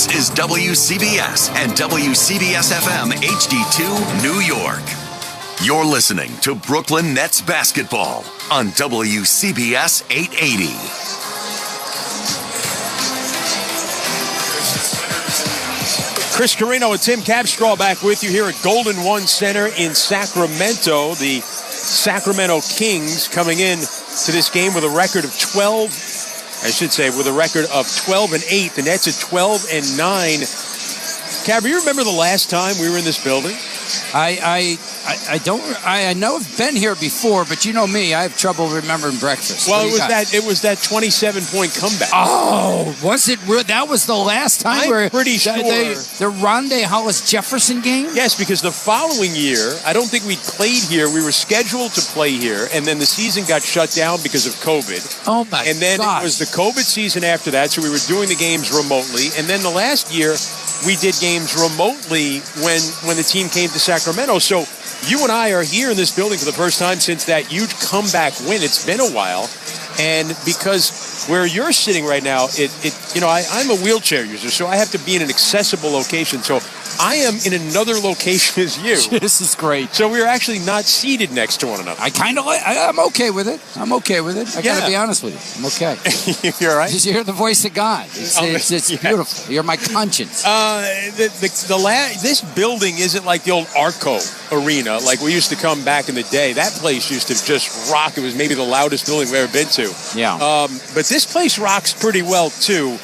This is WCBS and WCBS-FM HD2 New York. You're listening to Brooklyn Nets basketball on WCBS 880. Chris Carino and Tim Capstraw back with you here at Golden One Center in Sacramento. The Sacramento Kings coming in to this game with a record of 12 and 8. The Nets at 12 and 9. Cav, you remember the last time we were in this building? I know I've been here before, but you know me, I have trouble remembering breakfast. Well, it was that 27-point comeback. Oh, was it? That was the last time? I'm pretty sure. The Rondé Hollis Jefferson game? Yes, because the following year, I don't think we played here. We were scheduled to play here, and then the season got shut down because of COVID. Oh, my God. And then it was the COVID season after that, so we were doing the games remotely. And then the last year, we did games remotely when the team came to Sacramento. So you and I are here in this building for the first time since that huge comeback win. It's been a while. And because where you're sitting right now, I'm a wheelchair user, so I have to be in an accessible location. So I am in another location as you. This is great. So we're actually not seated next to one another. I'm okay with it. I got to be honest with you. I'm okay. You're all right? Because you're the voice of God. It's beautiful. You're my conscience. This building isn't like the old Arco Arena like we used to come back in the day. That place used to just rock. It was maybe the loudest building we've ever been to. Yeah. But this place rocks pretty well, too.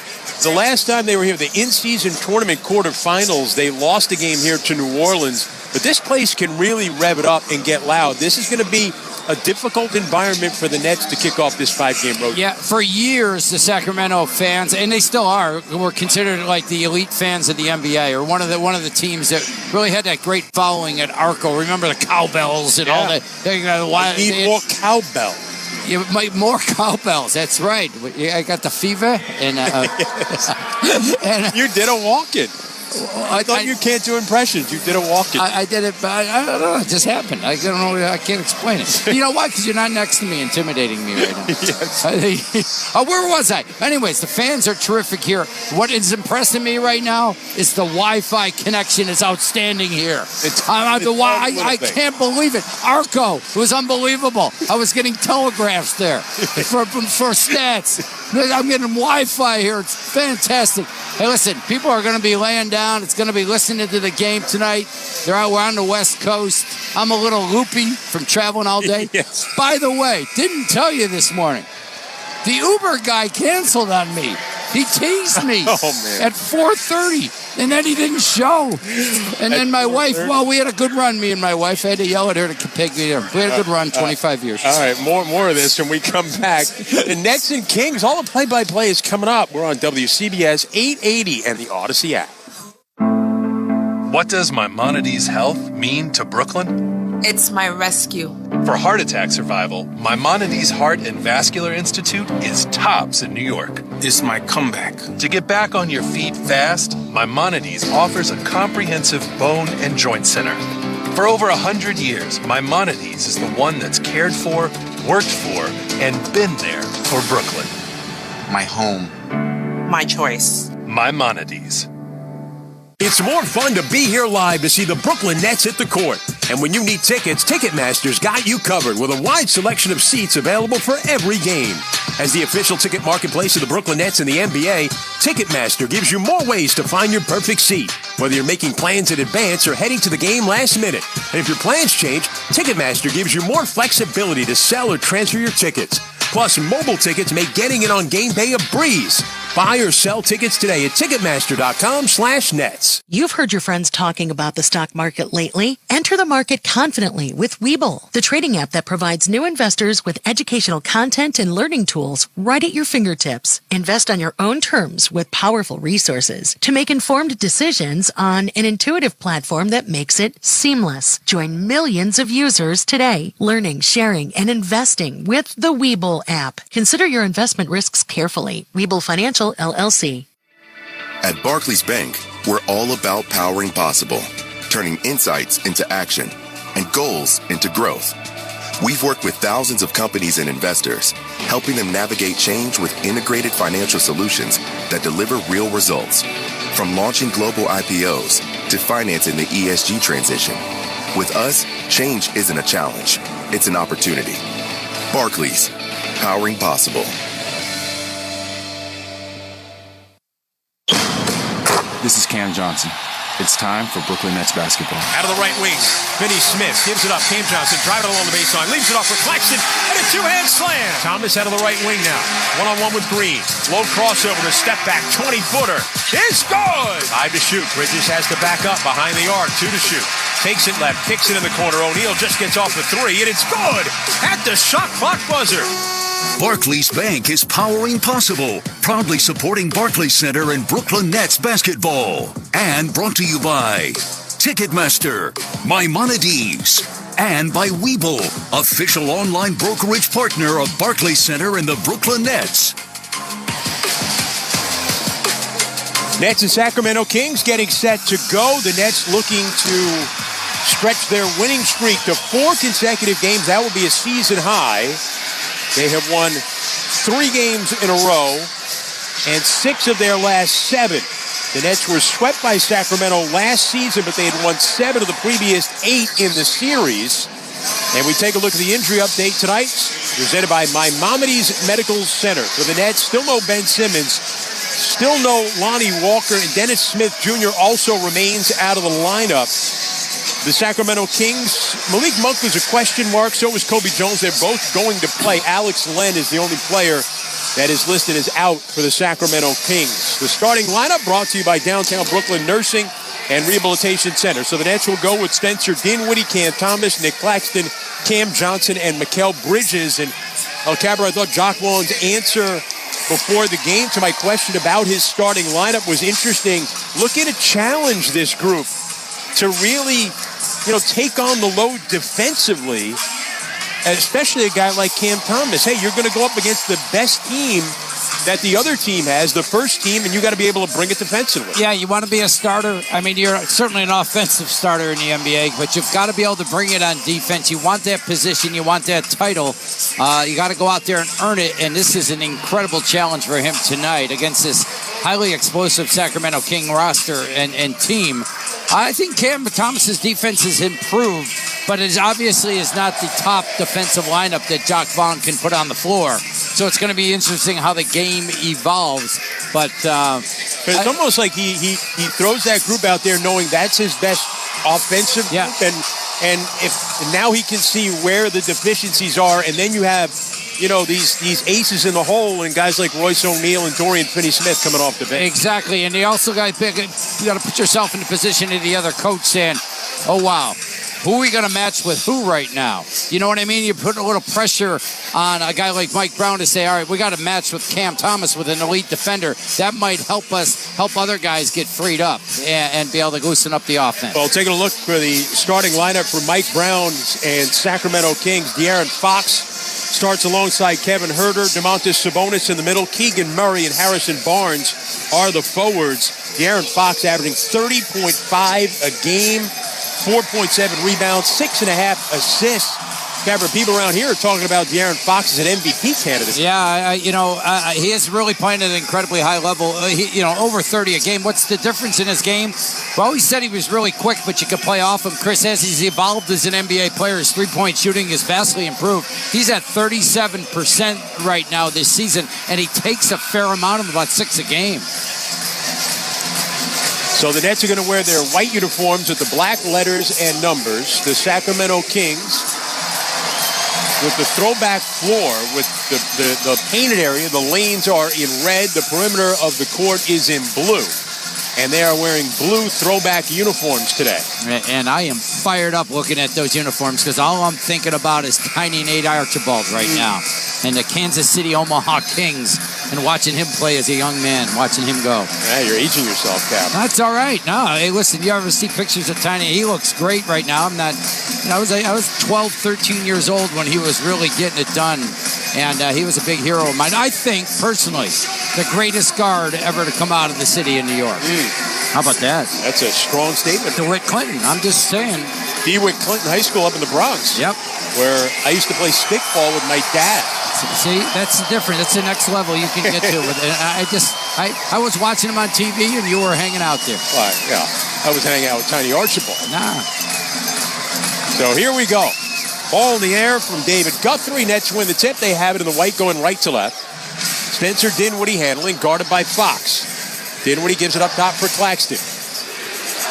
The last time they were here, the in-season tournament quarterfinals, they lost a game here to New Orleans. But this place can really rev it up and get loud. This is going to be a difficult environment for the Nets to kick off this 5-game road. Yeah, for years, the Sacramento fans, and they still are, were considered like the elite fans of the NBA, or one of the teams that really had that great following at Arco. Remember the cowbells and all that. They need more cowbell. More cowbells. That's right. I got the fever, and you did a walk-in. I thought you can't do impressions. You did a walk-in. I did it, but I don't know. It just happened. I don't know. I can't explain it. You know why? Because you're not next to me, intimidating me right now. Yes. Where was I? Anyways, the fans are terrific here. What is impressing me right now is the Wi-Fi connection is outstanding here. I can't believe it. Arco, it was unbelievable. I was getting telegraphs there for stats. I'm getting Wi-Fi here. It's fantastic. Hey, listen, people are going to be laying down. It's going to be listening to the game tonight. We're on the West Coast. I'm a little loopy from traveling all day. Yes. By the way, didn't tell you this morning, the Uber guy canceled on me. He teased me at 4:30, and then he didn't show. And then my wife, we had a good run, me and my wife. I had to yell at her to pick me up. We had a good run, 25 years. All right, more of this when we come back. The Nets and Kings, all the play-by-play is coming up. We're on WCBS 880 and the Odyssey app. What does Maimonides Health mean to Brooklyn? It's my rescue. For heart attack survival, Maimonides Heart and Vascular Institute is tops in New York. It's my comeback. To get back on your feet fast, Maimonides offers a comprehensive bone and joint center. For over 100 years, Maimonides is the one that's cared for, worked for, and been there for Brooklyn. My home. My choice. Maimonides. It's more fun to be here live to see the Brooklyn Nets hit the court. And when you need tickets, Ticketmaster's got you covered with a wide selection of seats available for every game. As the official ticket marketplace of the Brooklyn Nets and the NBA, Ticketmaster gives you more ways to find your perfect seat, whether you're making plans in advance or heading to the game last minute. And if your plans change, Ticketmaster gives you more flexibility to sell or transfer your tickets. Plus, mobile tickets make getting in on game day a breeze. Buy or sell tickets today at Ticketmaster.com/Nets. You've heard your friends talking about the stock market lately. Enter the market confidently with Webull, the trading app that provides new investors with educational content and learning tools right at your fingertips. Invest on your own terms with powerful resources to make informed decisions on an intuitive platform that makes it seamless. Join millions of users today, learning, sharing, and investing with the Webull app. Consider your investment risks carefully. Webull Financial, LLC. At Barclays Bank, we're all about powering possible, turning insights into action, and goals into growth. We've worked with thousands of companies and investors, helping them navigate change with integrated financial solutions that deliver real results. From launching global IPOs to financing the ESG transition. With us, change isn't a challenge, it's an opportunity. Barclays, powering possible. This is Cam Johnson. It's time for Brooklyn Nets basketball. Out of the right wing, Finney Smith gives it up. Cam Johnson driving along the baseline, leaves it off for Claxton, and a two-hand slam. Thomas out of the right wing now. One-on-one with Green. Low crossover to step back, 20-footer. It's good! 5 to shoot. Bridges has to back up behind the arc. 2 to shoot. Takes it left, kicks it in the corner. O'Neal just gets off the 3, and it's good! At the shot clock buzzer. Barclays Bank is powering possible, proudly supporting Barclays Center and Brooklyn Nets basketball. And brought to you by Ticketmaster, Maimonides, and by Webull, official online brokerage partner of Barclays Center and the Brooklyn Nets. Nets and Sacramento Kings getting set to go. The Nets looking to stretch their winning streak to 4 consecutive games. That will be a season high. They have won 3 games in a row and 6 of their last 7. The Nets were swept by Sacramento last season, but they had won 7 of the previous 8 in the series. And we take a look at the injury update tonight, presented by Maimonides Medical Center. For the Nets, still no Ben Simmons, still no Lonnie Walker, and Dennis Smith Jr. also remains out of the lineup. The Sacramento Kings, Malik Monk was a question mark, so was Kobe Jones. They're both going to play. Alex Len is the only player that is listed as out for the Sacramento Kings. The starting lineup brought to you by Downtown Brooklyn Nursing and Rehabilitation Center. So the Nets will go with Spencer Dinwiddie, Cam Thomas, Nick Claxton, Cam Johnson, and Mikal Bridges. And El Cabra, I thought Jock Wallen's answer before the game to my question about his starting lineup was interesting. Looking to challenge this group to really, take on the load defensively, especially a guy like Cam Thomas. Hey, you're going to go up against the best team that the other team has, the first team, and you got to be able to bring it defensively. Yeah, you want to be a starter. I mean, you're certainly an offensive starter in the NBA, but you've got to be able to bring it on defense. You want that position. You want that title. You got to go out there and earn it, and this is an incredible challenge for him tonight against this highly explosive Sacramento King roster and team. I think Cam Thomas's defense has improved, but it obviously is not the top defensive lineup that Jock Vaughn can put on the floor. So it's going to be interesting how the game evolves. But it's almost like he throws that group out there knowing that's his best offensive group, and if now he can see where the deficiencies are, and then you have these aces in the hole and guys like Royce O'Neal and Dorian Finney-Smith coming off the bench. Exactly, and you also got to put yourself in the position of the other coach saying, oh, wow, who are we going to match with who right now? You know what I mean? You're putting a little pressure on a guy like Mike Brown to say, all right, we got to match with Cam Thomas with an elite defender. That might help us help other guys get freed up and be able to loosen up the offense. Well, taking a look for the starting lineup for Mike Brown and Sacramento Kings, De'Aaron Fox starts alongside Kevin Huerter, Domantas Sabonis in the middle. Keegan Murray and Harrison Barnes are the forwards. De'Aaron Fox averaging 30.5 a game, 4.7 rebounds, 6.5 assists. Cabra, people around here are talking about De'Aaron Fox as an MVP candidate. Yeah, he is really playing at an incredibly high level. Over 30 a game. What's the difference in his game? Well, he said he was really quick, but you could play off him. Chris says he's evolved as an NBA player. His three-point shooting is vastly improved. He's at 37% right now this season, and he takes a fair amount of about 6 a game. So the Nets are going to wear their white uniforms with the black letters and numbers. The Sacramento Kings with the throwback floor, with the painted area. The lanes are in red. The perimeter of the court is in blue. And they are wearing blue throwback uniforms today. And I am fired up looking at those uniforms because all I'm thinking about is Tiny Nate Archibald right now and the Kansas City Omaha Kings and watching him play as a young man, watching him go. Yeah, you're aging yourself, Cap. That's all right. No, hey, listen, you ever see pictures of Tiny? He looks great right now. I was 12, 13 years old when he was really getting it done, and he was a big hero of mine. I think, personally, the greatest guard ever to come out of the city in New York. How about that? That's a strong statement. DeWitt Clinton. I'm just saying. DeWitt Clinton High School up in the Bronx. Yep. Where I used to play stickball with my dad. See, that's different. That's the next level you can get to. I was watching him on TV, and you were hanging out there. Well, yeah, I was hanging out with Tiny Archibald. Nah. So here we go. Ball in the air from David Guthrie. Nets win the tip. They have it in the white going right to left. Spencer Dinwiddie handling, guarded by Fox. Dinwiddie gives it up top for Claxton.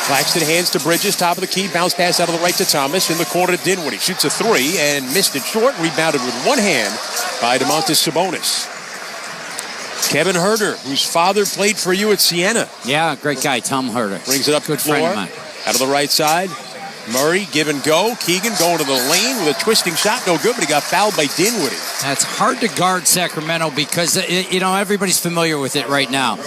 Claxton hands to Bridges, top of the key. Bounce pass out of the right to Thomas. In the corner to Dinwiddie. Shoots a three and missed it short. Rebounded with one hand by Domantas Sabonis. Kevin Herter, whose father played for you at Siena. Yeah, great guy, Tom Herter. Brings it up Good the floor. friend of mine. Out of the right side. Murray, give and go. Keegan going to the lane with a twisting shot. No good, but he got fouled by Dinwiddie. That's hard to guard Sacramento because, everybody's familiar with it right now.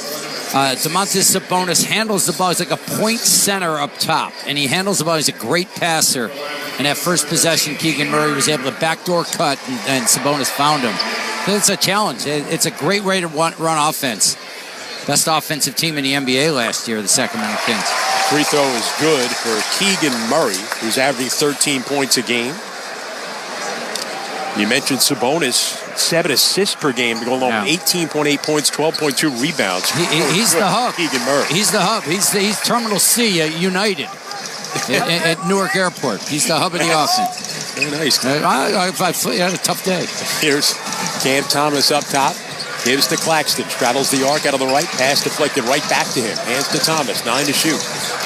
Domantas Sabonis handles the ball. He's like a point center up top, and he handles the ball. He's a great passer. And that first possession, Keegan Murray was able to backdoor cut, and Sabonis found him. It's a challenge. It's a great way to run offense. Best offensive team in the NBA last year, the Sacramento Kings. Free throw is good for Keegan Murray, who's averaging 13 points a game. You mentioned Sabonis, 7 assists per game to go along with 18.8 points, 12.2 rebounds. He's the hub. Keegan Murray. He's the hub. He's Terminal C at United at Newark Airport. He's the hub of the offense. Very nice. I had a tough day. Here's Cam Thomas up top. Gives to Claxton. Straddles the arc out of the right. Pass deflected right back to him. Hands to Thomas. 9 to shoot.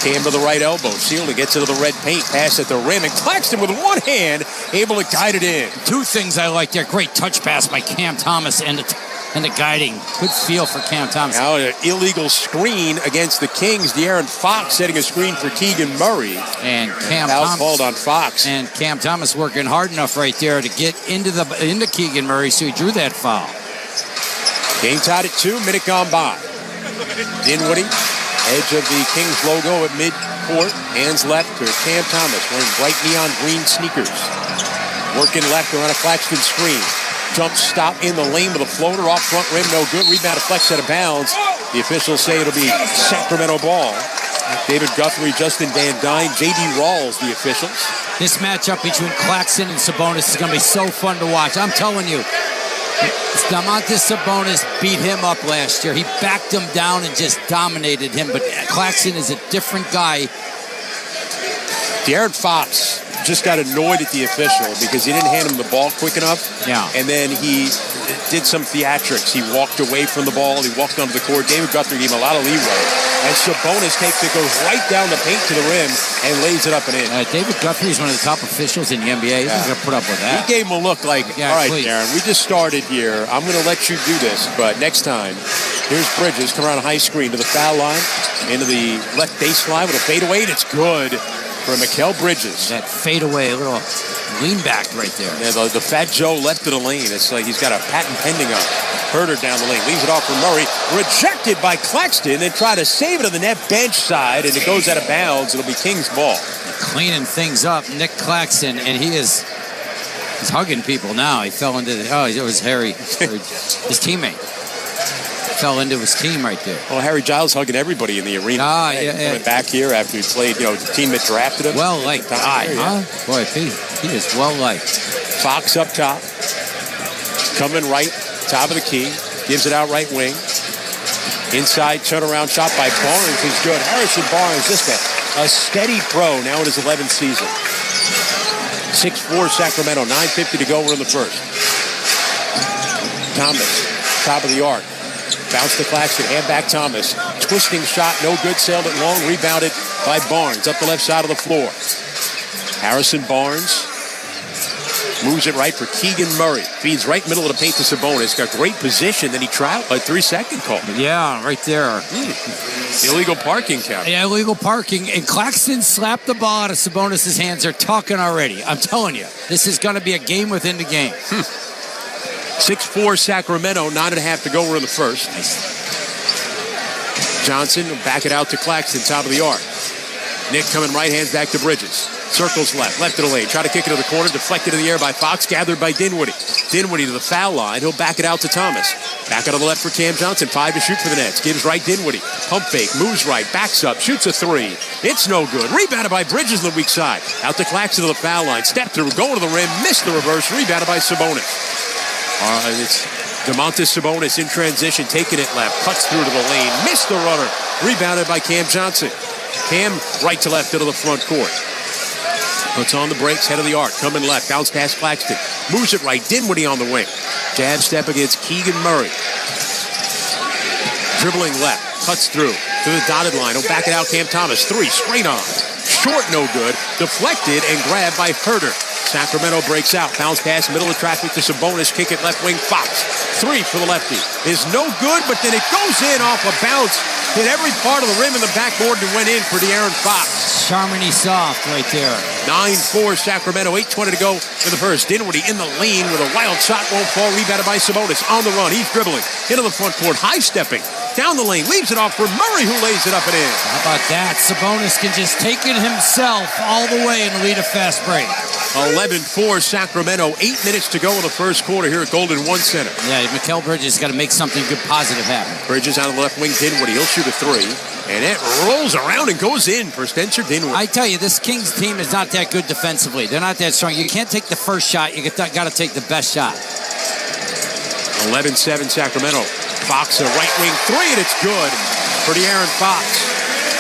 Cam to the right elbow. Sealer gets into the red paint. Pass at the rim. And Claxton with one hand able to guide it in. Two things I like there. Great touch pass by Cam Thomas and the guiding. Good feel for Cam Thomas. Now an illegal screen against the Kings. De'Aaron Fox setting a screen for Keegan Murray. And Cam Thomas called on Fox. And Cam Thomas working hard enough right there to get into Keegan Murray, so he drew that foul. Game tied at 2, minute gone by. Dinwiddie, edge of the Kings logo at midcourt. Hands left to Cam Thomas wearing bright neon green sneakers. Working left around a Claxton screen. Jump stop in the lane with a floater off front rim, no good. Rebound deflects out of bounds. The officials say it'll be Sacramento ball. David Guthrie, Justin Van Dyne, J.D. Rawls, the officials. This matchup between Claxton and Sabonis is going to be so fun to watch. I'm telling you. Domantas Sabonis beat him up last year. He backed him down and just dominated him. But Claxton is a different guy. De'Aaron Fox just got annoyed at the official because he didn't hand him the ball quick enough. Yeah. And then he did some theatrics. He walked away from the ball. He walked onto the court. David Guthrie gave him a lot of leeway. And Sabonis takes it, goes right down the paint to the rim, and lays it up and in. David Guthrie is one of the top officials in the NBA. He's not going to put up with that. He gave him a look like, all right, please. Darren, we just started here. I'm going to let you do this, but next time, here's Bridges, come around a high screen to the foul line, into the left baseline with a fadeaway, and it's good for Mikal Bridges. That fadeaway, a little lean back right there. Yeah, the Fat Joe left of the lane. It's like he's got a patent pending on Herter down the lane. Leaves it off for Murray. Rejected by Claxton. Then try to save it on the net bench side, and it goes out of bounds. It'll be Kings ball. Cleaning things up, Nick Claxton, and he's hugging people now. He fell into it was Harry, his teammate. Fell into his team right there. Well, Harry Giles hugging everybody in the arena. Coming back here after he played, the team that drafted him. Well-liked guy, huh? Boy, he is well-liked. Fox up top. Coming right, top of the key. Gives it out right wing. Inside turnaround shot by Barnes is good. Harrison Barnes, just a steady pro now in his 11th season. 6'4" Sacramento, 9:50 to go. We're in the first. Thomas, top of the arc. Bounce to Claxton, hand back Thomas. Twisting shot, no good, sailed it long, rebounded by Barnes up the left side of the floor. Harrison Barnes moves it right for Keegan Murray. Feeds right middle of the paint to Sabonis. Got great position, then he traveled by 3-second call. Yeah, right there. Illegal parking count. Yeah, illegal parking. And Claxton slapped the ball out of Sabonis' hands. They're talking already. I'm telling you, this is going to be a game within the game. 6-4 Sacramento, 9.5 to go. We're in the first. Nice. Johnson back it out to Claxton, top of the arc. Nick coming right, hands back to Bridges. Circles left to the lane. Try to kick it to the corner. Deflected in the air by Fox. Gathered by Dinwiddie. Dinwiddie to the foul line. He'll back it out to Thomas. Back out on the left for Cam Johnson. 5 to shoot for the Nets. Gives right Dinwiddie. Pump fake. Moves right. Backs up. Shoots a 3. It's no good. Rebounded by Bridges on the weak side. Out to Claxton to the foul line. Step through. Going to the rim. Missed the reverse. Rebounded by Sabonis. It's Domantas Sabonis in transition. Taking it left. Cuts through to the lane. Missed the runner. Rebounded by Cam Johnson. Cam right to left into the front court. Puts on the brakes, head of the arc, coming left, bounce past Claxton. Moves it right, Dinwiddie on the wing. Jab step against Keegan Murray. Dribbling left, cuts through to the dotted line. He'll back it out, Cam Thomas. 3, straight on. Short, no good. Deflected and grabbed by Herter. Sacramento breaks out. Bounce pass, middle of traffic to Sabonis. Kick it left wing, Fox. 3 for the lefty. Is no good, but then it goes in off a bounce. Hit every part of the rim and the backboard and went in for De'Aaron Fox. Charmony soft right there. 9-4 Sacramento. 8:20 to go in the first. Dinwiddie in the lane with a wild shot. Won't fall. Rebounded by Sabonis. On the run. He's dribbling. Into the front court. High stepping. Down the lane. Leaves it off for Murray, who lays it up and in. How about that? Sabonis can just take it himself all the way and lead a fast break. 11-4 Sacramento. 8 minutes to go in the first quarter here at Golden One Center. Yeah, Mikal Bridges got to make something good, positive happen. Bridges out of the left wing. Dinwiddie. He'll shoot a 3. And it rolls around and goes in for Spencer Dinwiddie. I tell you, this Kings team is not that good defensively. They're not that strong. You can't take the first shot. You got to take the best shot. 11-7 Sacramento. Fox a right wing 3, and it's good for De'Aaron Fox.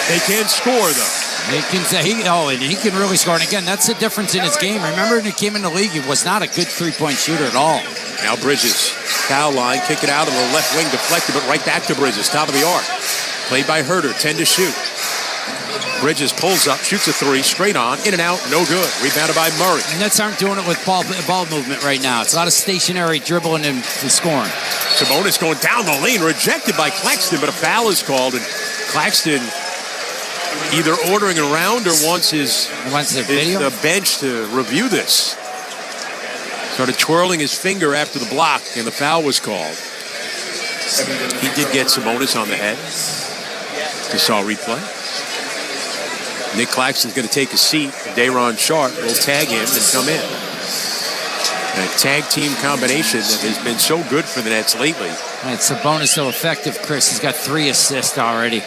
They can't score, though. They can say and he can really score. And again, that's the difference in his game. Remember when he came in the league, he was not a good three-point shooter at all. Now Bridges, foul line, kick it out on the left wing, deflected, but right back to Bridges, top of the arc. Played by Herter, 10 to shoot. Bridges pulls up, shoots a 3, straight on, in and out, no good. Rebounded by Murray. And Nets aren't doing it with ball movement right now. It's a lot of stationary dribbling and scoring. Sabonis going down the lane, rejected by Claxton, but a foul is called, and Claxton either ordering around or wants the bench to review this. Started twirling his finger after the block, and the foul was called. He did get Sabonis on the head. You saw a replay. Nick Claxton's going to take a seat. Day'Ron Sharp will tag him and come in. A tag team combination that has been so good for the Nets lately. And Sabonis so effective, Chris. He's got 3 assists already.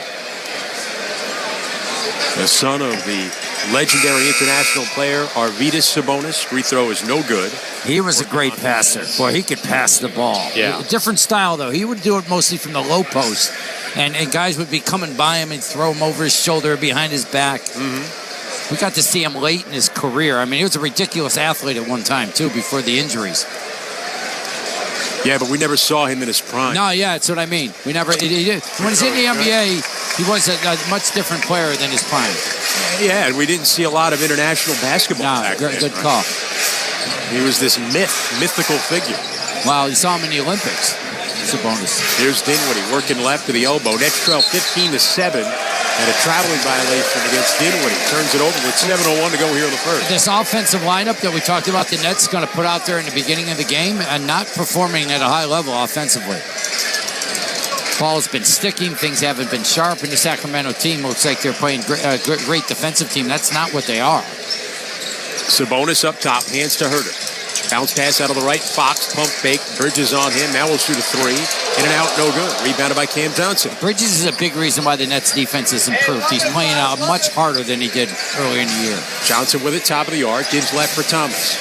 The son of the legendary international player Arvydas Sabonis. Free throw is no good. He was a great passer. Boy, he could pass the ball. Yeah. A different style, though. He would do it mostly from the low post. And guys would be coming by him and throw him over his shoulder, behind his back. Mm-hmm. We got to see him late in his career. I mean, he was a ridiculous athlete at one time, too, before the injuries. Yeah, but we never saw him in his prime. No, yeah, that's what I mean. We never. When he's in the NBA, he was a much different player than his prime. Yeah, and we didn't see a lot of international basketball back then. Good call. He was this mythical figure. Wow, you saw him in the Olympics. It's a bonus. Here's Dinwiddie working left to the elbow. Nets trail 15-7. And a traveling violation against Dinwiddie. Turns it over with 7:01 to go here in the first. This offensive lineup that we talked about, the Nets going to put out there in the beginning of the game and not performing at a high level offensively. Ball's been sticking. Things haven't been sharp. And the Sacramento team looks like they're playing a great defensive team. That's not what they are. Sabonis up top. Hands to Herter. Bounce pass out of the right. Fox pump fake. Bridges on him. Now we'll shoot a 3. In and out, no good. Rebounded by Cam Johnson. Bridges is a big reason why the Nets defense has improved. He's playing out much harder than he did earlier in the year. Johnson with it, top of the arc. Gives left for Thomas.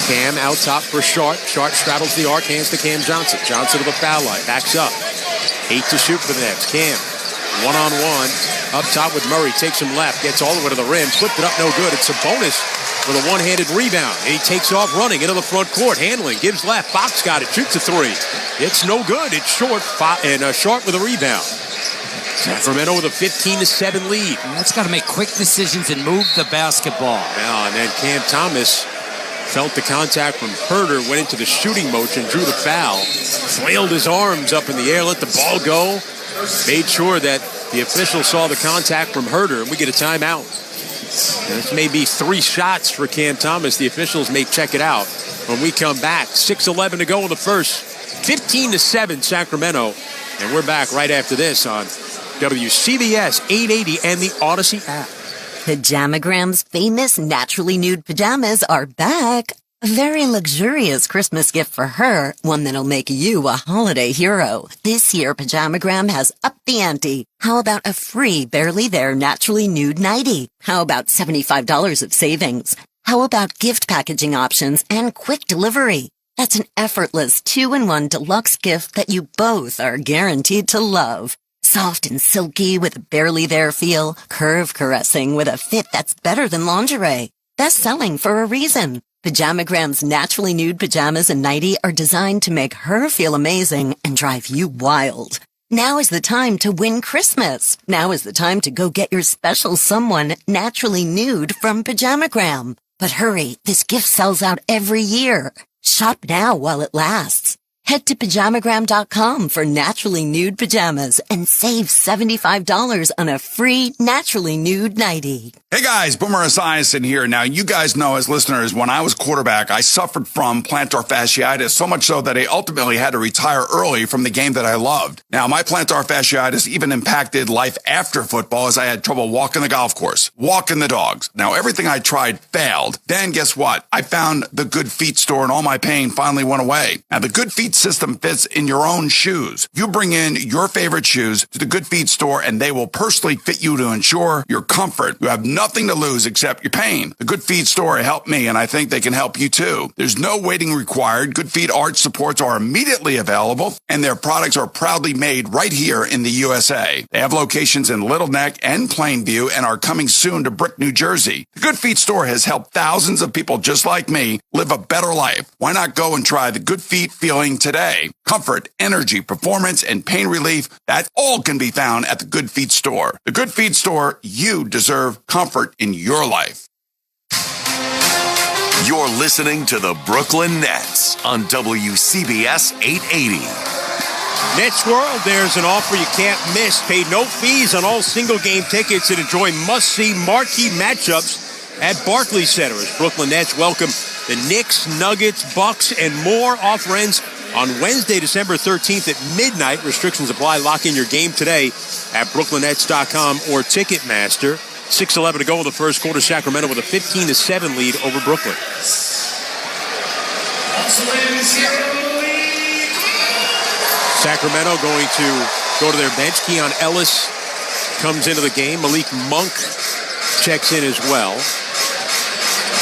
Cam out top for Sharp. Sharp straddles the arc. Hands to Cam Johnson. Johnson to the foul line. Backs up. 8 to shoot for the Nets. Cam. One-on-one. Up top with Murray. Takes him left. Gets all the way to the rim. Flipped it up, no good. It's Sabonis with a one-handed rebound. And he takes off running into the front court. Handling. Gives left. Fox got it. Shoots a 3. It's no good. It's short. And Sharp with a rebound. Sacramento with a 15-7 lead. And that's got to make quick decisions and move the basketball. Yeah, and then Cam Thomas felt the contact from Herter, went into the shooting motion, drew the foul, flailed his arms up in the air, let the ball go, made sure that the official saw the contact from Herter, and we get a timeout. And this may be 3 shots for Cam Thomas. The officials may check it out when we come back. 6:11 to go in the first. 15-7 Sacramento. And we're back right after this on WCBS 880 and the Odyssey app. Pajamagram's famous naturally nude pajamas are back. A very luxurious Christmas gift for her, one that'll make you a holiday hero. This year, Pajamagram has upped the ante. How about a free Barely There naturally nude nightie? How about $75 of savings? How about gift packaging options and quick delivery? That's an effortless 2-in-1 deluxe gift that you both are guaranteed to love. Soft and silky with a Barely There feel, curve caressing with a fit that's better than lingerie. Best selling for a reason. Pajamagram's naturally nude pajamas and nightie are designed to make her feel amazing and drive you wild. Now is the time to win Christmas. Now is the time to go get your special someone naturally nude from Pajamagram. But hurry, this gift sells out every year. Shop now while it lasts. Head to Pajamagram.com for naturally nude pajamas and save $75 on a free naturally nude nightie. Hey guys, Boomer Esiason here. Now, you guys know as listeners, when I was quarterback, I suffered from plantar fasciitis, so much so that I ultimately had to retire early from the game that I loved. Now, my plantar fasciitis even impacted life after football as I had trouble walking the golf course, walking the dogs. Now, everything I tried failed. Then guess what? I found the Good Feet store and all my pain finally went away. Now, the Good Feet system fits in your own shoes. You bring in your favorite shoes to the Good Feet store and they will personally fit you to ensure your comfort. You have nothing to lose except your pain. The Good Feet store helped me and I think they can help you too. There's no waiting required. Good Feet arch supports are immediately available and their products are proudly made right here in the USA. They have locations in Little Neck and Plainview and are coming soon to Brick, New Jersey. The Good Feet store has helped thousands of people just like me live a better life. Why not go and try the Good Feet feeling today? Comfort, energy, performance, and pain relief, that all can be found at the Good Feet store. The Good Feet store, you deserve comfort in your life. You're listening to the Brooklyn Nets on WCBS 880. Nets World, there's an offer you can't miss. Pay no fees on all single-game tickets and enjoy must-see marquee matchups at Barclays Center as Brooklyn Nets welcome the Knicks, Nuggets, Bucks, and more. Offer ends on Wednesday, December 13th at midnight. Restrictions apply. Lock in your game today at BrooklynNets.com or Ticketmaster. 6:11 to go in the first quarter. Sacramento with a 15-7 lead over Brooklyn. Sacramento going to go to their bench. Keon Ellis comes into the game. Malik Monk checks in as well.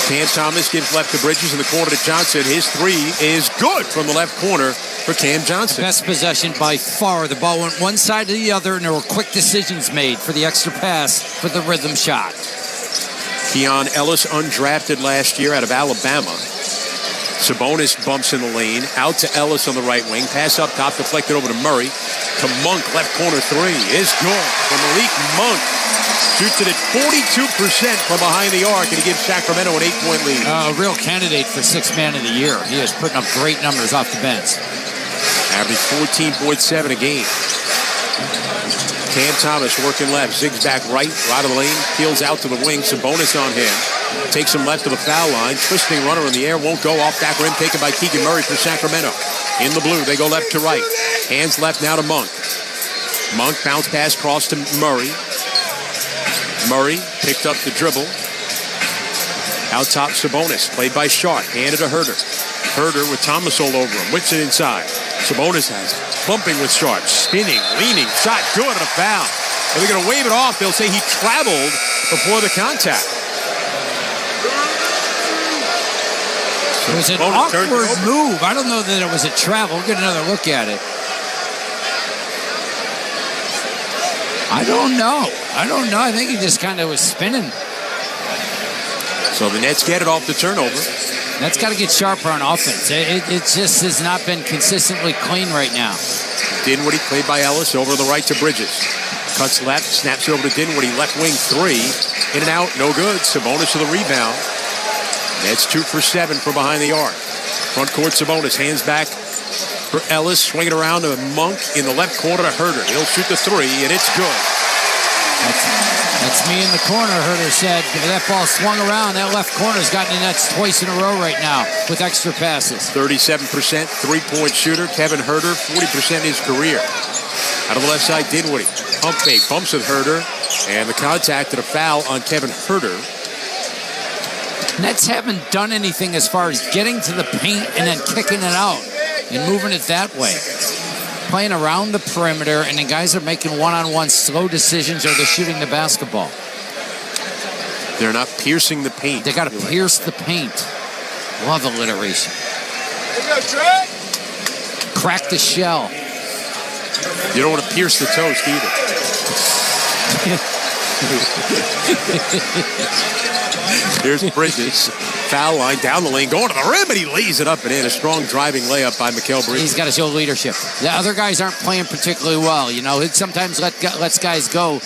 Cam Thomas gives left to Bridges in the corner to Johnson. His three is good from the left corner for Cam Johnson. Best possession by far. The ball went one side to the other, and there were quick decisions made for the extra pass for the rhythm shot. Keon Ellis, undrafted last year out of Alabama. Sabonis bumps in the lane. Out to Ellis on the right wing. Pass up top, deflected over to Murray. To Monk, left corner three is good for Malik Monk. Shoots it at 42% from behind the arc, and he gives Sacramento an 8-point lead. A real candidate for Sixth Man of the Year. He is putting up great numbers off the bench. Average 14.7 a game. Cam Thomas working left, zigs back right of the lane, peels out to the wing. Sabonis on him. Takes him left to the foul line. Twisting runner in the air, won't go. Off back rim, taken by Keegan Murray for Sacramento. In the blue, they go left to right. Hands left now to Monk. Monk bounce pass cross to Murray. Murray picked up the dribble. Out top, Sabonis, played by Sharp. Handed to Herter. Herter with Thomas all over him. Whips it inside. Sabonis has it. Bumping with Sharp. Spinning, leaning, shot good and a foul. And they're going to wave it off. They'll say he traveled before the contact. It was an awkward move. I don't know that it was a travel. We'll get another look at it. I don't know. I think he just kind of was spinning. So the Nets get it off the turnover. Nets got to get sharper on offense. It just has not been consistently clean right now. Dinwiddie played by Ellis over the right to Bridges. Cuts left, snaps it over to Dinwiddie. Left wing three. In and out, no good. Sabonis to the rebound. Nets 2 for 7 from behind the arc. Front court, Sabonis hands back for Ellis. Swinging around to Monk in the left corner to Herter. He'll shoot the three, and it's good. That's me in the corner, Herter said. That ball swung around. That left corner's gotten the Nets twice in a row right now with extra passes. 37% three-point shooter. Kevin Herter, 40% in his career. Out of the left side, Dinwiddie. Pump fake, bumps with Herter. And the contact and a foul on Kevin Herter. Nets haven't done anything as far as getting to the paint and then kicking it out and moving it that way. Playing around the perimeter, and then guys are making one-on-one slow decisions, or they're shooting the basketball. They're not piercing the paint. They got to pierce the paint. Love alliteration. Crack the shell. You don't want to pierce the toast either. Here's Bridges. Foul line down the lane, going to the rim, and he lays it up and in. A strong driving layup by Mikal Bridges. He's got to show leadership. The other guys aren't playing particularly well. You know, he sometimes lets guys go,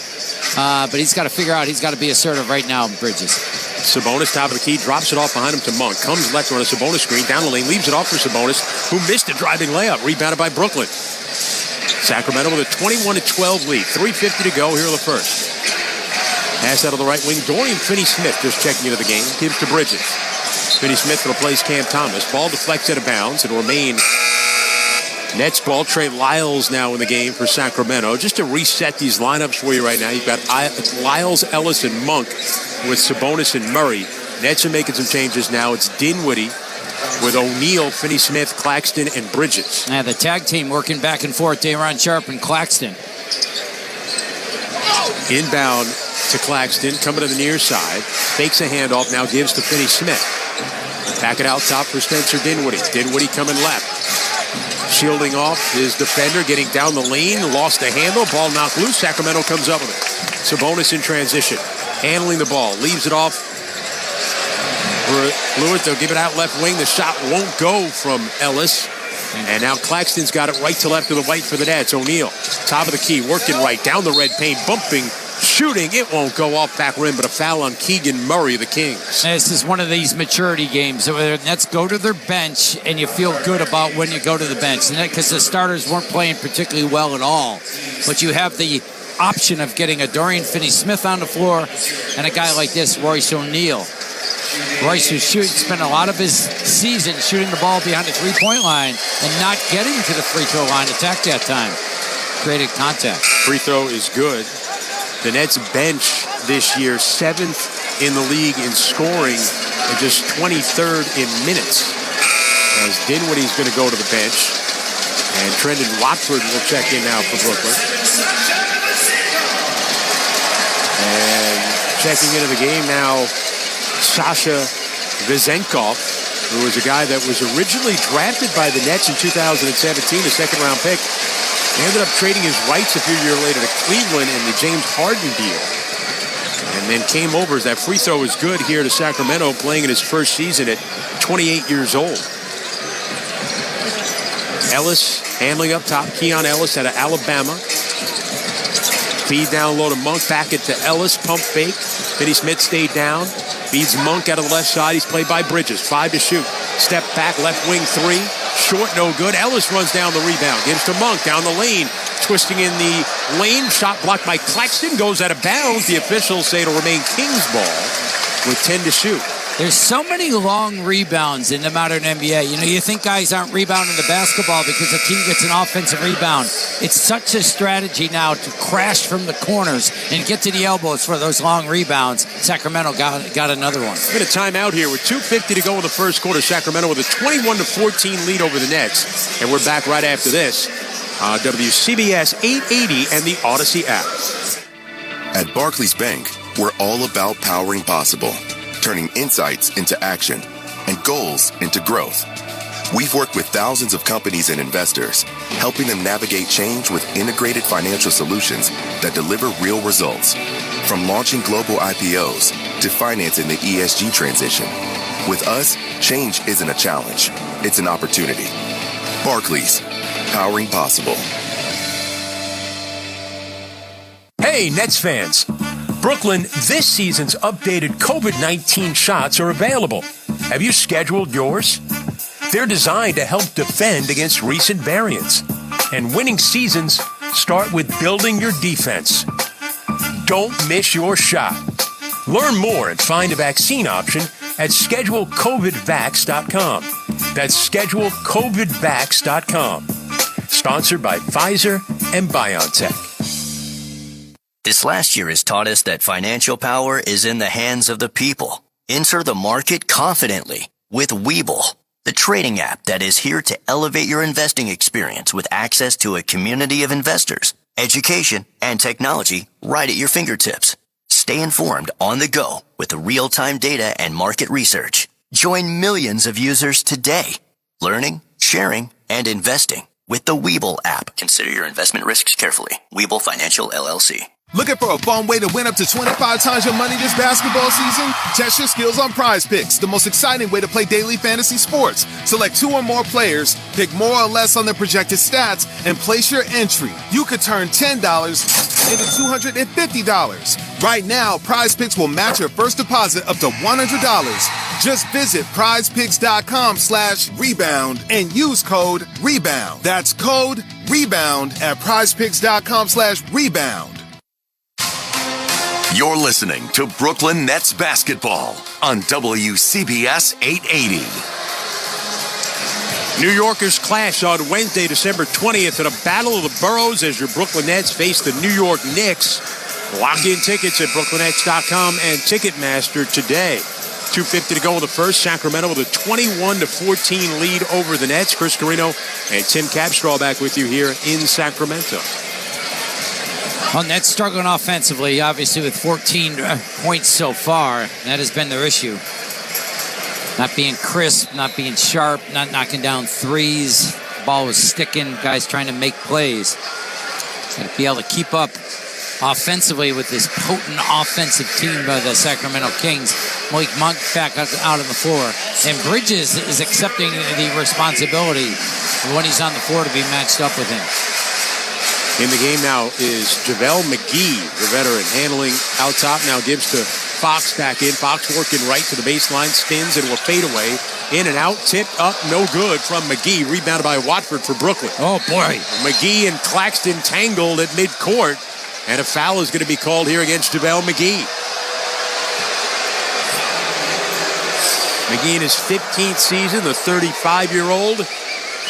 but he's got to figure out he's got to be assertive right now, Bridges. Sabonis, top of the key, drops it off behind him to Monk. Comes left on a Sabonis screen, down the lane, leaves it off for Sabonis, who missed a driving layup, rebounded by Brooklyn. Sacramento with a 21-12 lead. 3:50 to go here in the first. Pass out of the right wing. Dorian Finney-Smith just checking into the game. Gives to Bridges. Finney-Smith replaces Cam Thomas. Ball deflects out of bounds. It'll remain Nets ball. Trey Lyles now in the game for Sacramento. Just to reset these lineups for you right now, you've got Lyles, Ellis, and Monk with Sabonis and Murray. Nets are making some changes now. It's Dinwiddie with O'Neal, Finney-Smith, Claxton, and Bridges. Yeah, the tag team working back and forth. Day'Ron Sharpe and Claxton. Inbound to Claxton, coming to the near side. Fakes a handoff, now gives to Finney-Smith. Back it out top for Spencer Dinwiddie. Dinwiddie coming left. Shielding off his defender, getting down the lane. Lost the handle, ball knocked loose. Sacramento comes up with it. Sabonis in transition. Handling the ball, leaves it off. Lewis, they'll give it out left wing. The shot won't go from Ellis. And now Claxton's got it right to left of the white for the Nets. O'Neal, top of the key, working right, down the red paint, bumping, shooting. It won't go off back rim, but a foul on Keegan Murray of the Kings. This is one of these maturity games where the Nets go to their bench, and you feel good about when you go to the bench. Because the starters weren't playing particularly well at all. But you have the option of getting a Dorian Finney-Smith on the floor and a guy like this, Royce O'Neal. Royce, who spent a lot of his season shooting the ball behind the three-point line and not getting to the free-throw line, attacked that time. Created contact. Free throw is good. The Nets bench this year, 7th in the league in scoring and just 23rd in minutes. As Dinwiddie's going to go to the bench. And Trendon Watford will check in now for Brooklyn. And checking into the game now, Sasha Vezenkov, who was a guy that was originally drafted by the Nets in 2017, a second-round pick. He ended up trading his rights a few years later to Cleveland in the James Harden deal. And then came over as that free throw was good here to Sacramento, playing in his first season at 28 years old. Ellis handling up top. Keon Ellis out of Alabama. Feed down low to Monk. Back it to Ellis. Pump fake. Finney-Smith stayed down. Feeds Monk out of the left side. He's played by Bridges. 5 to shoot. Step back. Left wing 3. Short, no good. Ellis runs down the rebound. Gives to Monk down the lane. Twisting in the lane. Shot blocked by Claxton. Goes out of bounds. The officials say it'll remain Kings ball with 10 to shoot. There's so many long rebounds in the modern NBA. You know, you think guys aren't rebounding the basketball because the team gets an offensive rebound. It's such a strategy now to crash from the corners and get to the elbows for those long rebounds. Sacramento got another one. We're going to time out here with 2:50 to go in the first quarter. Sacramento with a 21-14 lead over the Nets. And we're back right after this. WCBS 880 and the Odyssey app. At Barclays Bank, we're all about powering possible, turning insights into action and goals into growth. We've worked with thousands of companies and investors, helping them navigate change with integrated financial solutions that deliver real results. From launching global IPOs to financing the ESG transition. With us, change isn't a challenge, it's an opportunity. Barclays, powering possible. Hey, Nets fans. Brooklyn, this season's updated COVID-19 shots are available. Have you scheduled yours? They're designed to help defend against recent variants. And winning seasons start with building your defense. Don't miss your shot. Learn more and find a vaccine option at schedulecovidvax.com. That's schedulecovidvax.com. Sponsored by Pfizer and BioNTech. This last year has taught us that financial power is in the hands of the people. Enter the market confidently with Webull, the trading app that is here to elevate your investing experience with access to a community of investors, education, and technology right at your fingertips. Stay informed on the go with the real-time data and market research. Join millions of users today, learning, sharing, and investing with the Webull app. Consider your investment risks carefully. Webull Financial, LLC. Looking for a fun way to win up to 25 times your money this basketball season? Test your skills on Prize Picks, the most exciting way to play daily fantasy sports. Select 2 or more players, pick more or less on their projected stats, and place your entry. You could turn $10 into $250. Right now, Prize Picks will match your first deposit up to $100. Just visit prizepicks.com/rebound and use code REBOUND. That's code REBOUND at prizepicks.com/rebound. You're listening to Brooklyn Nets basketball on WCBS 880. New Yorkers clash on Wednesday, December 20th in a battle of the boroughs as your Brooklyn Nets face the New York Knicks. Lock in tickets at BrooklynNets.com and Ticketmaster today. 2:50 to go in the first. Sacramento with a 21-14 lead over the Nets. Chris Carino and Tim Capstraw back with you here in Sacramento. Well, Nets struggling offensively, obviously, with 14 points so far. That has been their issue. Not being crisp, not being sharp, not knocking down threes. Ball was sticking, guys trying to make plays. Got to be able to keep up offensively with this potent offensive team by the Sacramento Kings. Malik Monk back out on the floor. And Bridges is accepting the responsibility when he's on the floor to be matched up with him. In the game now is JaVale McGee, the veteran, handling out top. Now gives to Fox back in. Fox working right to the baseline, spins into a fadeaway. In and out, tipped up, no good from McGee. Rebounded by Watford for Brooklyn. Oh, boy. McGee and Claxton tangled at midcourt. And a foul is going to be called here against JaVale McGee. McGee in his 15th season, the 35-year-old.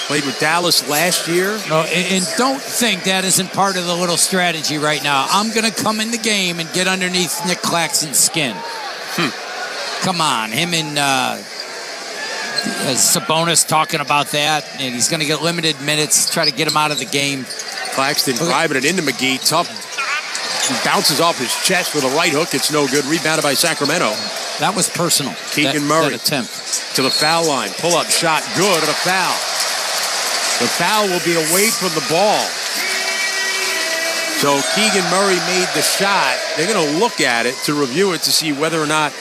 Played with Dallas last year. No, and don't think that isn't part of the little strategy right now. I'm going to come in the game and get underneath Nick Claxton's skin. Come on. Him and Sabonis talking about that, and he's going to get limited minutes, try to get him out of the game. Claxton driving it into McGee. Tough. He bounces off his chest with a right hook. It's no good. Rebounded by Sacramento. That was personal. Keegan Murray that attempt. To the foul line. Pull-up shot. Good. And a foul. The foul will be away from the ball. So Keegan Murray made the shot. They're going to look at it to review it to see whether or not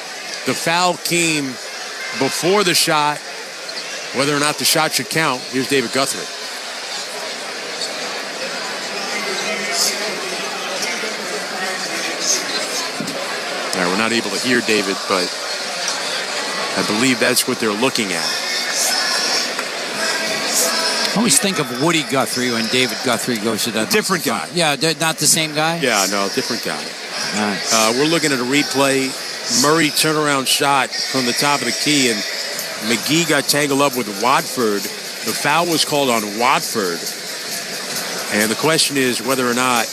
the foul came before the shot, whether or not the shot should count. Here's David Guthrie. All right, we're not able to hear David, but I believe that's what they're looking at. I always think of Woody Guthrie when David Guthrie goes to that. Different guy. Yeah, not the same guy? Yeah, no, different guy. Nice. We're looking at a replay. Murray turnaround shot from the top of the key, and McGee got tangled up with Watford. The foul was called on Watford. And the question is whether or not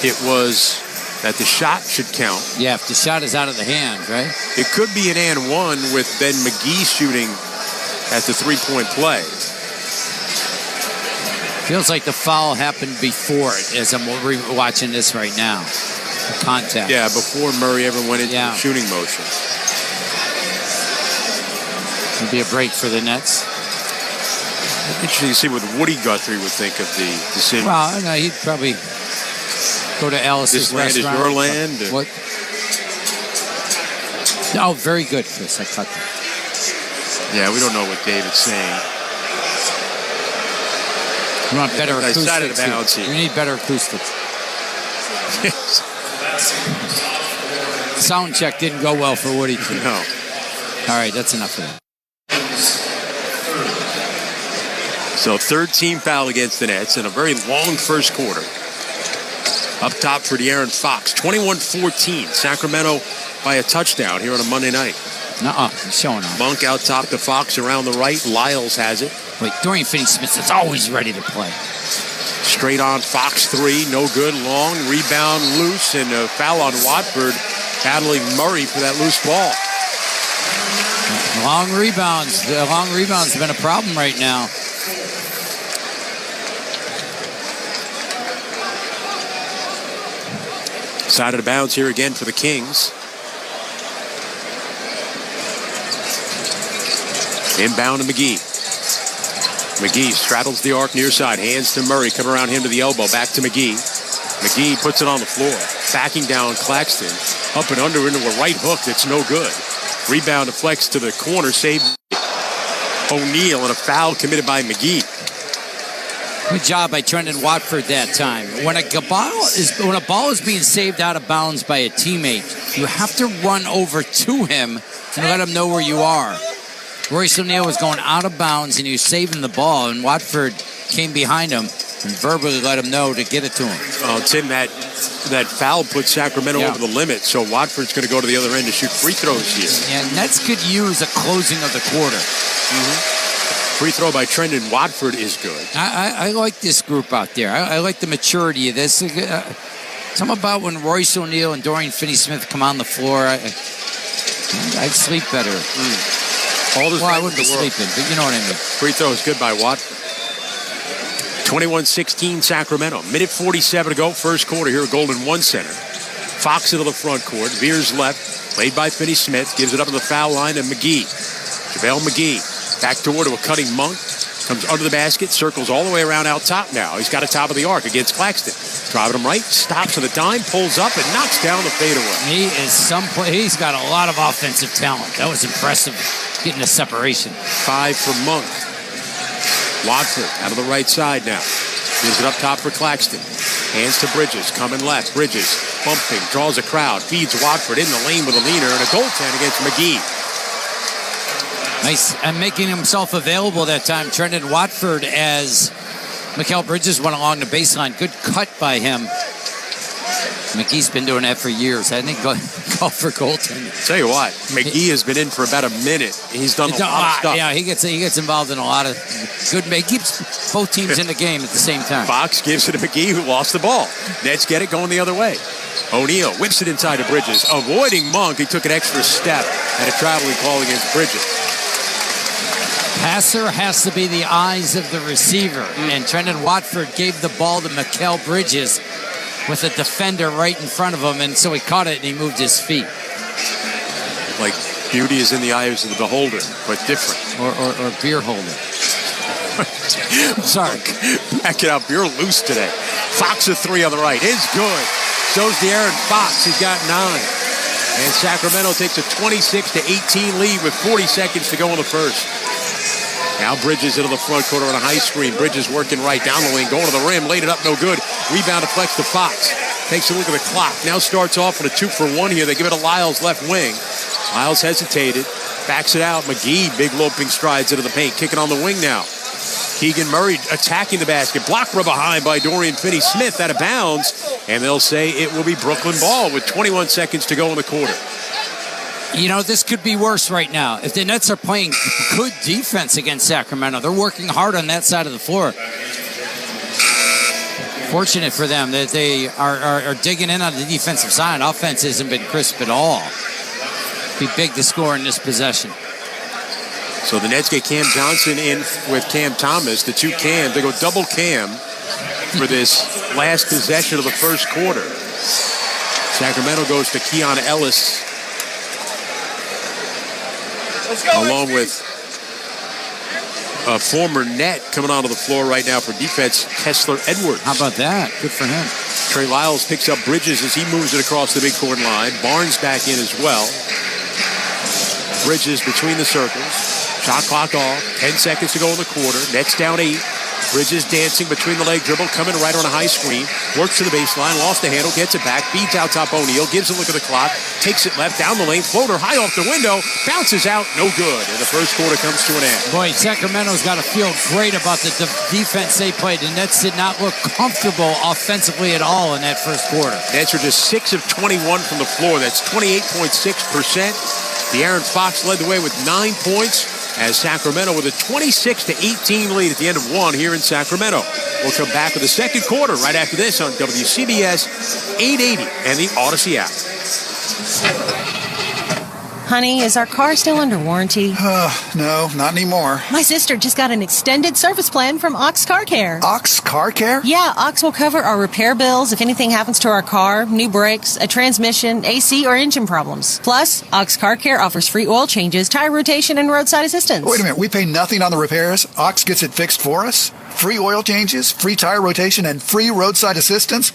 it was that the shot should count. Yeah, if the shot is out of the hand, right? It could be an and one with Ben McGee shooting at the three-point play. Feels like the foul happened before it as I'm watching this right now. The contact. Yeah, before Murray ever went into the shooting motion. It'll be a break for the Nets. Interesting to see what Woody Guthrie would think of the decision. Well, no, he'd probably go to Alice's restaurant. This land is your land? What? Oh, very good, Chris. I cut that. Yeah, we don't know what David's saying. You want better acoustics. You need better acoustics. Sound check didn't go well for Woody. No. All right, that's enough of that. So third team foul against the Nets in a very long first quarter. Up top for De'Aaron Fox. 21-14. Sacramento by a touchdown here on a Monday night. He's showing off. Monk out top to Fox around the right. Lyles has it. Wait, Dorian Finney-Smith is always ready to play. Straight on Fox 3, no good. Long rebound loose, and a foul on Watford, battling Murray for that loose ball. Long rebounds. The long rebounds have been a problem right now. Side of the bounce here again for the Kings. Inbound to McGee. McGee straddles the arc near side. Hands to Murray. Come around him to the elbow. Back to McGee. McGee puts it on the floor. Backing down Claxton. Up and under into a right hook that's no good. Rebound deflects to the corner. Saved O'Neal, and a foul committed by McGee. Good job by Trendon Watford that time. When a ball is being saved out of bounds by a teammate, you have to run over to him and let him know where you are. Royce O'Neal was going out of bounds, and he was saving the ball, and Watford came behind him and verbally let him know to get it to him. Oh, Tim, that foul put Sacramento over the limit, so Watford's going to go to the other end to shoot free throws here. Yeah, Nets could use a closing of the quarter. Free throw by Trendon Watford is good. I like this group out there. I like the maturity of this. Something about when Royce O'Neal and Dorian Finney-Smith come on the floor, I'd sleep better. I wouldn't be sleeping, but you know what I mean. Free throw is good by Watford. 21-16 Sacramento. Minute 47 to go, first quarter here at Golden One Center. Fox into the front court. Veers left, played by Finney-Smith. Gives it up to the foul line to McGee. JaVale McGee. Back door to a cutting Monk. Comes under the basket, circles all the way around out top now. He's got a top of the arc against Claxton. Driving him right, stops on the dime, pulls up, and knocks down the fadeaway. He's got a lot of offensive talent. That was impressive, getting a separation. 5 for Monk. Watford out of the right side now. Gives it up top for Claxton. Hands to Bridges, coming left. Bridges bumping, draws a crowd, feeds Watford in the lane with a leaner, and a goaltend against McGee. Nice, and making himself available that time, Trendon Watford, as Mikal Bridges went along the baseline. Good cut by him. McGee's been doing that for years. I think go for goaltending. Tell you what, McGee has been in for about a minute. He's done a lot of stuff. Yeah, he gets involved in a lot of good. He keeps both teams in the game at the same time. Fox gives it to McGee, who lost the ball. Nets get it going the other way. O'Neal whips it inside to Bridges, avoiding Monk. He took an extra step and a traveling call against Bridges. Passer has to be the eyes of the receiver, and Trendon Watford gave the ball to Mikal Bridges with a defender right in front of him, and so he caught it and he moved his feet. Like beauty is in the eyes of the beholder, but different. Or beer holder. Sorry. Back it up. You're loose today. Fox a 3 on the right is good. So's the Aaron Fox. He's got 9. And Sacramento takes a 26-18 lead with 40 seconds to go in the first. Now Bridges into the front corner on a high screen. Bridges working right down the lane, going to the rim, laid it up, no good. Rebound deflects to Fox. Takes a look at the clock. Now starts off with a 2-for-1 here. They give it to Lyles, left wing. Lyles hesitated, backs it out. McGee, big loping strides into the paint, kicking on the wing now. Keegan Murray attacking the basket. Blocked from behind by Dorian Finney-Smith out of bounds. And they'll say it will be Brooklyn ball with 21 seconds to go in the quarter. You know, this could be worse right now. If the Nets are playing good defense against Sacramento, they're working hard on that side of the floor. Fortunate for them that they are digging in on the defensive side. Offense hasn't been crisp at all. Be big to score in this possession. So the Nets get Cam Johnson in with Cam Thomas, the two Cams. They go double Cam for this last possession of the first quarter. Sacramento goes to Keon Ellis, along with a former Net coming onto the floor right now for defense, Kessler Edwards. How about that? Good for him. Trey Lyles picks up Bridges as he moves it across the big court line. Barnes back in as well. Bridges between the circles. Shot clock off. 10 seconds to go in the quarter. Nets down 8. Bridges dancing between the leg dribble, coming right on a high screen. Works to the baseline, lost the handle, gets it back, beats out top O'Neal, gives a look at the clock, takes it left, down the lane, floater high off the window, bounces out, no good. And the first quarter comes to an end. Boy, Sacramento's got to feel great about the defense they played. The Nets did not look comfortable offensively at all in that first quarter. Nets are just 6 of 21 from the floor. That's 28.6%. The Aaron Fox led the way with 9 points. as Sacramento with a 26-18 lead at the end of one here in Sacramento. We'll come back with the second quarter right after this on WCBS 880 and the Odyssey app. Honey, is our car still under warranty? No, not anymore. My sister just got an extended service plan from Ox Car Care. Ox Car Care? Yeah, Ox will cover our repair bills if anything happens to our car, new brakes, a transmission, AC, or engine problems. Plus, Ox Car Care offers free oil changes, tire rotation, and roadside assistance. Wait a minute, we pay nothing on the repairs? Ox gets it fixed for us? Free oil changes, free tire rotation, and free roadside assistance?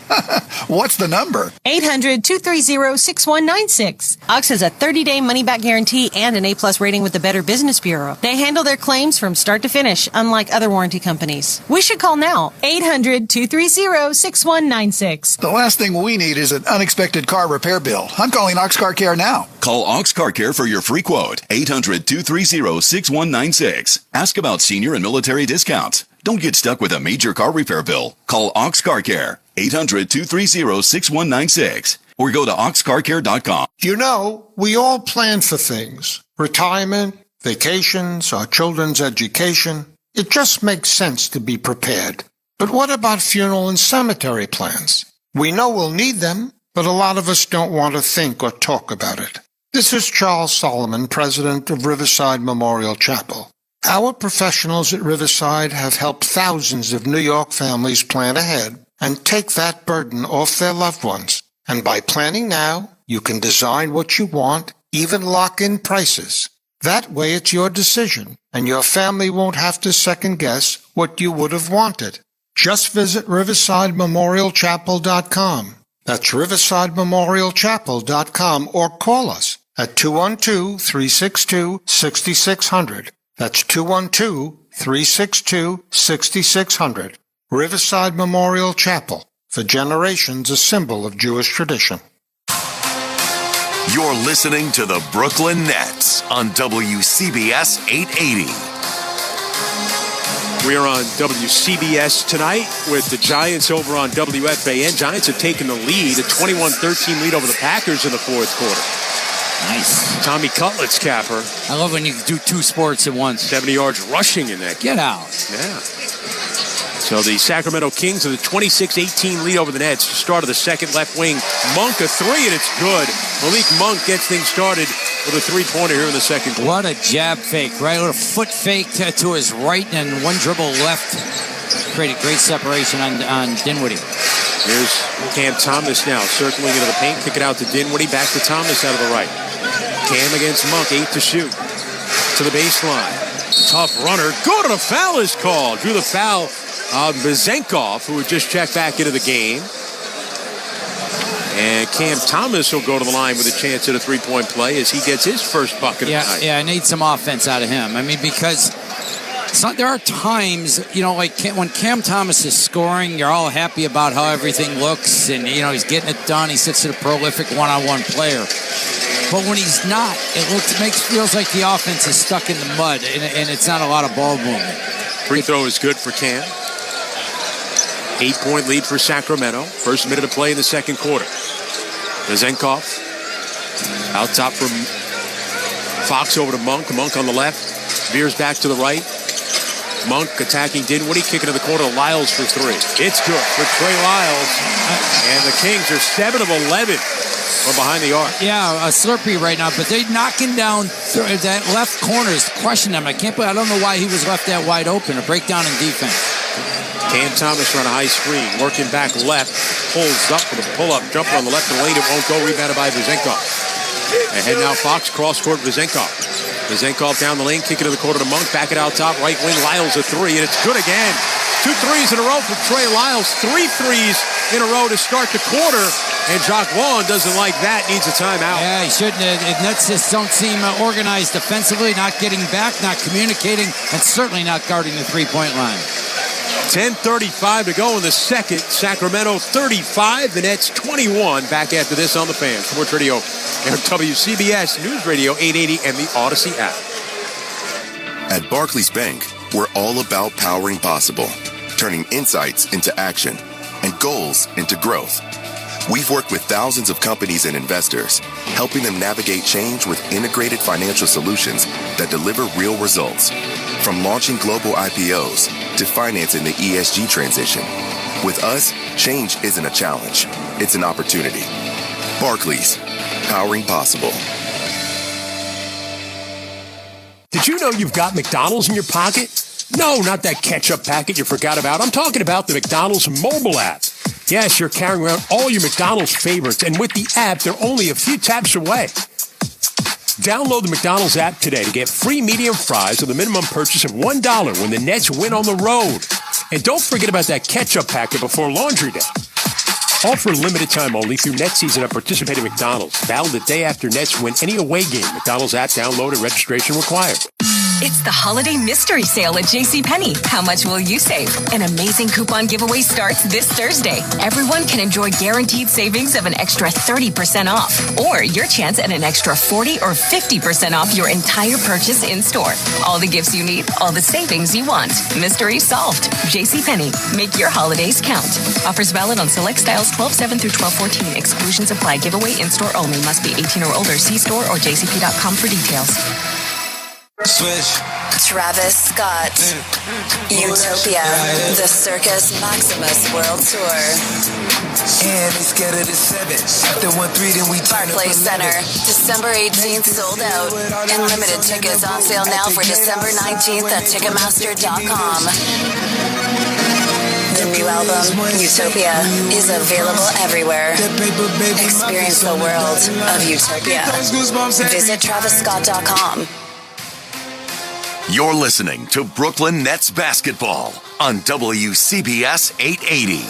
What's the number? 800-230-6196. Ox has a 30-day money-back guarantee and an A-plus rating with the Better Business Bureau. They handle their claims from start to finish, unlike other warranty companies. We should call now. 800-230-6196. The last thing we need is an unexpected car repair bill. I'm calling Ox Car Care now. Call Ox Car Care for your free quote. 800-230-6196. Ask about senior and military discounts. Don't get stuck with a major car repair bill. Call Ox Car Care, 800-230-6196, or go to oxcarcare.com. You know, we all plan for things. Retirement, vacations, our children's education. It just makes sense to be prepared. But what about funeral and cemetery plans? We know we'll need them, but a lot of us don't want to think or talk about it. This is Charles Solomon, president of Riverside Memorial Chapel. Our professionals at Riverside have helped thousands of New York families plan ahead and take that burden off their loved ones. And by planning now, you can design what you want, even lock in prices. That way it's your decision, and your family won't have to second-guess what you would have wanted. Just visit riversidememorialchapel.com. That's riversidememorialchapel.com, or call us at 212-362-6600. That's 212-362-6600. Riverside Memorial Chapel, for generations a symbol of Jewish tradition. You're listening to the Brooklyn Nets on WCBS 880. We are on WCBS tonight with the Giants over on WFAN. Giants have taken the lead, a 21-13 lead over the Packers in the fourth quarter. Nice. Tommy Cutlet's capper. I love when you do two sports at once. 70 yards rushing in that game. Get out. Yeah. So the Sacramento Kings with a 26-18 lead over the Nets. Start of the second, left wing. Monk a three, and it's good. Malik Monk gets things started with a three-pointer here in the second quarter. What a jab fake, right? A little foot fake to his right and one dribble left. Created great separation on Dinwiddie. Here's Cam Thomas now, circling into the paint, kick it out to Dinwiddie, back to Thomas out of the right. Cam against Monk, 8 to shoot. To the baseline. Tough runner. Good, and a foul is called. Drew the foul on Bezenkov, who had just checked back into the game. And Cam Thomas will go to the line with a chance at a three-point play as he gets his first bucket of the night. Yeah, I need some offense out of him. I mean, because there are times, like when Cam Thomas is scoring, you're all happy about how everything looks, and, he's getting it done. He's such a prolific one-on-one player. But when he's not, feels like the offense is stuck in the mud, and it's not a lot of ball movement. Free throw is good for Cam. 8-point lead for Sacramento. First minute of play in the second quarter. Bezenkov out top from Fox over to Monk. Monk on the left. Veers back to the right. Monk attacking Dinwiddie, kicking to the corner. Lyles for three. It's good for Trey Lyles. And the Kings are 7 of 11 from behind the arc. Yeah, a Slurpee right now, but they're knocking down that left corner is crushing them. I don't know why he was left that wide open. A breakdown in defense. Cam Thomas on a high screen, working back left, pulls up with a pull-up jumper on the left of the lane. It won't go. Rebounded by Bezenkov. Ahead now, Fox cross-court Bezenkov. Bezenkov down the lane, kick it to the corner to Monk. Back it out top, right wing. Lyles a three, and it's good again. 2 threes in a row for Trey Lyles. 3 threes in a row to start the quarter. And Jacques Vaughn doesn't like that, needs a timeout. Yeah, he shouldn't. Nets just don't seem organized defensively, not getting back, not communicating, and certainly not guarding the three-point line. 10:35 to go in the second. Sacramento 35, the Nets 21. Back after this on the Fan. Sports Radio and WCBS News Radio 880 and the Odyssey app. At Barclays Bank, we're all about powering possible, turning insights into action and goals into growth. We've worked with thousands of companies and investors, helping them navigate change with integrated financial solutions that deliver real results. From launching global IPOs to financing the ESG transition. With us, change isn't a challenge, it's an opportunity. Barclays, powering possible. Did you know you've got McDonald's in your pocket? No, not that ketchup packet you forgot about. I'm talking about the McDonald's mobile app. Yes, you're carrying around all your McDonald's favorites, and with the app, they're only a few taps away. Download the McDonald's app today to get free medium fries with a minimum purchase of $1 when the Nets win on the road. And don't forget about that ketchup packet before Laundry Day. All for limited time only through Nets season at participating McDonald's. Valid the day after Nets win any away game. McDonald's app download and registration required. It's the holiday mystery sale at JCPenney. How much will you save? An amazing coupon giveaway starts this Thursday. Everyone can enjoy guaranteed savings of an extra 30% off, or your chance at an extra 40 or 50% off your entire purchase in store. All the gifts you need, all the savings you want. Mystery solved. JCPenney. Make your holidays count. Offers valid on select styles 12/7 through 12/14. Exclusions apply. Giveaway in store only. Must be 18 or older. See store or jcp.com for details. Switch. Travis Scott, Utopia, the Circus Maximus World Tour. And they scared of the 7. After 1-3, then we Barclays Center, December 18th, sold out. And limited tickets on sale now for December 19th at Ticketmaster.com. The new album, Utopia, is available everywhere. Experience the world of Utopia. Visit TravisScott.com. You're listening to Brooklyn Nets basketball on WCBS 880.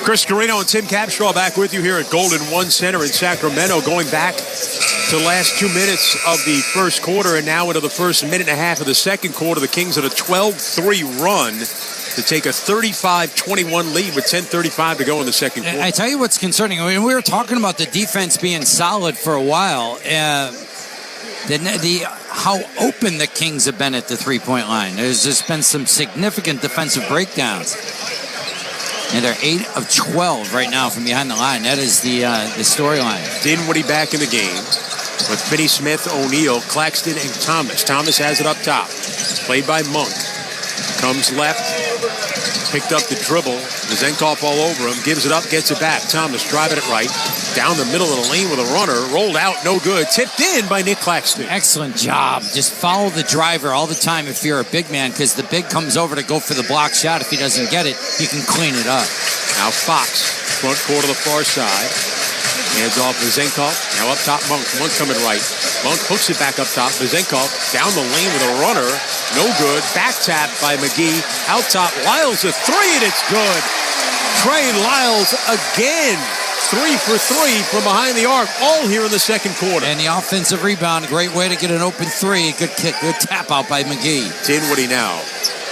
Chris Carino and Tim Capstraw back with you here at Golden One Center in Sacramento, going back to the last 2 minutes of the first quarter and now into the first minute and a half of the second quarter. The Kings at a 12-3 run to take a 35-21 lead with 10:35 to go in the second quarter. I tell you what's concerning. I mean, we were talking about the defense being solid for a while. How open the Kings have been at the three-point line. There's just been some significant defensive breakdowns. And they're 8 of 12 right now from behind the line. That is the storyline. Dinwiddie back in the game with Finney Smith, O'Neal, Claxton, and Thomas. Thomas has it up top. Played by Monk. Comes left. Picked up the dribble. Vezenkov all over him. Gives it up, gets it back. Thomas driving it right. Down the middle of the lane with a runner. Rolled out, no good. Tipped in by Nick Claxton. Excellent job. Just follow the driver all the time if you're a big man, because the big comes over to go for the block shot. If he doesn't get it, he can clean it up. Now Fox, front court to the far side. Hands off Vezenkov. Now up top, Monk. Monk coming right. Monk hooks it back up top. Vezenkov down the lane with a runner. No good. Back tap by McGee. Out top, Lyles a three, and it's good. Trey Lyles again. 3 for 3 from behind the arc, all here in the second quarter. And the offensive rebound, great way to get an open three. Good kick, good tap out by McGee. Dinwiddie now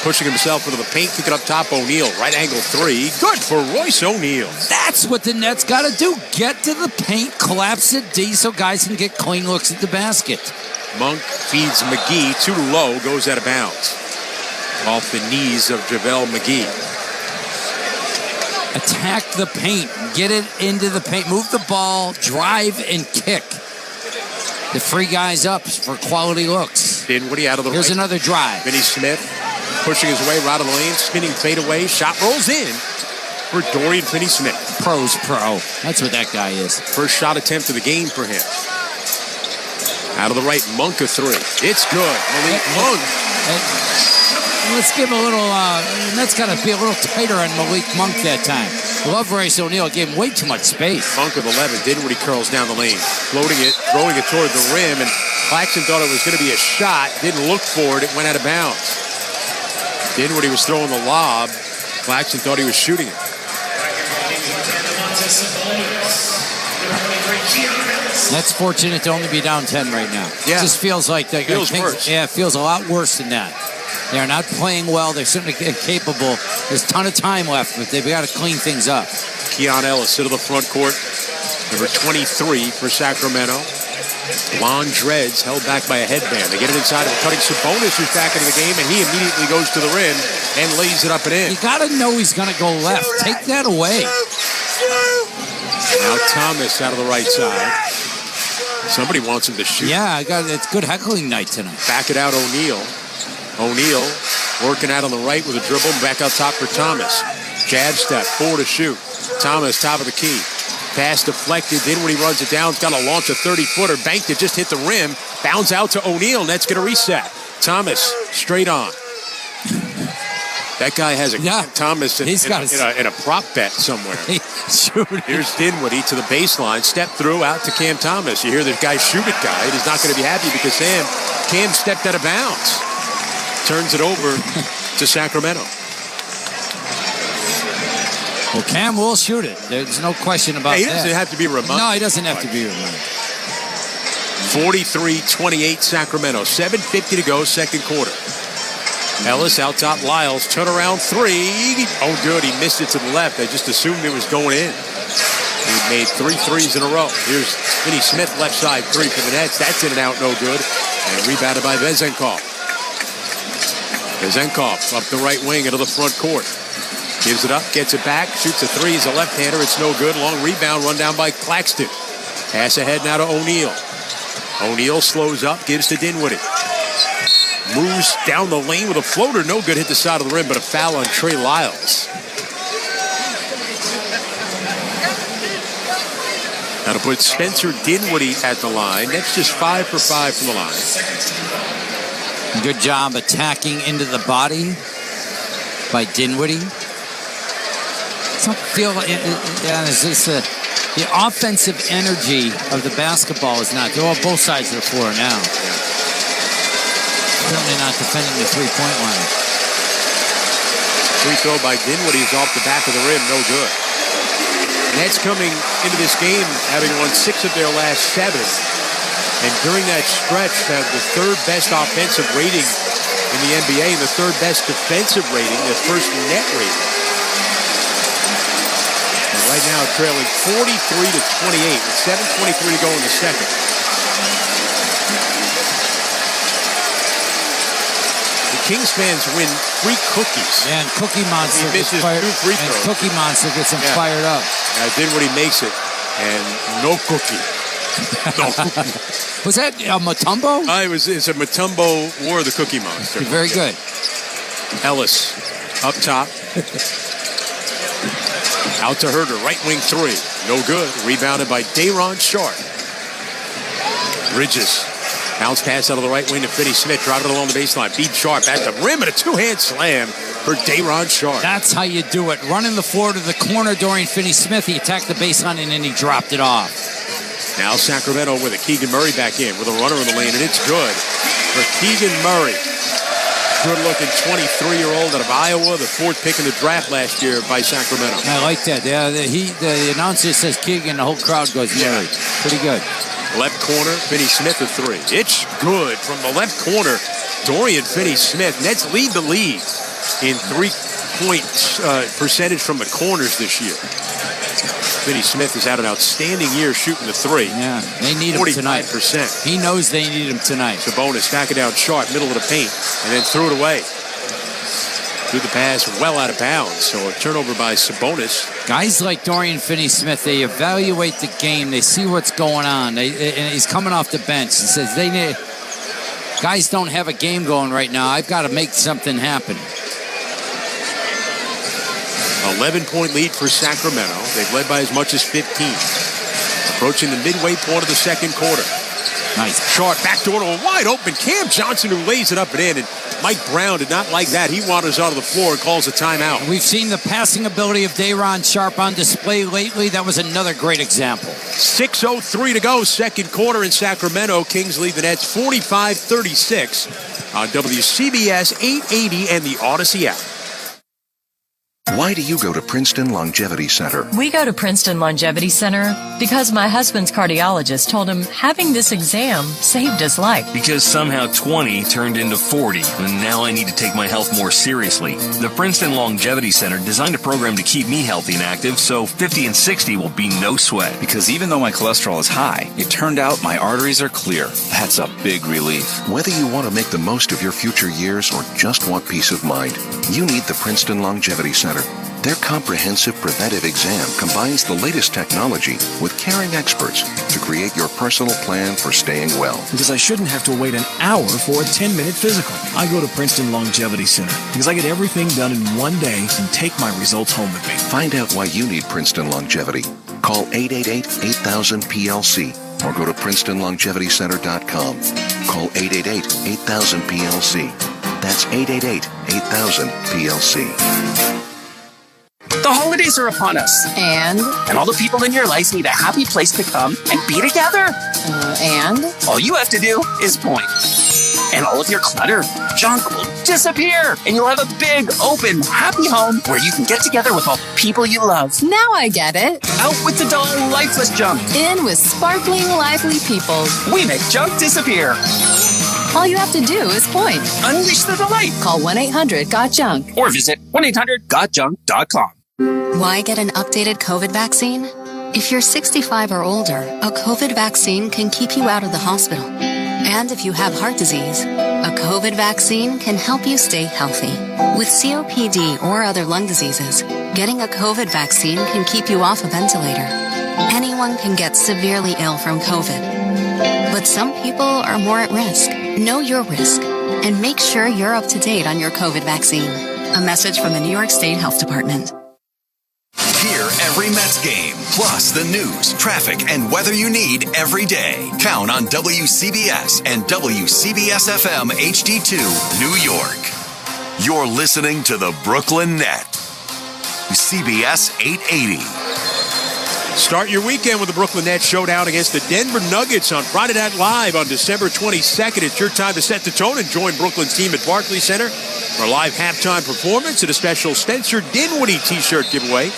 pushing himself into the paint, kicking up top. O'Neal, right angle three. Good for Royce O'Neal. That's what the Nets got to do. Get to the paint, collapse it D so guys can get clean looks at the basket. Monk feeds McGee too low, goes out of bounds. Off the knees of JaVale McGee. Attack the paint. Get it into the paint. Move the ball. Drive and kick. The free guys up for quality looks. Dinwiddie out of the Here's right. another drive. Finney Smith pushing his way right of the lane. Spinning fadeaway. Shot rolls in for Dorian Finney-Smith. Pro's pro. That's what that guy is. First shot attempt of the game for him. Out of the right, Monk a three. It's good. Malik Monk. Let's give him a little, that's got to be a little tighter on Malik Monk that time. Love Royce O'Neal, gave him way too much space. Monk with 11, Dinwiddie curls down the lane. Floating it, throwing it toward the rim, and Claxton thought it was going to be a shot. Didn't look for it, it went out of bounds. Dinwiddie was throwing the lob. Claxton thought he was shooting it. That's fortunate to only be down 10 right now. Yeah. It just feels like that. Feels worse. Yeah, it feels a lot worse than that. They're not playing well. They're certainly capable. There's a ton of time left, but they've got to clean things up. Keon Ellis into the front court. Number 23 for Sacramento. Lon Dreads held back by a headband. They get it inside of Cutting Sabonis, who's back into the game, and he immediately goes to the rim and lays it up and in. You got to know he's going to go left. Take that away. Now Thomas out of the right side. Somebody wants him to shoot. Yeah, it's good heckling night tonight. Back it out, O'Neal. O'Neal working out on the right with a dribble. Back out top for Thomas. Jab step, 4 to shoot. Thomas, top of the key. Pass deflected. Then when he runs it down, he's got to launch a 30-footer. Banked it, just hit the rim. Bounds out to O'Neal. Net's going to reset. Thomas, straight on. That guy has a Thomas in a prop bet somewhere. Here's Dinwiddie to the baseline. Step through, out to Cam Thomas. You hear the guy shoot it guy. He's not going to be happy because Cam stepped out of bounds. Turns it over to Sacramento. Well, Cam will shoot it. There's no question about that. He doesn't have to be reminded. No, he doesn't have to be reminded. 43-28 Sacramento. 7:50 to go, second quarter. Ellis out top. Lyles, turnaround 3. Oh, good. He missed it to the left. I just assumed it was going in. He made 3 threes in a row. Here's Finney Smith, left side 3 for the Nets. That's in and out, no good. And rebounded by Vezenkov. Vezenkov up the right wing into the front court. Gives it up, gets it back, shoots a 3. He's a left-hander. It's no good. Long rebound, run down by Claxton. Pass ahead now to O'Neal. O'Neal slows up, gives to Dinwiddie. Moves down the lane with a floater. No good. Hit the side of the rim, but a foul on Trey Lyles. Now to put Spencer Dinwiddie at the line. That's just 5 for 5 from the line. Good job attacking into the body by Dinwiddie. The offensive energy of the basketball is not. They're on both sides of the floor now. Certainly not defending the three-point line. Free throw by Dinwiddie is off the back of the rim. No good. Nets coming into this game having won 6 of their last 7. And during that stretch, have the 3rd best offensive rating in the NBA and the 3rd best defensive rating, the 1st net rating. And right now trailing 43-28 with 7:23 to go in the second. The Kings fans win 3 cookies. Yeah, and Cookie Monster gets fired. 2 free throws. And Cookie Monster gets him fired up. Dinwiddie makes it, and no cookie. No cookie. Was that a Mutombo? It's a Mutombo or the Cookie Monster. Very good. Ellis up top. Out to Herter, right wing 3. No good. Rebounded by Day'Ron Sharp. Bridges. Bounce pass out of the right wing to Finney Smith. Drive it along the baseline. Beat Sharp at the rim and a 2-hand slam for Day'Ron Sharp. That's how you do it. Running the floor to the corner during Finney Smith. He attacked the baseline and then he dropped it off. Now Sacramento with it. Keegan Murray back in with a runner in the lane, and it's good for Keegan Murray. Good-looking 23-year-old out of Iowa, the 4th pick in the draft last year by Sacramento. I like that. Yeah, the announcer says Keegan, the whole crowd goes Murray. Pretty good. Left corner, Finney Smith a 3. It's good from the left corner. Dorian Finney-Smith. Nets lead the league in 3-point percentage from the corners this year. Finney-Smith has had an outstanding year shooting the 3. Yeah, they need him tonight. 45%. He knows they need him tonight. Sabonis back it down Sharp, middle of the paint, and then threw it away. Threw the pass well out of bounds, so a turnover by Sabonis. Guys like Dorian Finney-Smith, they evaluate the game. They see what's going on. And he's coming off the bench and says, guys don't have a game going right now. I've got to make something happen. 11-point lead for Sacramento. They've led by as much as 15. Approaching the midway point of the second quarter. Nice. Sharp backdoor to a wide open Cam Johnson who lays it up and in. And Mike Brown did not like that. He wanders onto the floor and calls a timeout. And we've seen the passing ability of Day'Ron Sharp on display lately. That was another great example. 6:03 to go, second quarter in Sacramento. Kings lead the Nets 45-36 on WCBS 880 and the Odyssey app. Why do you go to Princeton Longevity Center? We go to Princeton Longevity Center because my husband's cardiologist told him having this exam saved his life. Because somehow 20 turned into 40, and now I need to take my health more seriously. The Princeton Longevity Center designed a program to keep me healthy and active, so 50 and 60 will be no sweat. Because even though my cholesterol is high, it turned out my arteries are clear. That's a big relief. Whether you want to make the most of your future years or just want peace of mind, you need the Princeton Longevity Center. Their comprehensive preventive exam combines the latest technology with caring experts to create your personal plan for staying well. Because I shouldn't have to wait an hour for a 10-minute physical. I go to Princeton Longevity Center because I get everything done in one day and take my results home with me. Find out why you need Princeton Longevity. Call 888-8000-PLC or go to PrincetonLongevityCenter.com. Call 888-8000-PLC. That's 888-8000-PLC. The holidays are upon us. And all the people in your life need a happy place to come and be together. And all you have to do is point. And all of your clutter, junk will disappear. And you'll have a big, open, happy home where you can get together with all the people you love. Now I get it. Out with the dull, lifeless junk. In with sparkling, lively people. We make junk disappear. All you have to do is point. Unleash the delight. Call 1-800-GOT-JUNK. Or visit 1-800-GOT-JUNK.com. Why get an updated COVID vaccine? If you're 65 or older, a COVID vaccine can keep you out of the hospital. And if you have heart disease, a COVID vaccine can help you stay healthy. With COPD or other lung diseases, getting a COVID vaccine can keep you off a ventilator. Anyone can get severely ill from COVID. But some people are more at risk. Know your risk and make sure you're up to date on your COVID vaccine. A message from the New York State Health Department. Hear every Mets game, plus the news, traffic, and weather you need every day. Count on WCBS and WCBS-FM HD2, New York. You're listening to the Brooklyn Net. CBS 880. Start your weekend with the Brooklyn Nets showdown against the Denver Nuggets on Friday Night Live on December 22nd. It's your time to set the tone and join Brooklyn's team at Barclays Center for a live halftime performance and a special Spencer Dinwiddie t-shirt giveaway.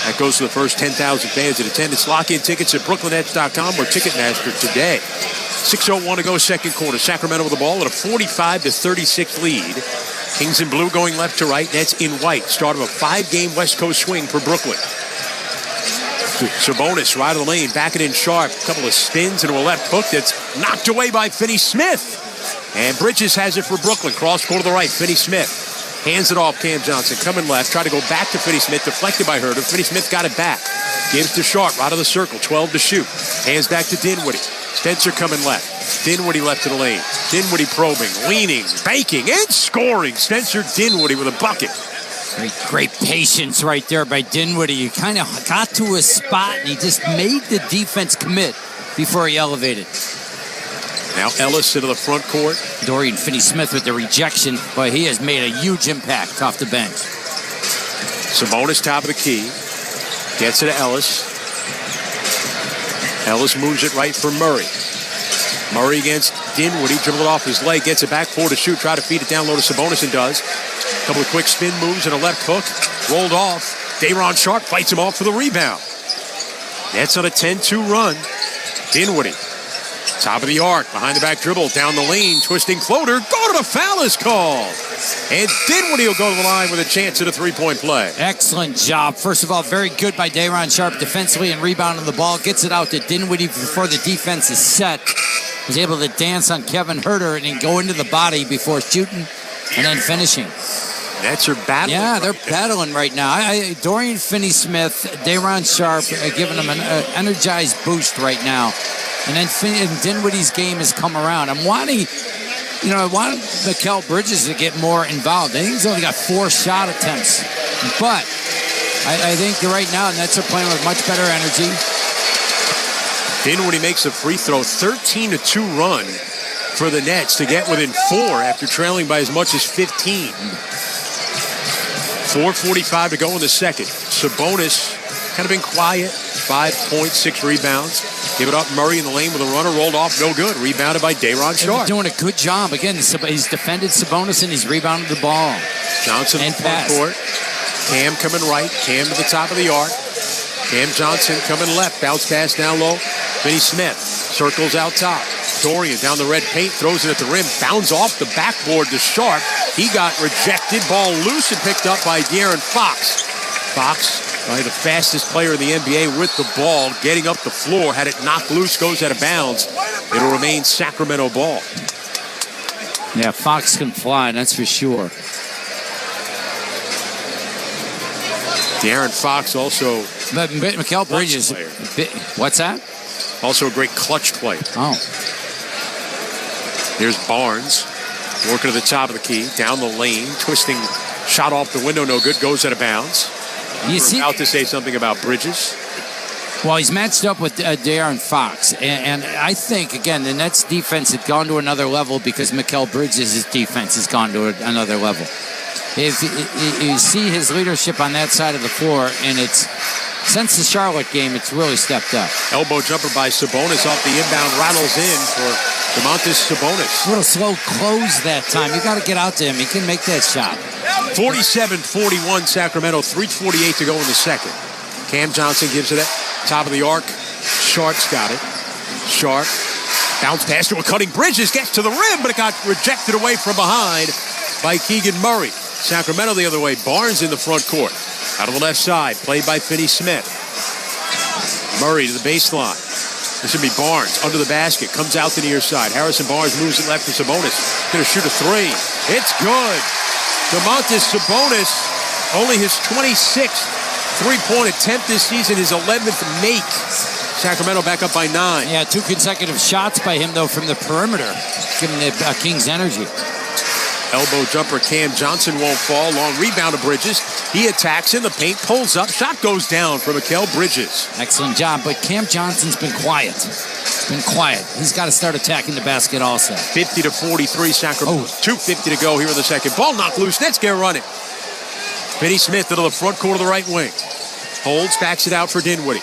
That goes to the first 10,000 fans in attendance. Lock in tickets at BrooklynNets.com or Ticketmaster today. 6:01 to go, second quarter. Sacramento with the ball at a 45-36 lead. Kings in blue going left to right. Nets in white. Start of a 5-game West Coast swing for Brooklyn. Sabonis, right of the lane, back it in sharp. A couple of spins into a left hook that's knocked away by Finney-Smith. And Bridges has it for Brooklyn. Cross court to the right, Finney-Smith. Hands it off, Cam Johnson. Coming left, try to go back to Finney-Smith. Deflected by Herter. Finney-Smith got it back. Gives to Sharp, right of the circle, 12 to shoot. Hands back to Dinwiddie. Spencer coming left. Dinwiddie left to the lane. Dinwiddie probing, leaning, banking, and scoring. Spencer Dinwiddie with a bucket. Great patience right there by Dinwiddie. He kind of got to his spot, and he just made the defense commit before he elevated. Now Ellis into the front court. Dorian Finney-Smith with the rejection, but he has made a huge impact off the bench. Sabonis top of the key. Gets it to Ellis. Ellis moves it right for Murray. Murray against Dinwiddie. Dribble it off his leg. Gets it back, 4 to shoot. Try to feed it down low to Sabonis and does. A couple of quick spin moves and a left hook. Rolled off. Day'Ron Sharpe fights him off for the rebound. Nets on a 10-2 run. Dinwiddie. Top of the arc. Behind the back dribble. Down the lane. Twisting floater. Go to the foul is called. And Dinwiddie will go to the line with a chance at a three-point play. Excellent job. First of all, very good by Day'Ron Sharpe defensively and rebounding the ball. Gets it out to Dinwiddie before the defense is set. Was able to dance on Kevin Herter and then go into the body before shooting and then finishing. Nets are battling. Yeah, they're battling right now. Dorian Finney-Smith, Day'Ron Sharpe giving them an energized boost right now. And then Dinwiddie's game has come around. I want Mikal Bridges to get more involved. I think he's only got 4 shot attempts. But I think right now Nets are playing with much better energy. Dinwiddie makes a free throw. 13-2 run for the Nets to get within 4 after trailing by as much as 15. 4:45 to go in the second. Sabonis kind of been quiet. 5 points, 6 rebounds. Give it up, Murray in the lane with a runner, rolled off, no good. Rebounded by Day'Ron Sharpe. Doing a good job. Again, he's defended Sabonis and he's rebounded the ball. Johnson in front court. Cam coming right. Cam to the top of the arc. Cam Johnson coming left. Bounce pass down low. Finney-Smith circles out top. Dorian down the red paint, throws it at the rim. Bounds off the backboard to Sharpe. He got rejected. Ball loose and picked up by De'Aaron Fox. Fox, probably the fastest player in the NBA with the ball, getting up the floor. Had it knocked loose, goes out of bounds. It'll remain Sacramento ball. Yeah, Fox can fly, that's for sure. De'Aaron Fox also. But Mikal Bridges. What's that? Also a great clutch player. Oh. Here's Barnes. Working to the top of the key. Down the lane. Twisting. Shot off the window. No good. Goes out of bounds. We're about to say something about Bridges. Well, he's matched up with De'Aaron Fox. And I think, again, the Nets defense had gone to another level because Mikal Bridges' defense has gone to another level. If you see his leadership on that side of the floor, and it's since the Charlotte game, it's really stepped up. Elbow jumper by Sabonis off the inbound, rattles in for Domantas Sabonis. A little slow close that time. You got to get out to him. He can make that shot. 47-41 Sacramento, 3:48 to go in the second. Cam Johnson gives it at top of the arc. Sharp's got it. Sharp. Bounce pass to a cutting Bridges. Gets to the rim, but it got rejected away from behind by Keegan Murray. Sacramento the other way. Barnes in the front court. Out of the left side. Played by Finney-Smith. Murray to the baseline. This would be Barnes under the basket. Comes out to the near side. Harrison Barnes moves it left to Sabonis. Going to shoot a three. It's good. Domantas Sabonis, only his 26th three-point attempt this season, his 11th make. Sacramento back up by 9. Yeah, 2 consecutive shots by him, though, from the perimeter, giving the Kings energy. Elbow jumper, Cam Johnson won't fall. Long rebound to Bridges. He attacks in the paint, pulls up. Shot goes down for Mikal Bridges. Excellent job, but Cam Johnson's been quiet. He's got to start attacking the basket also. 50-43 Sacramento. 2:50 to go here in the second. Ball knocked loose. Nets get running. Finney-Smith into the front court of the right wing. Holds, backs it out for Dinwiddie.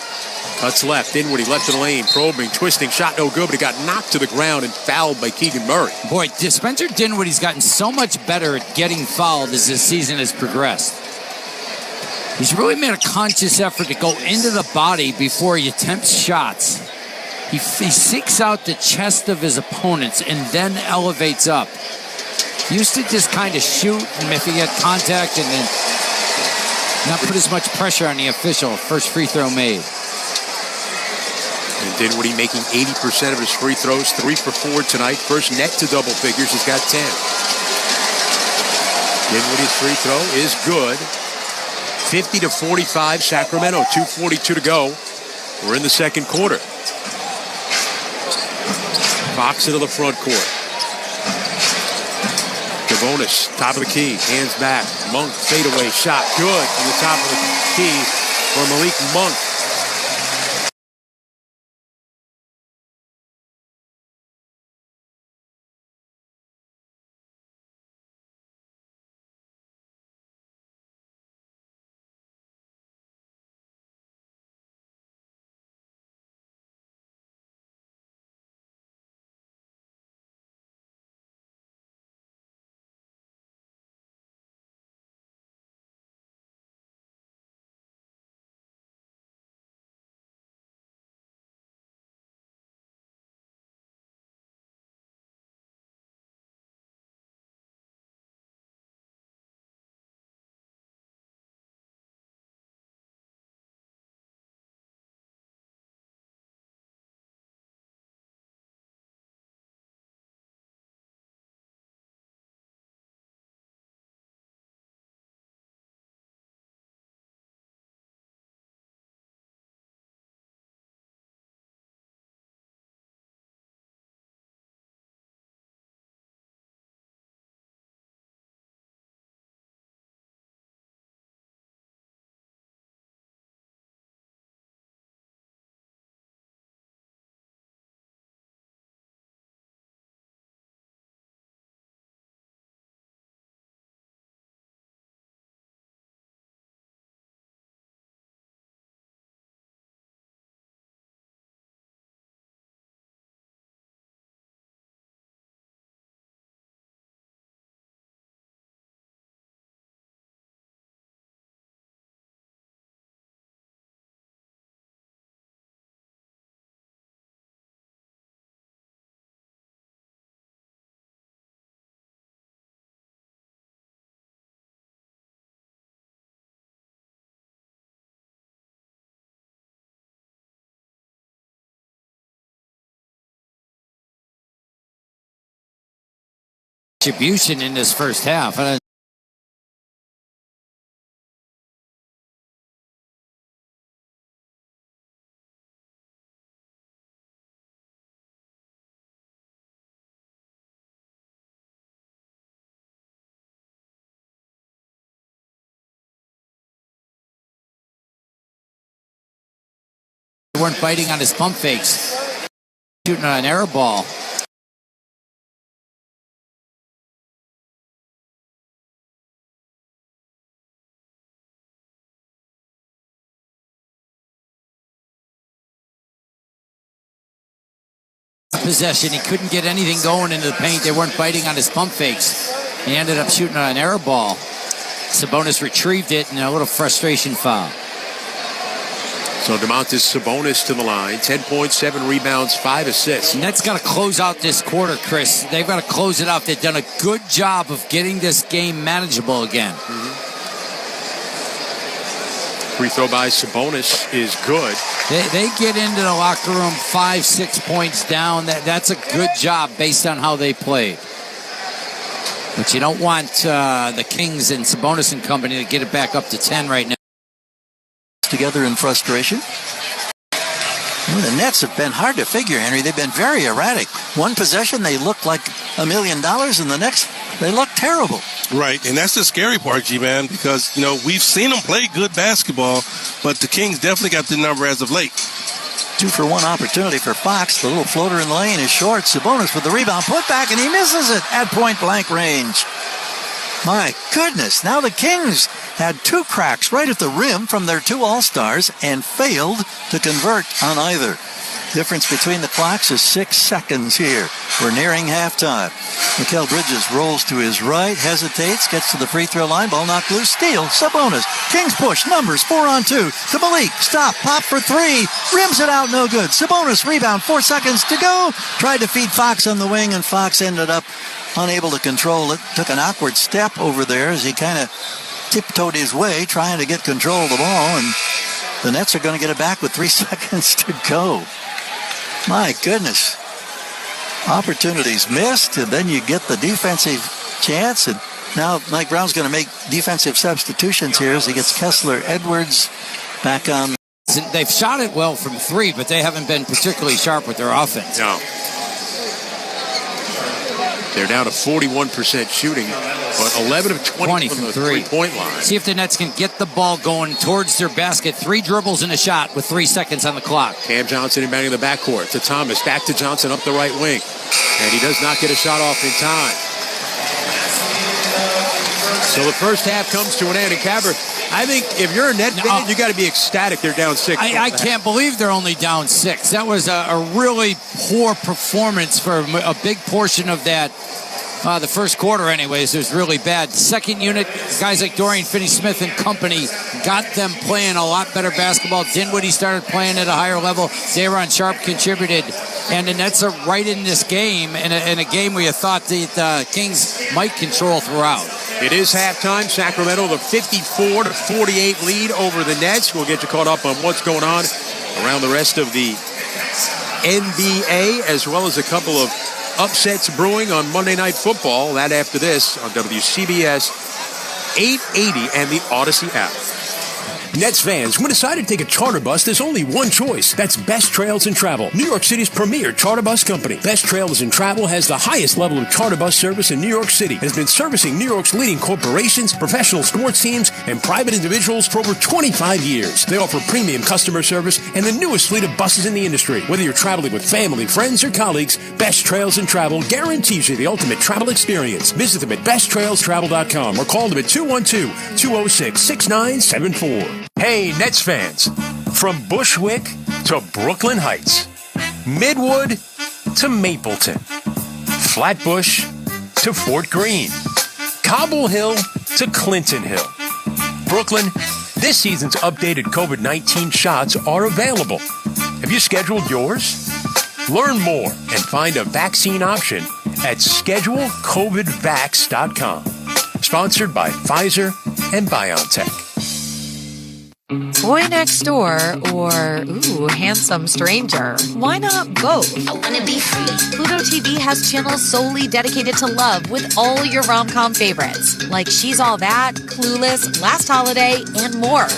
Cuts left. Dinwiddie left of the lane. Probing, twisting. Shot no good, but it got knocked to the ground and fouled by Keegan Murray. Boy, Spencer Dinwiddie's gotten so much better at getting fouled as this season has progressed. He's really made a conscious effort to go into the body before he attempts shots. He seeks out the chest of his opponents and then elevates up. He used to just kind of shoot, and if he had contact, and then not put as much pressure on the official. First free throw made. And Dinwiddie making 80% of his free throws, 3 for 4 tonight. First net to double figures. He's got 10. Dinwiddie's free throw is good. 50-45 Sacramento. 2:42 to go. We're in the second quarter. Fox into the front court. Sabonis, top of the key, hands back. Monk, fadeaway shot, good on the top of the key for Malik Monk. Distribution in this first half. They weren't biting on his pump fakes. Shooting an air ball. Possession. He couldn't get anything going into the paint. They weren't biting on his pump fakes. He ended up shooting an air ball. Sabonis retrieved it and a little frustration foul. So Domantas Sabonis to the line. 10 points, 7 rebounds, 5 assists. Nets got to close out this quarter, Chris. They've got to close it out. They've done a good job of getting this game manageable again. Free throw by Sabonis is good. They get into the locker room 5-6 points down. That's a good job based on how they played. But you don't want the Kings and Sabonis and company to get it back up to 10 right now. Together in frustration. Well, the Nets have been hard to figure, Henry. They've been very erratic. One possession, they look like $1 million, and the next, they look terrible. Right, and that's the scary part, G-Man, because, we've seen them play good basketball, but the Kings definitely got the number as of late. 2-for-1 opportunity for Fox. The little floater in the lane is short. Sabonis with the rebound, put back, and he misses it at point-blank range. My goodness, now the Kings had 2 cracks right at the rim from their 2 All-Stars and failed to convert on either. Difference between the clocks is 6 seconds here. We're nearing halftime. Mikal Bridges rolls to his right, hesitates, gets to the free throw line, ball knocked loose, steal, Sabonis. Kings push, numbers, 4-on-2 to Malik. Stop, pop for 3, rims it out, no good. Sabonis rebound, 4 seconds to go. Tried to feed Fox on the wing, and Fox ended up unable to control it. Took an awkward step over there as he kind of tiptoed his way, trying to get control of the ball, and the Nets are going to get it back with 3 seconds to go. My goodness. Opportunities missed, and then you get the defensive chance, and now Mike Brown's going to make defensive substitutions here as he gets Kessler Edwards back on. They've shot it well from 3, but they haven't been particularly sharp with their offense. No. They're down to 41% shooting, but 11 of 20 from the three-point line. See if the Nets can get the ball going towards their basket. 3 dribbles and a shot with 3 seconds on the clock. Cam Johnson inbounding the backcourt to Thomas. Back to Johnson up the right wing. And he does not get a shot off in time. So the first half comes to an end. And Cabra, I think if you're a Net fan, you got to be ecstatic they're down 6. I can't believe they're only down 6. That was a really poor performance for a big portion of that. The first quarter, anyways, was really bad. Second unit, guys like Dorian Finney-Smith and company got them playing a lot better basketball. Dinwiddie started playing at a higher level. Day'Ron Sharpe contributed. And the Nets are right in this game, in a game where you thought the Kings might control throughout. It is halftime. Sacramento, the 54-48 lead over the Nets. We'll get you caught up on what's going on around the rest of the NBA, as well as a couple of upsets brewing on Monday Night Football. That after this on WCBS 880 and the Odyssey app. Nets fans, when decided to take a charter bus, there's only one choice. That's Best Trails and Travel, New York City's premier charter bus company. Best Trails and Travel has the highest level of charter bus service in New York City and has been servicing New York's leading corporations, professional sports teams, and private individuals for over 25 years. They offer premium customer service and the newest fleet of buses in the industry. Whether you're traveling with family, friends, or colleagues, Best Trails and Travel guarantees you the ultimate travel experience. Visit them at besttrailstravel.com or call them at 212-206-6974. Hey, Nets fans, from Bushwick to Brooklyn Heights, Midwood to Mapleton, Flatbush to Fort Greene, Cobble Hill to Clinton Hill. Brooklyn, this season's updated COVID-19 shots are available. Have you scheduled yours? Learn more and find a vaccine option at schedulecovidvax.com. Sponsored by Pfizer and BioNTech. Boy Next Door or, Handsome Stranger. Why not both? I wanna be free. Pluto TV has channels solely dedicated to love with all your rom-com favorites, like She's All That, Clueless, Last Holiday, and more.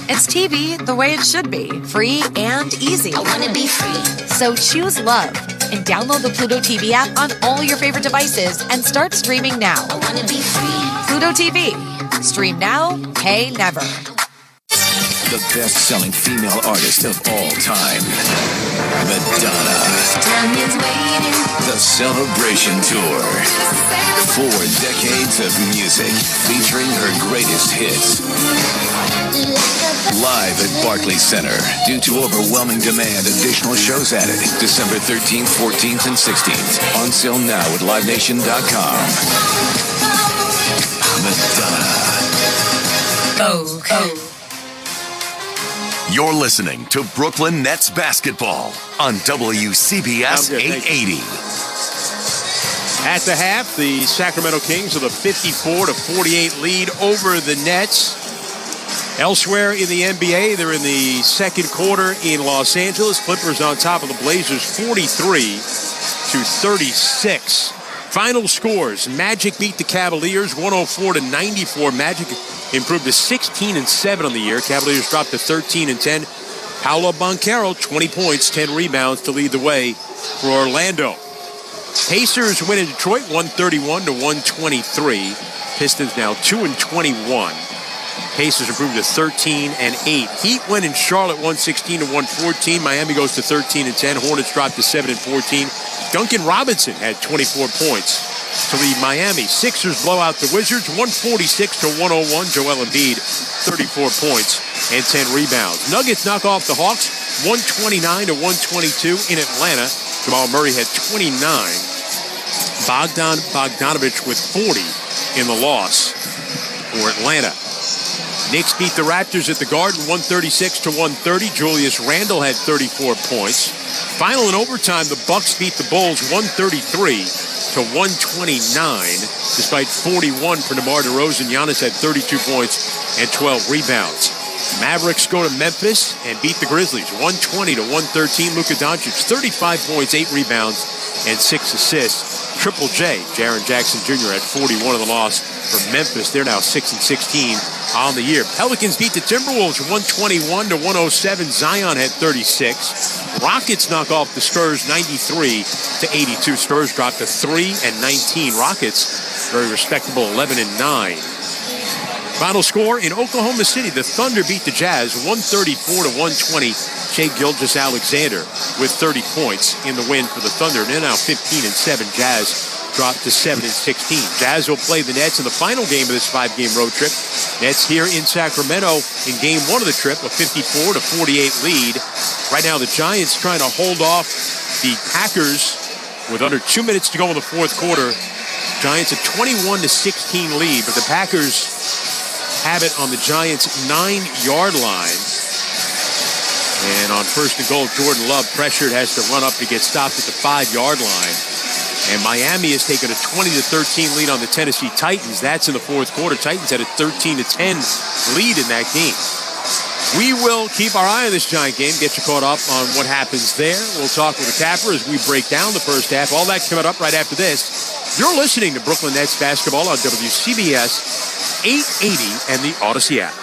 It's TV the way it should be, free and easy. I wanna be free. So choose love and download the Pluto TV app on all your favorite devices and start streaming now. I wanna be free. Pluto TV. Stream now, pay never. the best-selling female artist of all time, Madonna. The Celebration Tour. 4 decades of music featuring her greatest hits. Live at Barclays Center. Due to overwhelming demand, additional shows added. December 13th, 14th, and 16th. On sale now at livenation.com. Madonna. Oh. You're listening to Brooklyn Nets basketball on WCBS 880. At the half, the Sacramento Kings with a 54-48 lead over the Nets. Elsewhere in the NBA, they're in the second quarter in Los Angeles. Clippers on top of the Blazers, 43-36. Final scores: Magic beat the Cavaliers, 104-94. Magic improved to 16-7 on the year. Cavaliers dropped to 13-10. Paolo Banchero, 20 points, 10 rebounds to lead the way for Orlando. Pacers win in Detroit, 131-123. Pistons now 2-21. Pacers improved to 13-8. Heat win in Charlotte, 116-114. Miami goes to 13-10. Hornets dropped to 7-14. Duncan Robinson had 24 points to lead Miami. Sixers blow out the Wizards, 146-101. Joel Embiid, 34 points and 10 rebounds. Nuggets knock off the Hawks, 129-122 in Atlanta. Jamal Murray had 29. Bogdanovich with 40 in the loss for Atlanta. Knicks beat the Raptors at the Garden, 136-130. Julius Randle had 34 points. Final in overtime, the Bucks beat the Bulls 133-129. Despite 41 for DeMar DeRozan, Giannis had 32 points and 12 rebounds. Mavericks go to Memphis and beat the Grizzlies 120-113. Luka Doncic, 35 points, 8 rebounds, and 6 assists. Triple J, Jaren Jackson Jr. had 41 in the loss for Memphis. They're now 6-16 on the year. Pelicans beat the Timberwolves 121-107. Zion had 36. Rockets knock off the Spurs 93-82. Spurs dropped to 3-19. Rockets, very respectable 11-9. Final score in Oklahoma City, the Thunder beat the Jazz 134-120. Shai Gilgeous-Alexander with 30 points in the win for the Thunder. They're now 15-7. Jazz dropped to 7-16. Jazz will play the Nets in the final game of this 5-game road trip. Nets here in Sacramento in game 1 of the trip, a 54-48 lead. Right now the Giants trying to hold off the Packers with under 2 minutes to go in the fourth quarter. Giants a 21-16 lead, but the Packers have it on the Giants' 9-yard line. And on first and goal, Jordan Love pressured, has to run up to get stopped at the 5-yard line. And Miami has taken a 20-13 lead on the Tennessee Titans. That's in the fourth quarter. Titans had a 13-10 lead in that game. We will keep our eye on this Giant game, get you caught up on what happens there. We'll talk with the capper as we break down the first half. All that coming up right after this. You're listening to Brooklyn Nets basketball on WCBS 880 and the Odyssey app.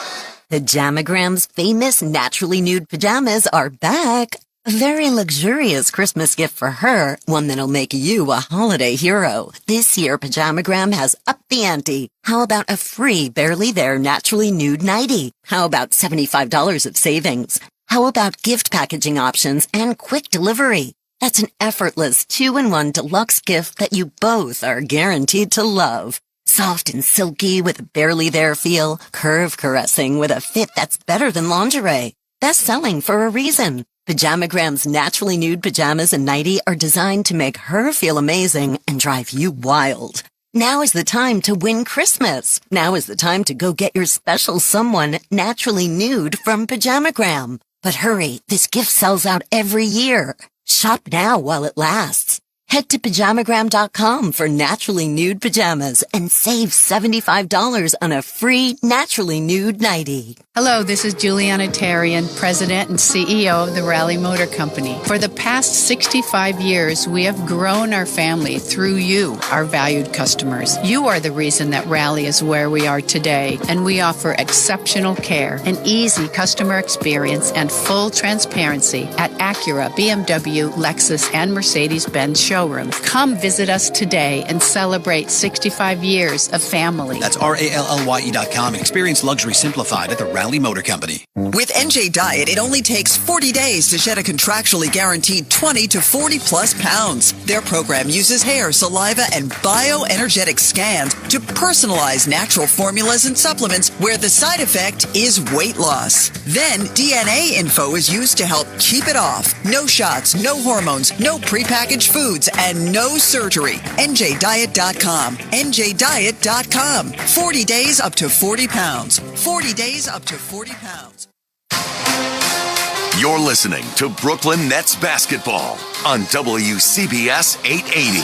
Pajamagram's famous naturally nude pajamas are back. A very luxurious Christmas gift for her, one that'll make you a holiday hero. This year, Pajamagram has upped the ante. How about a free Barely There naturally nude nightie? How about $75 of savings? How about gift packaging options and quick delivery? That's an effortless 2-in-1 deluxe gift that you both are guaranteed to love. Soft and silky with a Barely There feel, curve caressing with a fit that's better than lingerie. Best selling for a reason. Pajamagram's naturally nude pajamas and nightie are designed to make her feel amazing and drive you wild. Now is the time to win Christmas. Now is the time to go get your special someone naturally nude from Pajamagram. But hurry, this gift sells out every year. Shop now while it lasts. Head to Pajamagram.com for naturally nude pajamas and save $75 on a free naturally nude nightie. Hello, this is Juliana Tarian, President and CEO of the Raleigh Motor Company. For the past 65 years, we have grown our family through you, our valued customers. You are the reason that Raleigh is where we are today, and we offer exceptional care, an easy customer experience, and full transparency at Acura, BMW, Lexus, and Mercedes-Benz showrooms. showroom. Come visit us today and celebrate 65 years of family. That's RALLYE.com and experience luxury simplified at the Rally Motor Company. With NJ Diet, it only takes 40 days to shed a contractually guaranteed 20 to 40 plus pounds. Their program uses hair, saliva, and bioenergetic scans to personalize natural formulas and supplements where the side effect is weight loss. Then DNA info is used to help keep it off. No shots, no hormones, no prepackaged foods, and no surgery. NJDiet.com. NJDiet.com. 40 days up to 40 pounds. 40 days up to 40 pounds. You're listening to Brooklyn Nets basketball on WCBS 880.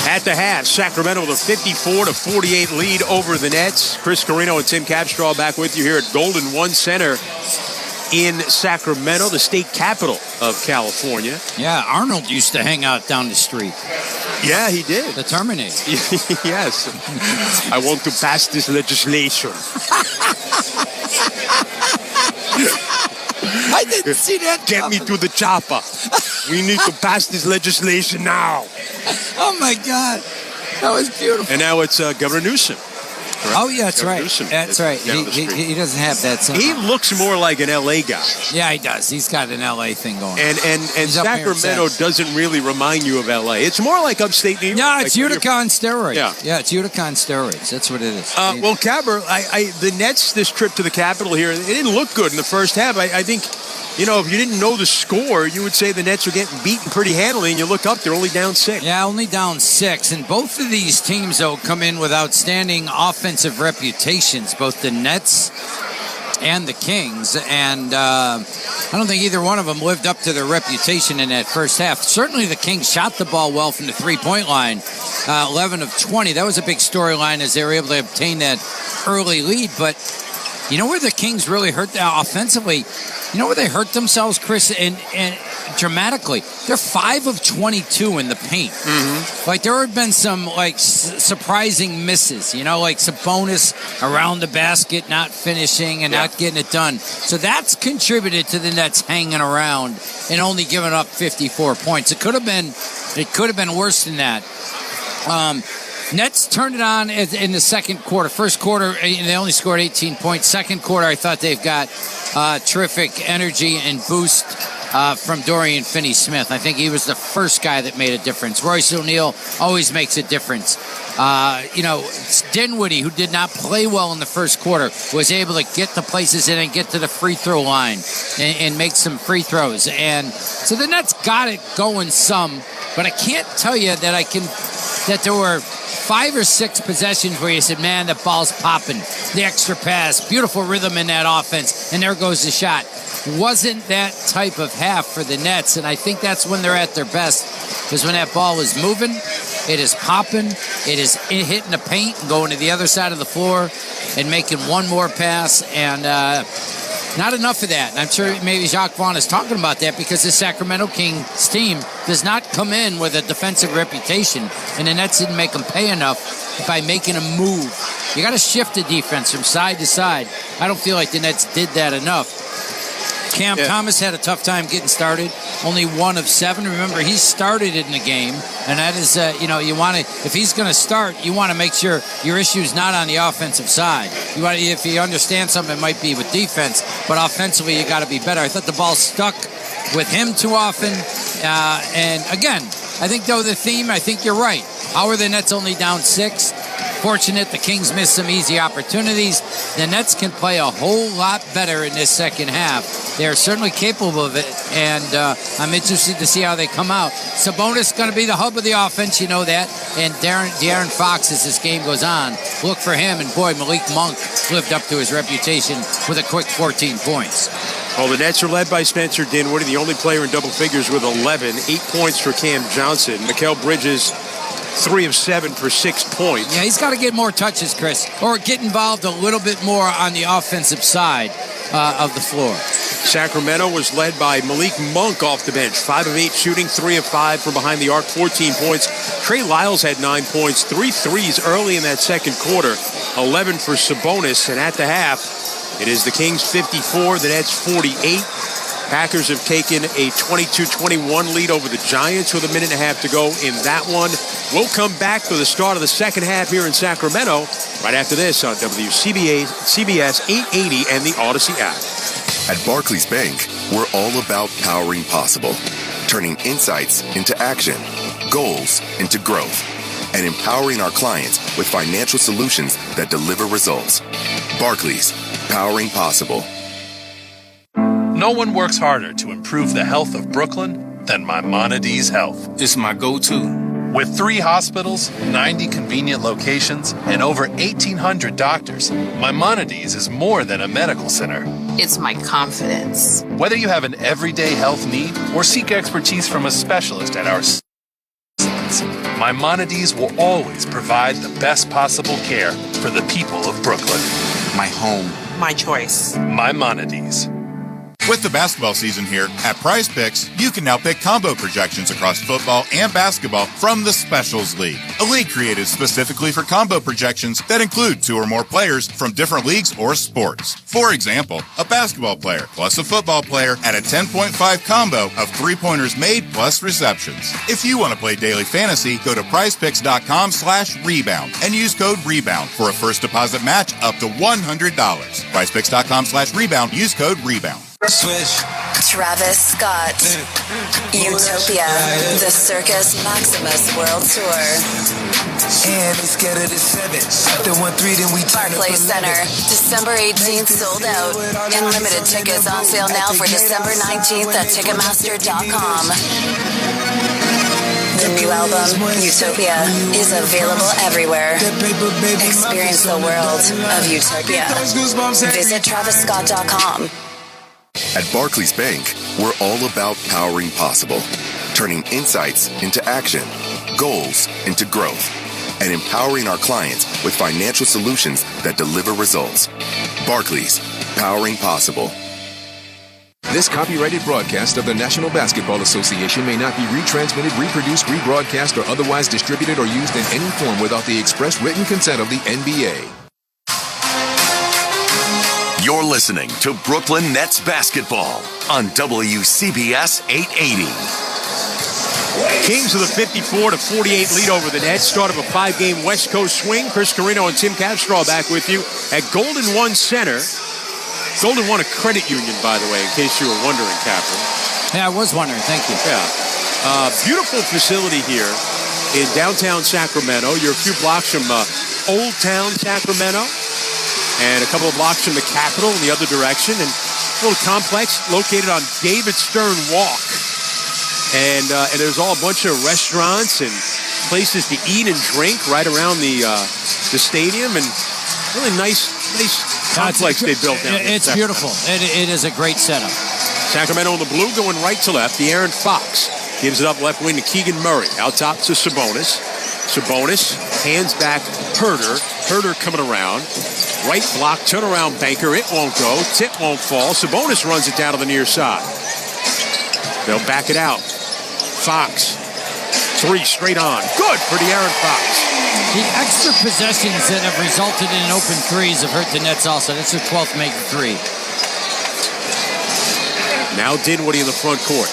At the half, Sacramento with a 54-48 lead over the Nets. Chris Carino and Tim Capstraw back with you here at Golden One Center in Sacramento, the state capital of California. Yeah, Arnold used to hang out down the street. Yeah, he did. The Terminator. Yes. I want to pass this legislation. I didn't see that. Get me to the chopper. We need to pass this legislation now. Oh, my God. That was beautiful. And now it's Governor Newsom. Correct? Oh, yeah, that's Governor right. Newsom That's right. He doesn't have that same. He looks more like an L.A. guy. Yeah, he does. He's got an L.A. thing going. And Sacramento doesn't really remind you of L.A. It's more like upstate New York. No, it's like Utica on steroids. Yeah, it's Utica on steroids. That's what it is. Well, Cabber, the Nets, this trip to the Capitol here, it didn't look good in the first half. I think, you know, if you didn't know the score, you would say the Nets are getting beaten pretty handily, and you look up, they're only down 6. Yeah, only down 6. And both of these teams, though, come in with outstanding offensive reputations, both the Nets and the Kings. And I don't think either one of them lived up to their reputation in that first half. Certainly the Kings shot the ball well from the three-point line, 11 of 20. That was a big storyline as they were able to obtain that early lead. But you know where the Kings really hurt offensively? You know where they hurt themselves, Chris, and dramatically? They're 5 of 22 in the paint. Mm-hmm. Like, there had been some, like, surprising misses, you know, like Sabonis around the basket, not finishing and not getting it done. So that's contributed to the Nets hanging around and only giving up 54 points. It could have been worse than that. Nets turned it on in the second quarter. First quarter, they only scored 18 points. Second quarter, I thought they've got terrific energy and boost from Dorian Finney-Smith. I think he was the first guy that made a difference. Royce O'Neal always makes a difference. Dinwiddie, who did not play well in the first quarter, was able to get the places in and get to the free throw line and make some free throws. And so the Nets got it going some, but I can't tell you that there were 5 or 6 possessions where you said, man, the ball's popping. The extra pass, beautiful rhythm in that offense, and there goes the shot. Wasn't that type of half for the Nets, and I think that's when they're at their best, because when that ball is moving, it is popping, it is hitting the paint and going to the other side of the floor and making one more pass, and not enough of that. And I'm sure maybe Jacques Vaughn is talking about that because the Sacramento Kings team does not come in with a defensive reputation, and the Nets didn't make them pay enough by making a move. You got to shift the defense from side to side. I don't feel like the Nets did that enough. Cam Thomas had a tough time getting started. Only 1 of 7. Remember, he started in the game, and that is, you want to, if he's going to start, you want to make sure your issue is not on the offensive side. If you understand something, it might be with defense, but offensively, you got to be better. I thought the ball stuck with him too often, and again, I think though the theme, I think you're right. How are the Nets only down 6? Fortunate the Kings missed some easy opportunities. The Nets can play a whole lot better in this second half. They're certainly capable of it, and I'm interested to see how they come out. Sabonis going to be the hub of the offense, you know that, and De'Aaron Fox, as this game goes on, look for him, and boy, Malik Monk lived up to his reputation with a quick 14 points. Well, the Nets are led by Spencer Dinwiddie, the only player in double figures with 11. 8 points for Cam Johnson. Mikal Bridges, 3 of 7 for 6 points. Yeah, he's got to get more touches, Chris, or get involved a little bit more on the offensive side of the floor. Sacramento was led by Malik Monk off the bench. 5 of 8 shooting, 3 of 5 from behind the arc, 14 points. Trey Lyles had 9 points, 3 threes early in that second quarter, 11 for Sabonis. And at the half, it is the Kings 54, the Nets 48. Packers have taken a 22-21 lead over the Giants with a minute and a half to go in that one. We'll come back for the start of the second half here in Sacramento right after this on CBS 880 and the Odyssey app. At Barclays Bank, we're all about powering possible, turning insights into action, goals into growth, and empowering our clients with financial solutions that deliver results. Barclays, powering possible. No one works harder to improve the health of Brooklyn than Maimonides Health. It's my go-to. With 3 hospitals, 90 convenient locations, and over 1,800 doctors, Maimonides is more than a medical center. It's my confidence. Whether you have an everyday health need or seek expertise from a specialist at our Maimonides will always provide the best possible care for the people of Brooklyn. My home. My choice. Maimonides. With the basketball season here, at Prize Picks, you can now pick combo projections across football and basketball from the Specials League, a league created specifically for combo projections that include 2 or more players from different leagues or sports. For example, a basketball player plus a football player at a 10.5 combo of 3-pointers made plus receptions. If you want to play daily fantasy, go to prizepicks.com/rebound and use code REBOUND for a first deposit match up to $100. Prizepicks.com/rebound, use code REBOUND. Switch. Travis Scott. Utopia. The Circus Maximus World Tour. And they scared of the 7. After 1-3, then we Barclays Center. December 18th sold out. And limited tickets on sale now for December 19th at Ticketmaster.com. The new album, Utopia, is available everywhere. Experience the world of Utopia. Visit TravisScott.com. At Barclays Bank, we're all about powering possible, turning insights into action, goals into growth, and empowering our clients with financial solutions that deliver results. Barclays, powering possible. This copyrighted broadcast of the National Basketball Association may not be retransmitted, reproduced, rebroadcast, or otherwise distributed or used in any form without the express written consent of the NBA. You're listening to Brooklyn Nets basketball on WCBS 880. Kings with a 54-48 lead over the Nets. Start of a 5-game West Coast swing. Chris Carino and Tim Castro back with you at Golden One Center. Golden One a credit union, by the way, in case you were wondering, Captain. Yeah, I was wondering. Thank you. Yeah. Beautiful facility here in downtown Sacramento. You're a few blocks from Old Town Sacramento, and a couple of blocks from the Capitol in the other direction, and a little complex located on David Stern Walk. And there's all a bunch of restaurants and places to eat and drink right around the stadium, and really nice complex they built down there. It's beautiful. It is a great setup. Sacramento in the blue going right to left. The Aaron Fox gives it up left wing to Keegan Murray. Out top to Sabonis. Sabonis hands back Herder. Herder coming around. Right block, turnaround banker. It won't go. Tip won't fall. Sabonis runs it down to the near side. They'll back it out. Fox. 3 straight on. Good for De'Aaron Fox. The extra possessions that have resulted in open threes have hurt the Nets also. That's their 12th make 3. Now Dinwiddie in the front court.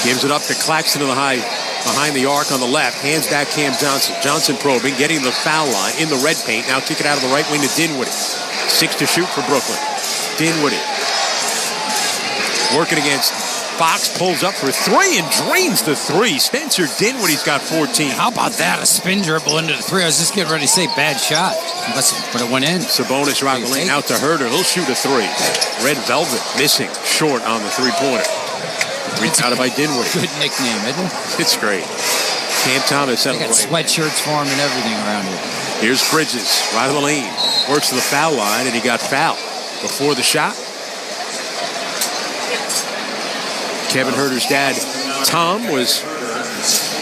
Gives it up to Claxton in the high behind the arc on the left. Hands back Cam Johnson. Johnson probing, getting the foul line in the red paint. Now kick it out of the right wing to Dinwiddie. 6 to shoot for Brooklyn. Dinwiddie working against Fox, pulls up for 3 and drains the 3. Spencer Dinwiddie's got 14. How about that? A spin dribble into the 3. I was just getting ready to say bad shot. But it went in. Sabonis right the lane out to Herder. He'll shoot a 3. Red Velvet missing short on the 3-pointer. Reached out by Dinwiddie. Good nickname, isn't it? It's great. Cam Thomas. They got sweatshirts for him and everything around here. Here's Bridges, right of the lane. Works to the foul line, and he got fouled before the shot. Kevin Herder's dad, Tom,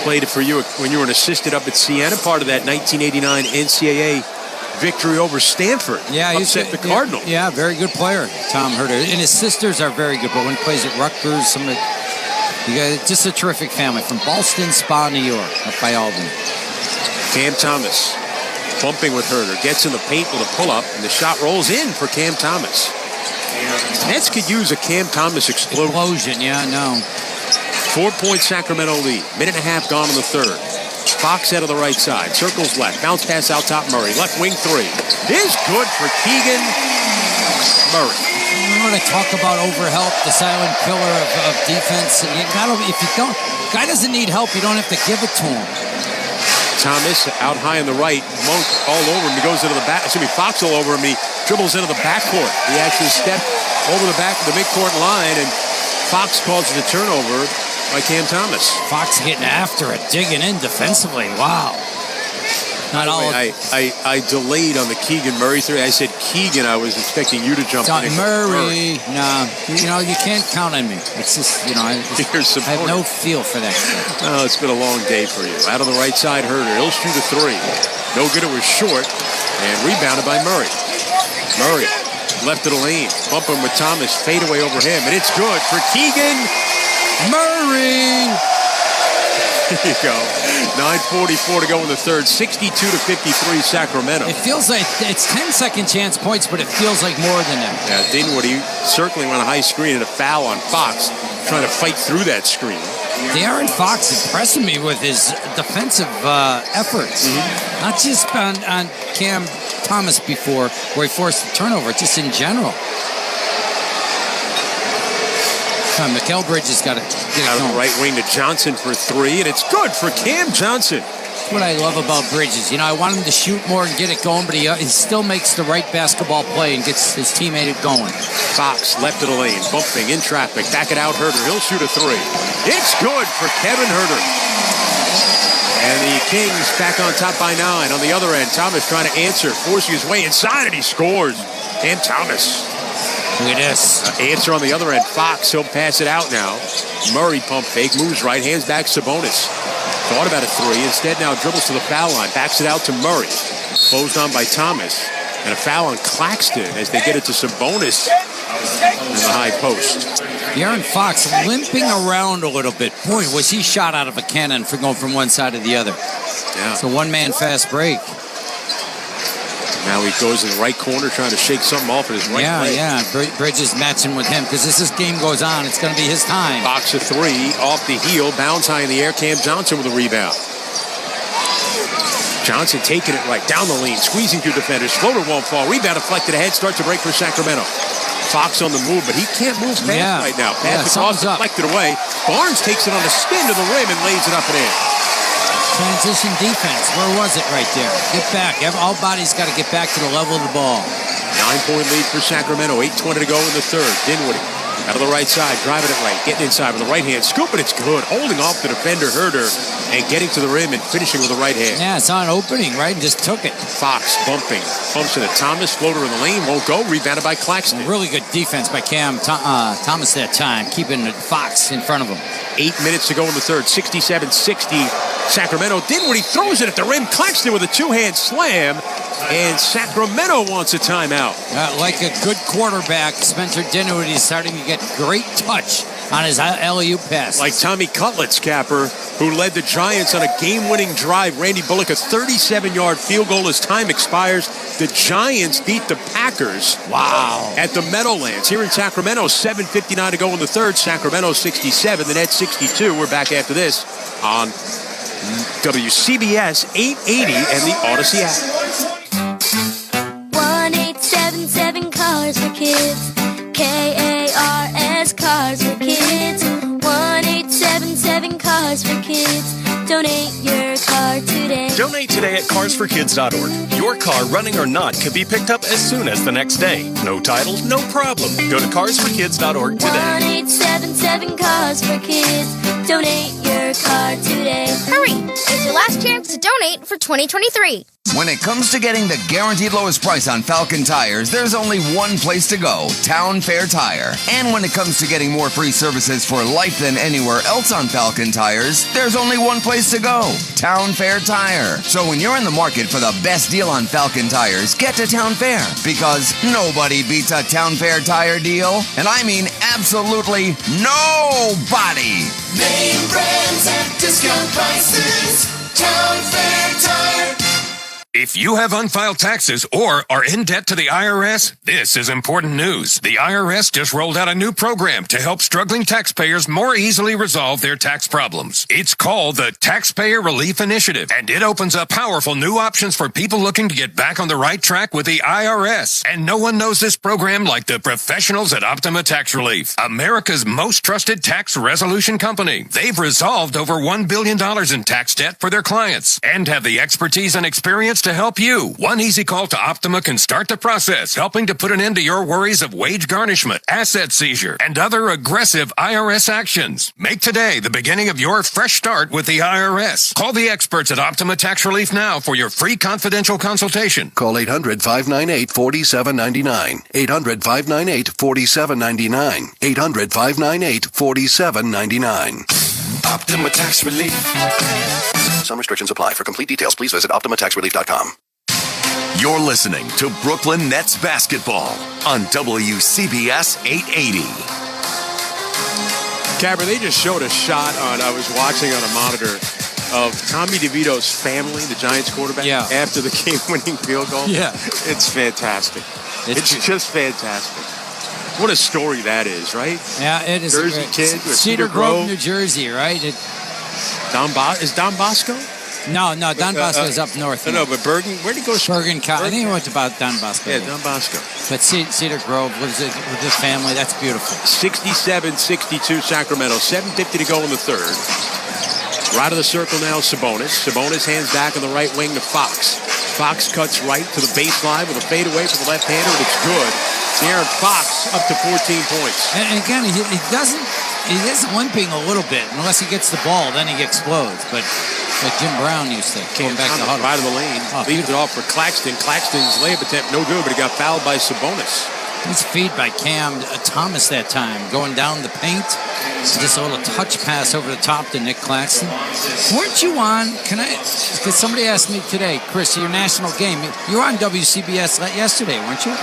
played for you when you were an assistant up at Siena, part of that 1989 NCAA victory over Stanford. Yeah, he upset the Cardinals. Yeah, very good player, Tom Herder. And his sisters are very good, but when he plays at Rutgers, just a terrific family from Ballston Spa, New York, up by Albany. Cam Thomas bumping with Herder, gets in the paint with a pull-up, and the shot rolls in for Cam Thomas. Nets could use a Cam Thomas explosion. Yeah, no. 4-point Sacramento lead. Minute and a half gone in the third. Fox out of the right side. Circles left. Bounce pass out top Murray. Left wing three. Is good for Keegan Murray. You want to talk about overhelp, the silent killer of defense. You gotta, if you don't, guy doesn't need help, you don't have to give it to him. Thomas out high on the right. Monk all over him. He goes into the back. Fox all over him. He dribbles into the backcourt. He actually stepped over the back of the midcourt line, and Fox causes a turnover by Cam Thomas. Fox getting after it, digging in defensively. Wow. Not all. I delayed on the Keegan Murray three. I said Keegan. I was expecting you to jump in. Murray. No, you can't count on me. It's just, I have no feel for that stuff. Oh, it's been a long day for you. Out on the right side, Herter. He'll shoot a three. No good. It was short, and rebounded by Murray. Murray left of the lane. Bump him with Thomas. Fade away over him, and it's good for Keegan Murray. There you go. 9:44 to go in the third. 62-53 Sacramento. It feels like it's 10-second chance points, but it feels like more than that. Yeah, Dinwiddie circling on a high screen and a foul on Fox, trying to fight through that screen. De'Aaron Fox impressing me with his defensive efforts. Mm-hmm. Not just on Cam Thomas before, where he forced the turnover, just in general. Mikal Bridges got to get it out going. of the right wing to Johnson for three, and it's good for Cam Johnson. That's what I love about Bridges. I want him to shoot more and get it going, but he still makes the right basketball play and gets his teammate it going. Fox left of the lane, bumping in traffic, back it out, Herter. He'll shoot a three. It's good for Kevin Herter. And the Kings back on top by 9. On the other end, Thomas trying to answer, forcing his way inside, and he scores. Cam Thomas. Look at this. Answer on the other end. Fox, he'll pass it out now. Murray pump fake, moves right, hands back Sabonis. Thought about a three. Instead now dribbles to the foul line. Backs it out to Murray. Closed on by Thomas. And a foul on Claxton as they get it to Sabonis in the high post. De'Aaron Fox limping around a little bit. Boy, was he shot out of a cannon for going from one side to the other. Yeah. It's a one-man fast break. Now he goes in the right corner trying to shake something off at his right leg. Yeah. Bridges matching with him because as this game goes on, it's going to be his time. Box of three off the heel, bounce high in the air. Cam Johnson with a rebound. Johnson taking it right down the lane, squeezing through defenders. Floater won't fall. Rebound deflected ahead, starts to break for Sacramento. Fox on the move, but he can't move fast right now. Pass across, deflected away. Barnes takes it on the spin to the rim and lays it up and in. Transition defense. Where was it right there? Get back. All bodies got to get back to the level of the ball. 9-point lead for Sacramento. 8:20 to go in the third. Dinwiddie out of the right side, driving it right, getting inside with the right hand, scooping. It's good. Holding off the defender Herter and getting to the rim and finishing with the right hand. Yeah, it's on opening, right? And just took it. Fox bumping. Pumps into Thomas. Floater in the lane. Won't go. Rebounded by Claxton. Really good defense by Cam Thomas that time, keeping Fox in front of him. 8 minutes to go in the third. 67-60 Sacramento. Dinwiddie throws it at the rim. Claxton with a two-hand slam. And Sacramento wants a timeout. Like a good quarterback, Spencer Dinwiddie is starting to get great touch on his alley-oop pass. Like Tommy Cutlets, Capper, who led the Giants on a game-winning drive. Randy Bullock, a 37-yard field goal as time expires. The Giants beat the Packers. Wow. At the Meadowlands. Here in Sacramento, 7:59 to go in the third. Sacramento 67, the Nets 62. We're back after this on WCBS 880 and the Odyssey app. 1877 Cars for Kids. KARS Cars for Kids. 1877 Cars for Kids. Donate your car today. Donate today at carsforkids.org. Your car, running or not, can be picked up as soon as the next day. No title, no problem. Go to carsforkids.org today. 1877 Cars for Kids. Donate your car today. Hurry! It's your last chance to donate for 2023. When it comes to getting the guaranteed lowest price on Falcon tires, there's only one place to go, Town Fair Tire. And when it comes to getting more free services for life than anywhere else on Falcon tires, there's only one place to go, Town Fair Tire. So when you're in the market for the best deal on Falcon tires, get to Town Fair, because nobody beats a Town Fair Tire deal. And I mean absolutely nobody. Name brands at discount prices. Town Fair Tire. If you have unfiled taxes or are in debt to the IRS, this is important news. The IRS just rolled out a new program to help struggling taxpayers more easily resolve their tax problems. It's called the Taxpayer Relief Initiative, and it opens up powerful new options for people looking to get back on the right track with the IRS. And no one knows this program like the professionals at Optima Tax Relief, America's most trusted tax resolution company. They've resolved over $1 billion in tax debt for their clients and have the expertise and experience to help you. One easy call to Optima can start the process, helping to put an end to your worries of wage garnishment, asset seizure, and other aggressive IRS actions. Make today the beginning of your fresh start with the IRS. Call the experts at Optima Tax Relief now for your free confidential consultation. Call 800-598-4799. 800-598-4799. 800-598-4799. Optima Tax Relief. Some restrictions apply. For complete details, please visit OptimaTaxRelief.com. You're listening to Brooklyn Nets basketball on WCBS 880. Cabra, they just showed a shot I was watching on a monitor of Tommy DeVito's family, the Giants quarterback, after the game-winning field goal. Yeah. It's fantastic. It's just fantastic. What a story that is, right? Yeah, it is. Jersey kid with Cedar Grove, New Jersey, right? Is Don Bosco? No, Don Bosco is up north. No, but Bergen, where'd he go? Bergen County. I think he went to about Don Bosco. Yeah, Don Bosco. But Cedar Grove, with the family, that's beautiful. 67-62 Sacramento, 7:50 to go in the third. Right of the circle now, Sabonis. Sabonis hands back on the right wing to Fox. Fox cuts right to the baseline with a fadeaway for the left-hander, and it's good. Aaron Fox up to 14 points. And again, he is limping a little bit. Unless he gets the ball, then he explodes. But like Jim Brown used to, came back to the huddle. Right of the lane. Leaves it off for Claxton. Claxton's layup attempt, no good, but he got fouled by Sabonis. He's feed by Cam Thomas that time, going down the paint. Just a little touch pass over the top to Nick Claxton. Weren't you on? Because somebody asked me today, Chris, your national game. You were on WCBS yesterday, weren't you?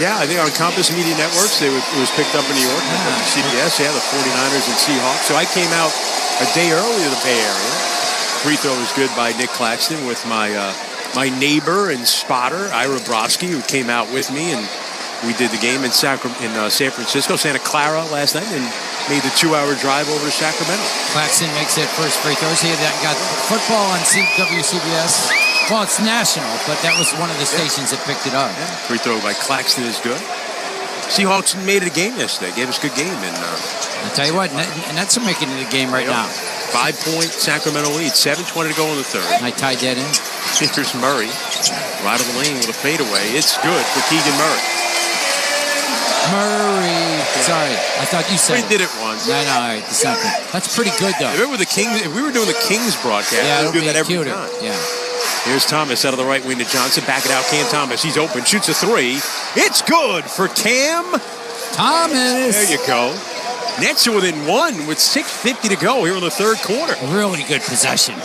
Yeah, I think on Compass Media Networks. It was picked up in New York. WCBS, the 49ers and Seahawks. So I came out a day early to the Bay Area. Free throw was good by Nick Claxton with my neighbor and spotter, Ira Brodsky, who came out with me, and we did the game in San Francisco, Santa Clara last night, and made the 2-hour drive over to Sacramento. Claxton makes that first free throw. He got football on WCBS. Well, it's national, but that was one of the stations that picked it up. Yeah. Free throw by Claxton is good. Seahawks made it a game yesterday. Gave us a good game. And I'll tell you what, Nets are making it a game right now. 5-point Sacramento lead. 7:20 to go in the third. I tied that in. Here's Murray. Right of the lane with a fadeaway. It's good for Keegan Murray. Sorry, I thought you said we did it once. No, all right, it's something. That's pretty good, though. Remember the Kings? If we were doing the Kings broadcast, we would do that every time. Yeah. Here's Thomas out of the right wing to Johnson. Back it out, Cam Thomas. He's open, shoots a three. It's good for Cam Thomas. There you go. Nets are within one with 6:50 to go here in the third quarter. Really good possession.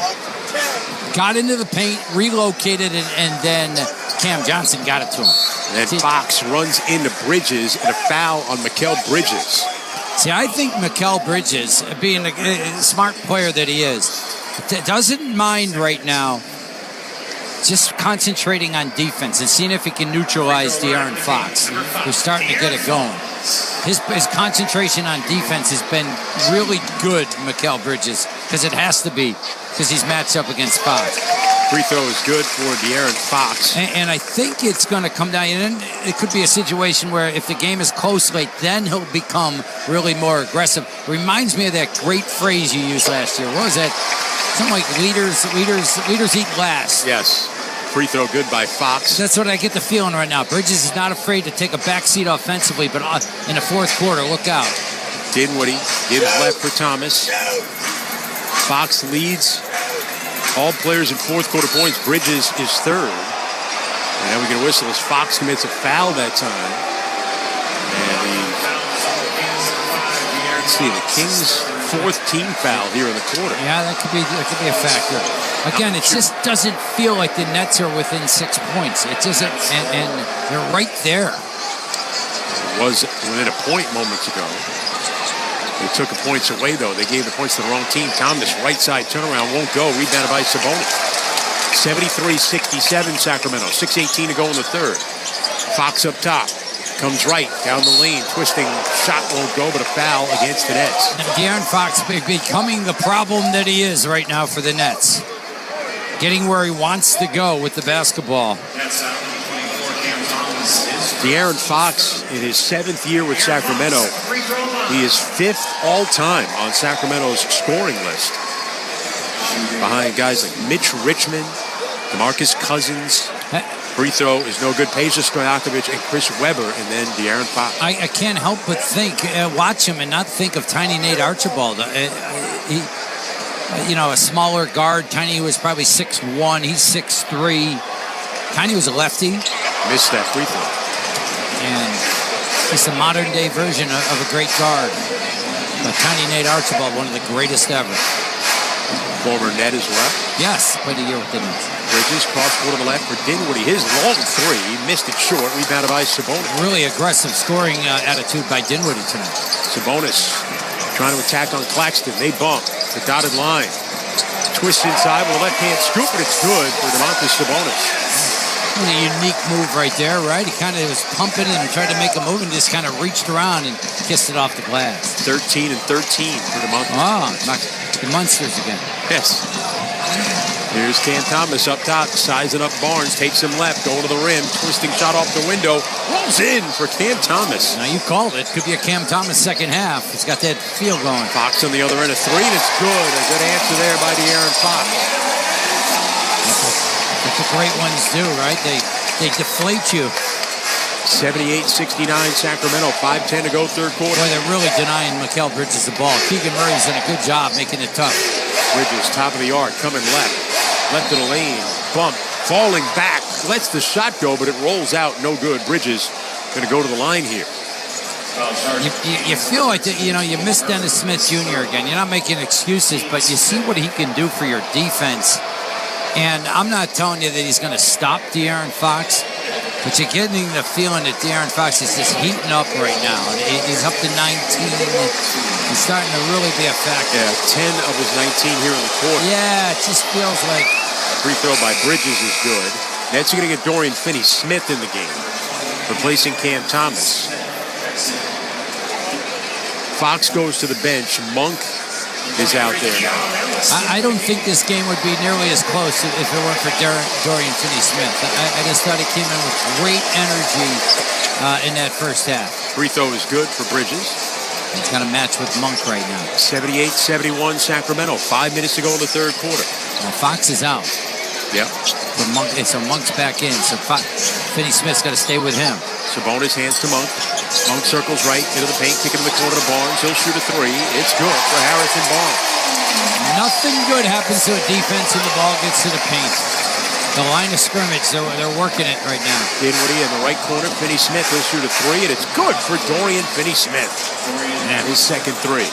Got into the paint, relocated it, and then Cam Johnson got it to him. And then Fox runs into Bridges and a foul on Mikal Bridges. See, I think Mikal Bridges, being a smart player that he is, doesn't mind right now just concentrating on defense and seeing if he can neutralize De'Aaron Fox, who's starting to get it going. His concentration on defense has been really good, Mikal Bridges, because it has to be, because he's matched up against Fox. Free throw is good for De'Aaron Fox. And I think it's going to come down, and it could be a situation where if the game is close late, then he'll become really more aggressive. Reminds me of that great phrase you used last year. What was that? Something like leaders eat last. Yes. Free throw good by Fox. That's what I get the feeling right now. Bridges is not afraid to take a backseat offensively, but in the fourth quarter, look out. Dinwiddie gives left for Thomas. Fox leads all players in fourth quarter points. Bridges is third. And now we get a whistle as Fox commits a foul that time. And let's see, the Kings' fourth team foul here in the quarter. Yeah, that could be a factor. Again, it just doesn't feel like the Nets are within 6 points. It doesn't, and they're right there. It was within a point moments ago. They took the points away, though. They gave the points to the wrong team. Thomas, right side turnaround, won't go. Rebounded by Sabonis. 73-67 Sacramento. 6:18 to go in the third. Fox up top. Comes right down the lane. Twisting shot won't go, but a foul against the Nets. De'Aaron Fox becoming the problem that he is right now for the Nets. Getting where he wants to go with the basketball. De'Aaron Fox, in his 7th year with Sacramento, he is 5th all-time on Sacramento's scoring list. Behind guys like Mitch Richmond, DeMarcus Cousins. Free throw is no good. Peja Stojakovic and Chris Webber, and then De'Aaron Fox. I can't help but think, watch him and not think of Tiny Nate Archibald. A smaller guard. Tiny was probably 6'1". He's 6'3". Tiny was a lefty. Missed that free throw. And he's a modern-day version of a great guard. But Tiny Nate Archibald, one of the greatest ever. Former net as well. Yes, played a year with the Nets. Bridges, cross-court on the left for Dinwiddie. His long three. He missed it short. Rebounded by Sabonis. Really aggressive scoring attitude by Dinwiddie tonight. Sabonis trying to attack on Claxton. They bump the dotted line. Twist inside with a left-hand scoop, but it's good for DeMontis Sabonis. A unique move right there, right? He kind of was pumping and tried to make a move and just kind of reached around and kissed it off the glass. 13 and 13 for DeMontis. Oh, the Munsters again. Yes. Here's Cam Thomas up top, sizing up Barnes, takes him left, going to the rim, twisting shot off the window, rolls in for Cam Thomas. Now you called it. Could be a Cam Thomas second half. He's got that feel going. Fox on the other end, a three, and it's good. A good answer there by De'Aaron Fox. That's what great ones do, right? They deflate you. 78-69 Sacramento, 5:10 to go third quarter. Boy, they're really denying Mikal Bridges the ball. Keegan Murray's done a good job making it tough. Bridges, top of the arc, coming left. Left of the lane, bump, falling back, lets the shot go, but it rolls out, no good. Bridges going to go to the line here. You feel like you miss Dennis Smith Jr. again. You're not making excuses, but you see what he can do for your defense. And I'm not telling you that he's going to stop De'Aaron Fox, but you're getting the feeling that De'Aaron Fox is just heating up right now. He's up to 19. He's starting to really be a factor. Yeah, 10 of his 19 here in the quarter. Yeah, it just feels like... Free throw by Bridges is good. Nets are going to get Dorian Finney-Smith in the game, replacing Cam Thomas. Fox goes to the bench. Monk is out there now. I don't think this game would be nearly as close if it weren't for Dorian Finney-Smith. I just thought he came in with great energy in that first half. Free throw is good for Bridges. He's got a match with Monk right now. 78-71 Sacramento. 5 minutes to go in the third quarter. Now Fox is out. Yep. So Monk's back in. So Finney-Smith's got to stay with him. Sabonis hands to Monk. Monk circles right into the paint, kicking in the corner to Barnes. He'll shoot a three. It's good for Harrison Barnes. Nothing good happens to a defense when the ball gets to the paint. The line of scrimmage, they're working it right now. Dinwiddie in the right corner. Finney-Smith will shoot a three, and it's good for Dorian Finney-Smith. And his second three.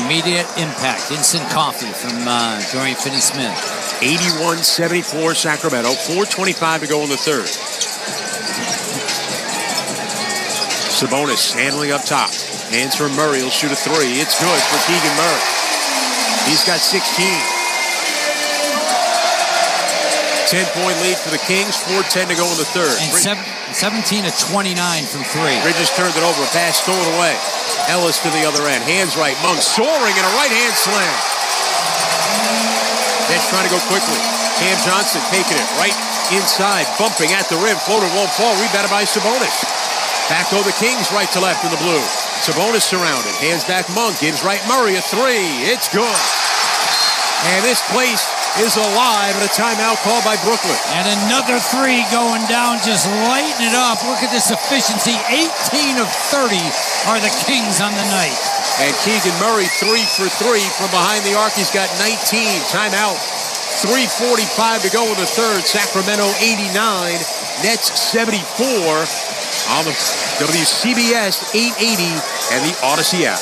Immediate impact. Instant coffee from Dorian Finney-Smith. 81-74 Sacramento. 4:25 to go in the third. Sabonis handling up top. Hands for Murray. He'll shoot a three. It's good for Keegan Murray. He's got 16. 10-point lead for the Kings. 4:10 to go in the third. And 17 of 29 from three. Bridges turned it over. A pass stolen away. Ellis to the other end. Hands right. Monk soaring and a right-hand slam. Nets trying to go quickly. Cam Johnson taking it right inside. Bumping at the rim. Floater won't fall. Rebounded by Sabonis. Back go the Kings right to left in the blue. Sabonis surrounded. Hands back Monk. Gives right Murray a three. It's good. And this place is alive at a timeout called by Brooklyn. And another three going down, just lighting it up. Look at this efficiency. 18 of 30 are the Kings on the night. And Keegan Murray 3 for 3 from behind the arc. He's got 19. Timeout. 3:45 to go in the third. Sacramento 89. Nets 74 on the WCBS 880 and the Odyssey app.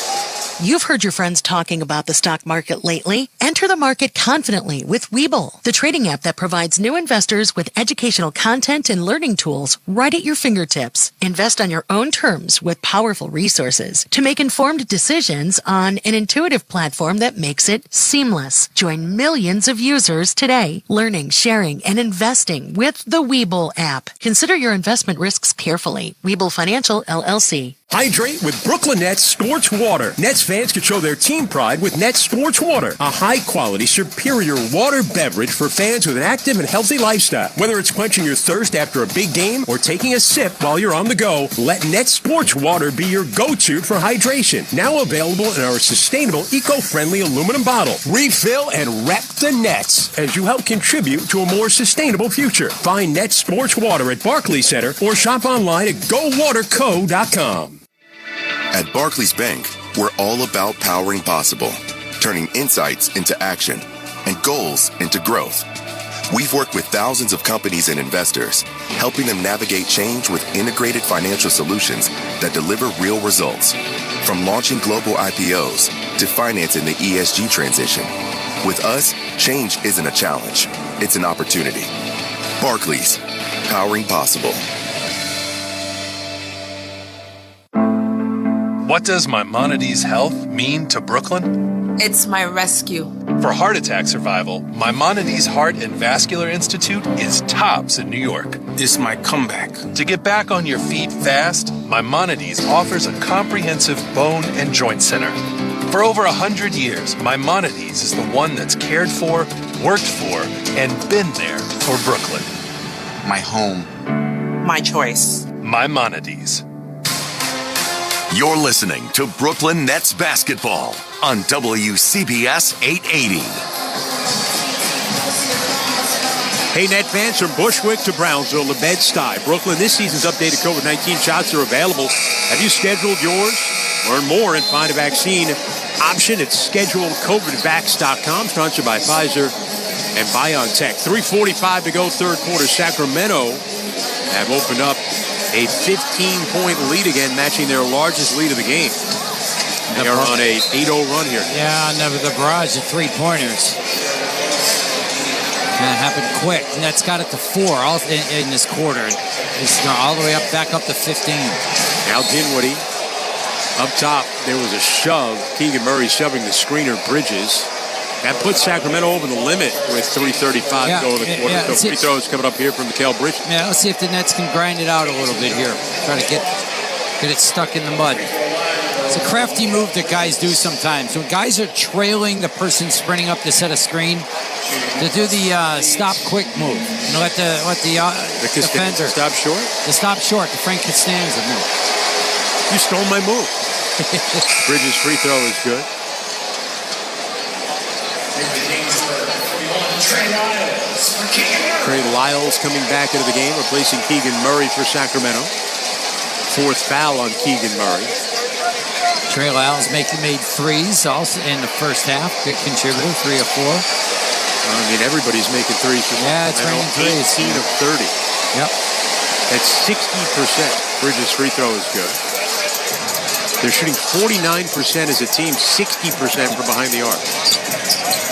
You've heard your friends talking about the stock market lately. Enter the market confidently with Webull, the trading app that provides new investors with educational content and learning tools right at your fingertips. Invest on your own terms with powerful resources to make informed decisions on an intuitive platform that makes it seamless. Join millions of users today, learning, sharing, and investing with the Webull app. Consider your investment risks carefully. Webull Financial, LLC. Hydrate with Brooklyn Nets Sports Water. Nets fans can show their team pride with Nets Sports Water, a high-quality, superior water beverage for fans with an active and healthy lifestyle. Whether it's quenching your thirst after a big game or taking a sip while you're on the go, let Nets Sports Water be your go-to for hydration. Now available in our sustainable, eco-friendly aluminum bottle. Refill and rep the Nets as you help contribute to a more sustainable future. Find Nets Sports Water at Barclays Center or shop online at GoWaterCo.com. At Barclays Bank, we're all about powering possible, turning insights into action, and goals into growth. We've worked with thousands of companies and investors, helping them navigate change with integrated financial solutions that deliver real results. From launching global IPOs to financing the ESG transition. With us, change isn't a challenge, it's an opportunity. Barclays, powering possible. What does Maimonides Health mean to Brooklyn? It's my rescue. For heart attack survival, Maimonides Heart and Vascular Institute is tops in New York. It's my comeback. To get back on your feet fast, Maimonides offers a comprehensive bone and joint center. For over 100 years, Maimonides is the one that's cared for, worked for, and been there for Brooklyn. My home. My choice. Maimonides. You're listening to Brooklyn Nets basketball on WCBS 880. Hey, Net fans, from Bushwick to Brownsville to Bed-Stuy, Brooklyn, this season's updated COVID-19 shots are available. Have you scheduled yours? Learn more and find a vaccine option at schedulecovidvax.com, sponsored by Pfizer and BioNTech. 3:45 to go, third quarter. Sacramento have opened up a 15-point lead again, matching their largest lead of the game. They are on a 8-0 run here. Yeah, never the barrage of three-pointers. That happened quick. Nets got it to 4 all in this quarter. It's all the way back up to 15. Now Dinwiddie up top. There was a shove. Keegan Murray shoving the screener, Bridges. That puts Sacramento over the limit with 3:35 to go in the quarter. So free throws coming up here from Mikal Bridges. Yeah, let's see if the Nets can grind it out a little bit here. Try to get it stuck in the mud. It's a crafty move that guys do sometimes. When guys are trailing the person sprinting up to set a screen, to do the stop quick move. You know, let the defender stop short. The stop short. The Frank Costanza move. You stole my move. Bridges' free throw is good. Trey Lyles coming back into the game, replacing Keegan Murray for Sacramento. Fourth foul on Keegan Murray. Trey Lyles made threes also in the first half. Good contributor, 3 of 4. I mean, everybody's making threes. Yeah, it's raining threes. 18 of 30. Yep. That's 60%. Bridges' free throw is good. They're shooting 49% as a team, 60% from behind the arc.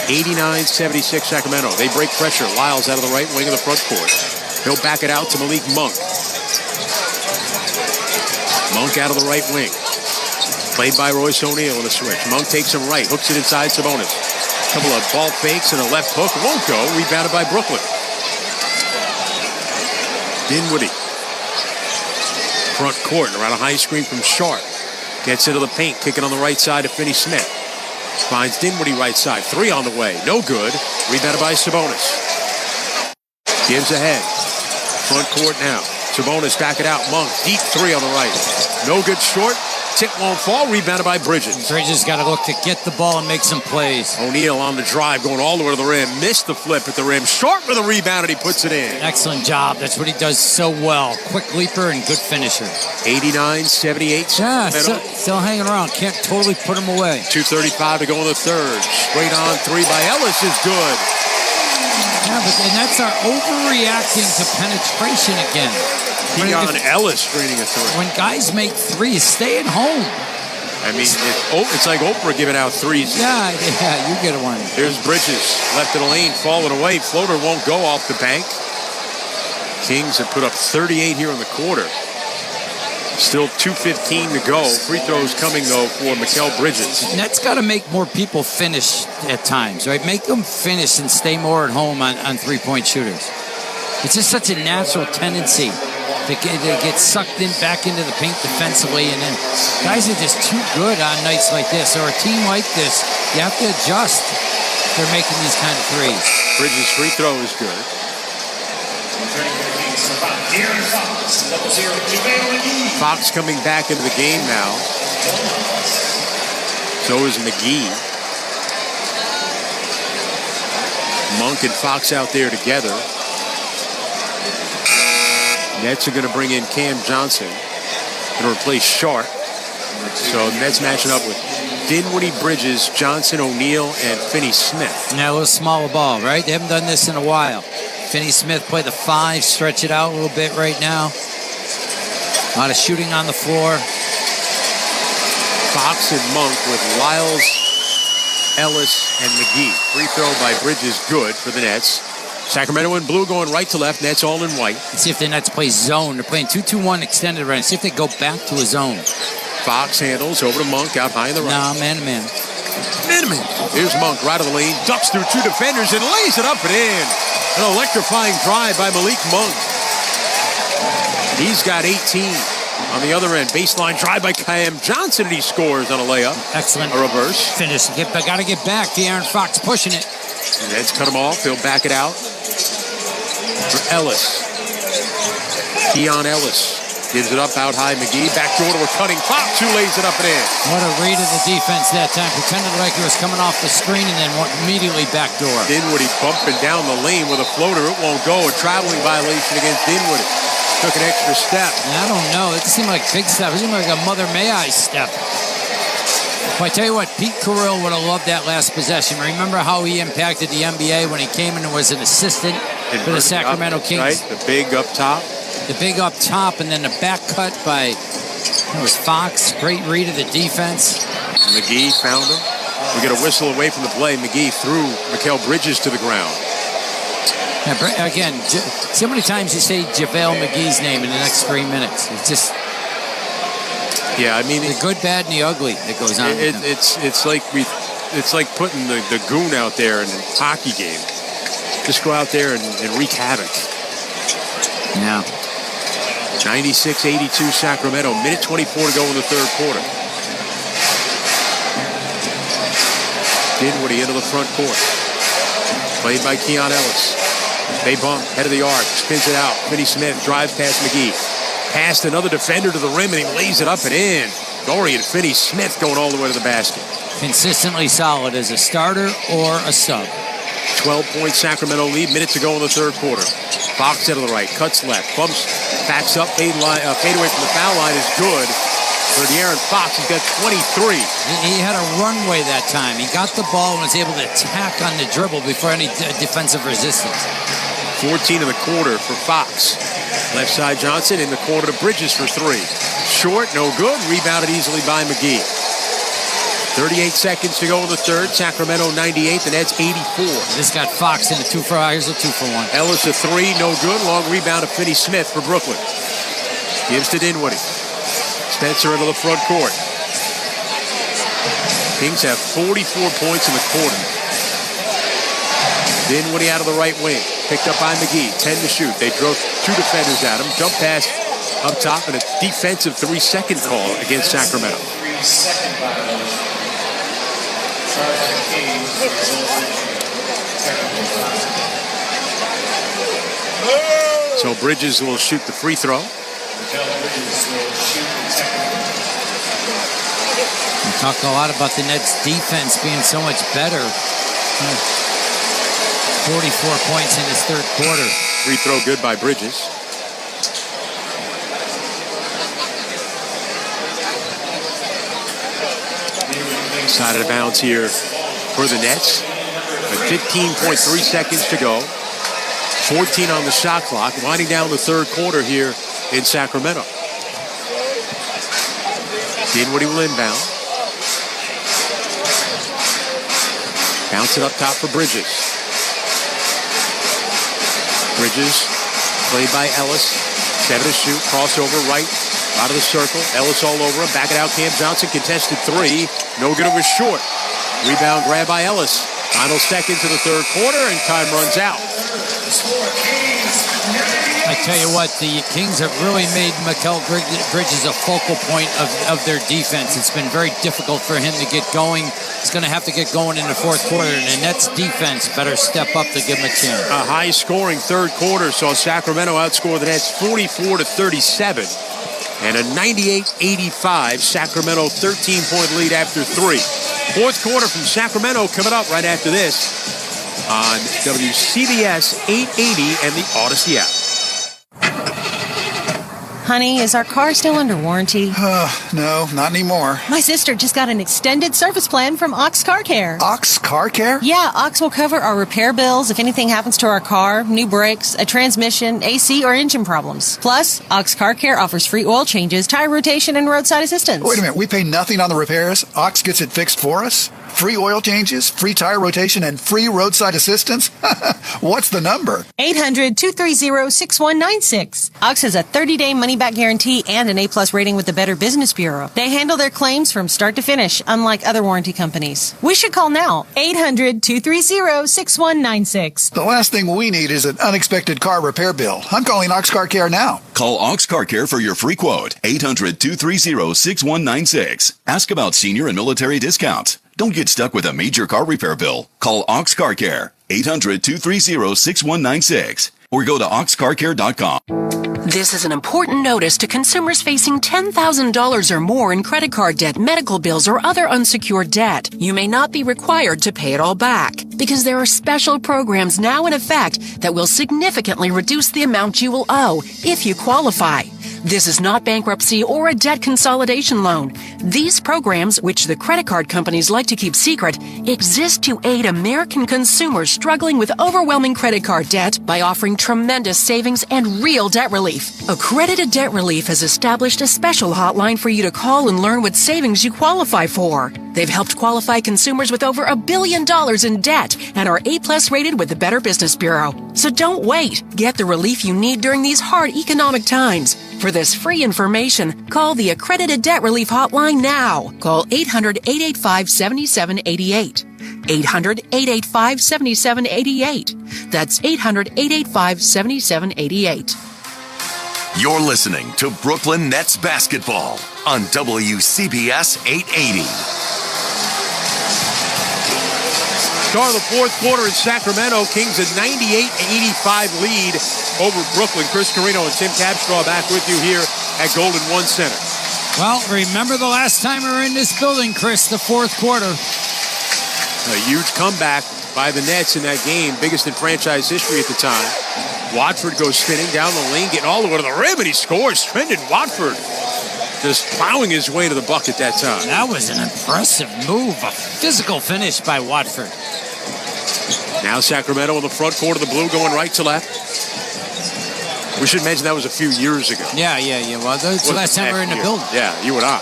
89-76 Sacramento. They break pressure. Lyles out of the right wing of the front court. He'll back it out to Malik Monk. Monk out of the right wing. Played by Royce O'Neal in a switch. Monk takes him right. Hooks it inside Sabonis. A couple of ball fakes and a left hook. Won't go. Rebounded by Brooklyn. Dinwiddie. Front court around a high screen from Sharp. Gets into the paint. Kicking on the right side to Finney-Smith. Finds Dinwiddie right side. 3 on the way. No good. Rebounded by Sabonis. Gives ahead. Front court now. Sabonis back it out. Monk. Deep 3 on the right. No good short. Tip won't fall. Rebounded by Bridges. Bridges got to look to get the ball and make some plays. O'Neal on the drive, going all the way to the rim. Missed the flip at the rim. Short with a rebound, and he puts it in. Excellent job. That's what he does so well. Quick leaper and good finisher. 89-78. Yeah, still hanging around. Can't totally put him away. 2:35 to go in the third. Straight on 3 by Ellis is good. Yeah, and that's our overreacting to penetration again. Keon Ellis screening a 3. When guys make threes, stay at home. I mean, it's like Oprah giving out threes. Yeah, you get one. Here's Bridges, left of the lane, falling away. Floater won't go off the bank. Kings have put up 38 here in the quarter. Still 2:15 to go. Free throws coming, though, for Mikal Bridges. Nets got to make more people finish at times, right? Make them finish and stay more at home on three-point shooters. It's just such a natural tendency to get sucked in back into the paint defensively, and then guys are just too good on nights like this, or a team like this. You have to adjust. They're making these kind of threes. Bridges' free throw is good. Fox coming back into the game now. So is McGee. Monk and Fox out there together. Nets are going to bring in Cam Johnson to replace Sharp. So Nets matching up with Dinwiddie, Bridges, Johnson, O'Neal, and Finney-Smith. Now a little smaller ball, right? They haven't done this in a while. Finney-Smith play the 5, stretch it out a little bit right now. A lot of shooting on the floor. Fox and Monk with Lyles, Ellis, and McGee. Free throw by Bridges, good for the Nets. Sacramento in blue going right to left. Nets all in white. Let's see if the Nets play zone. They're playing 2-2-1 extended right. See if they go back to a zone. Fox handles over to Monk out high in the right. No, man-to-man. Man-to-man. Here's Monk right of the lane. Ducks through 2 defenders and lays it up and in. An electrifying drive by Malik Monk. He's got 18. On the other end, baseline drive by Cam Johnson, and he scores on a layup. Excellent. A reverse. Finish. Got to get back. De'Aaron Fox pushing it. The Nets cut him off. He'll back it out. For Ellis. Keon Ellis gives it up out high. McGee back door to a cutting Fox, who lays it up and in. What a read of the defense that time. Pretended like it was coming off the screen and then went immediately back door. Dinwiddie bumping down the lane with a floater. It won't go. A traveling violation against Dinwiddie. Took an extra step. I don't know. It seemed like big step. It seemed like a Mother May I step. Well, I tell you what, Pete Carroll would have loved that last possession. Remember how he impacted the NBA when he came in and was an assistant for the Sacramento Kings? Right, the big up top. The big up top, and then the back cut by, it was Fox. Great read of the defense. McGee found him. We get a whistle away from the play. McGee threw Mikal Bridges to the ground. Yeah, again, so many times you say JaVale McGee's name in the next 3 minutes. It's just... Yeah, I mean... The good, bad, and the ugly that goes on. It's like putting the goon out there in a hockey game. Just go out there and wreak havoc. Yeah. 96-82 Sacramento. Minute 24 to go in the third quarter. Dinwiddie into the front court. Played by Keon Ellis. They bump, head of the arc, spins it out. Finney-Smith drives past McGee. Past another defender to the rim, and he lays it up and in. Dorian Finney-Smith going all the way to the basket. Consistently solid as a starter or a sub. 12-point Sacramento lead, minute to go in the third quarter. Fox head of the right, cuts left, bumps, backs up, fade away from the foul line is good. For De'Aaron Fox, he's got 23. He had a runway that time. He got the ball and was able to attack on the dribble before any defensive resistance. 14 in the quarter for Fox. Left side Johnson in the corner to Bridges for 3. Short, no good. Rebounded easily by McGee. 38 seconds to go in the third. Sacramento 98, the Nets 84. This got Fox in a 2-for-1. Here's a 2-for-1. Ellis a 3, no good. Long rebound of Finney-Smith for Brooklyn. Gives to Dinwiddie. Spencer into the front court. Kings have 44 points in the quarter. Dinwiddie out of the right wing. Picked up by McGee. 10 to shoot. They drove 2 defenders at him. Jump pass up top and a defensive 3-second call against Sacramento. So Bridges will shoot the free throw. We talked a lot about the Nets' defense being so much better. 44 points in this third quarter. Free throw good by Bridges. Side of the bounce here for the Nets. With 15.3 seconds to go. 14 on the shot clock. Winding down the third quarter here in Sacramento. Dinwiddie will inbound. Bounce it up top for Bridges. Bridges, played by Ellis. 7 to shoot, crossover right, out of the circle. Ellis all over him, back it out. Cam Johnson, contested 3. No good, it was short. Rebound grab by Ellis. Final seconds of the third quarter, and time runs out. I tell you what, the Kings have really made Mikal Bridges a focal point of their defense. It's been very difficult for him to get going. He's going to have to get going in the fourth quarter, and the Nets defense better step up to give him a chance. A high-scoring third quarter saw Sacramento outscore the Nets 44-37, and a 98-85 Sacramento 13-point lead after 3. Fourth quarter from Sacramento coming up right after this on WCBS 880 and the Odyssey app. Honey, is our car still under warranty? No, not anymore. My sister just got an extended service plan from Ox Car Care. Ox Car Care? Yeah, Ox will cover our repair bills if anything happens to our car, new brakes, a transmission, AC, or engine problems. Plus, Ox Car Care offers free oil changes, tire rotation, and roadside assistance. Wait a minute, we pay nothing on the repairs? Ox gets it fixed for us? Free oil changes, free tire rotation, and free roadside assistance? What's the number? 800-230-6196. Ox has a 30-day money-back guarantee and an A-plus rating with the Better Business Bureau. They handle their claims from start to finish, unlike other warranty companies. We should call now. 800-230-6196. The last thing we need is an unexpected car repair bill. I'm calling Ox Car Care now. Call Ox Car Care for your free quote. 800-230-6196. Ask about senior and military discounts. Don't get stuck with a major car repair bill. Call Ox Car Care, 800-230-6196, or go to oxcarcare.com. This is an important notice to consumers facing $10,000 or more in credit card debt, medical bills, or other unsecured debt. You may not be required to pay it all back because there are special programs now in effect that will significantly reduce the amount you will owe if you qualify. This is not bankruptcy or a debt consolidation loan. These programs, which the credit card companies like to keep secret, exist to aid American consumers struggling with overwhelming credit card debt by offering tremendous savings and real debt relief. Accredited Debt Relief has established a special hotline for you to call and learn what savings you qualify for. They've helped qualify consumers with over $1 billion in debt and are A-plus rated with the Better Business Bureau. So don't wait. Get the relief you need during these hard economic times. For this free information, call the Accredited Debt Relief Hotline now. Call 800-885-7788. 800-885-7788. That's 800-885-7788. You're listening to Brooklyn Nets basketball on WCBS 880. Start of the fourth quarter in Sacramento. Kings a 98-85 lead over Brooklyn. Chris Carino and Tim Capstraw back with you here at Golden One Center. Well, remember the last time we were in this building, Chris, the fourth quarter. A huge comeback by the Nets in that game, biggest in franchise history at the time. Watford goes spinning down the lane, getting all the way to the rim, and he scores. Trendon Watford just plowing his way to the bucket that time. That was an impressive move, a physical finish by Watford. Now Sacramento in the front court of the blue, going right to left. We should mention that was a few years ago. Yeah. Well, that's the last time we were in the building. Yeah, you and I.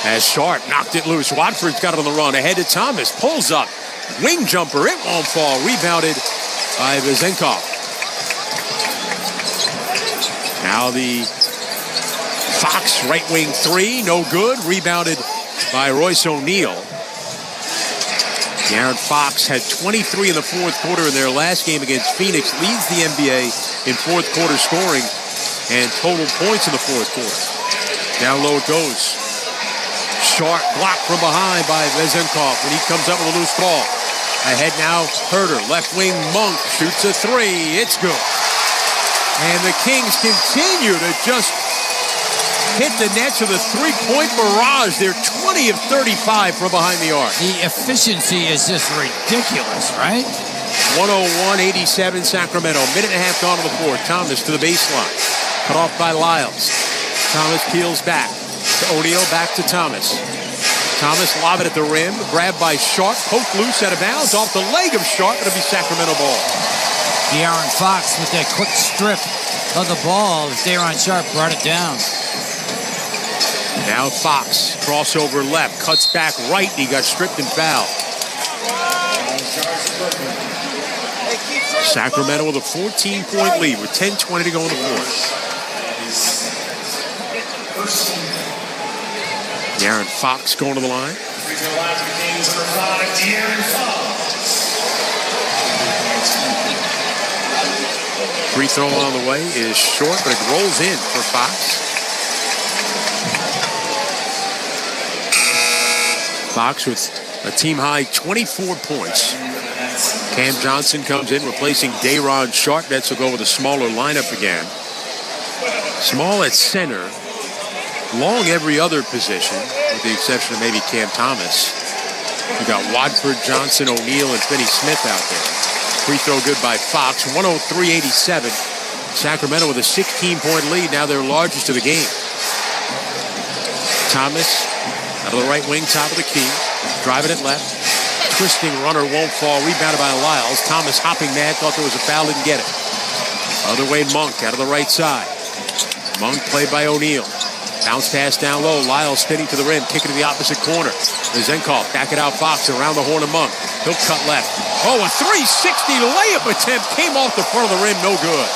As Sharp knocked it loose. Watford's got it on the run. Ahead to Thomas. Pulls up. Wing jumper. It won't fall. Rebounded by Vezenkov. Now the Fox right wing three. No good. Rebounded by Royce O'Neal. De'Aaron Fox had 23 in the fourth quarter in their last game against Phoenix. Leads the NBA in fourth quarter scoring and total points in the fourth quarter. Down low it goes. Sharp blocked from behind by Vezenkov when he comes up with a loose ball. Ahead now, Herter. Left wing, Monk shoots a three. It's good. And the Kings continue to just hit the Nets with a three-point barrage. They're 20 of 35 from behind the arc. The efficiency is just ridiculous, right? 101-87 Sacramento. Minute and a half gone to the fourth. Thomas to the baseline. Cut off by Lyles. Thomas peels back to O'Neal, back to Thomas. Thomas lob it at the rim. Grabbed by Sharp. Poked loose out of bounds. Off the leg of Sharp. It'll be Sacramento ball. De'Aaron Fox with that quick strip of the ball. De'Aaron Sharp brought it down. Now Fox, crossover left, cuts back right, and he got stripped and fouled. Sacramento with a 14-point lead with 10:20 to go in the fourth. De'Aaron Fox going to the line. Free throw on the way is short, but it rolls in for Fox. Fox with a team-high 24 points. Cam Johnson comes in, replacing Day'Ron Sharp. Nets will go with a smaller lineup again. Small at center. Long every other position, with the exception of maybe Cam Thomas. We got Watford, Johnson, O'Neal, and Finney Smith out there. Free throw good by Fox, 103-87. Sacramento with a 16-point lead, now their largest of the game. Thomas out of the right wing, top of the key, driving it left. Twisting runner won't fall, rebounded by Lyles. Thomas hopping mad, thought there was a foul, didn't get it. Other way, Monk out of the right side. Monk played by O'Neal. Bounce pass down low. Lyles spinning to the rim, kicking to the opposite corner. Zenkov back it out. Fox around the horn of Monk. He'll cut left. Oh, a 360 layup attempt came off the front of the rim, no good.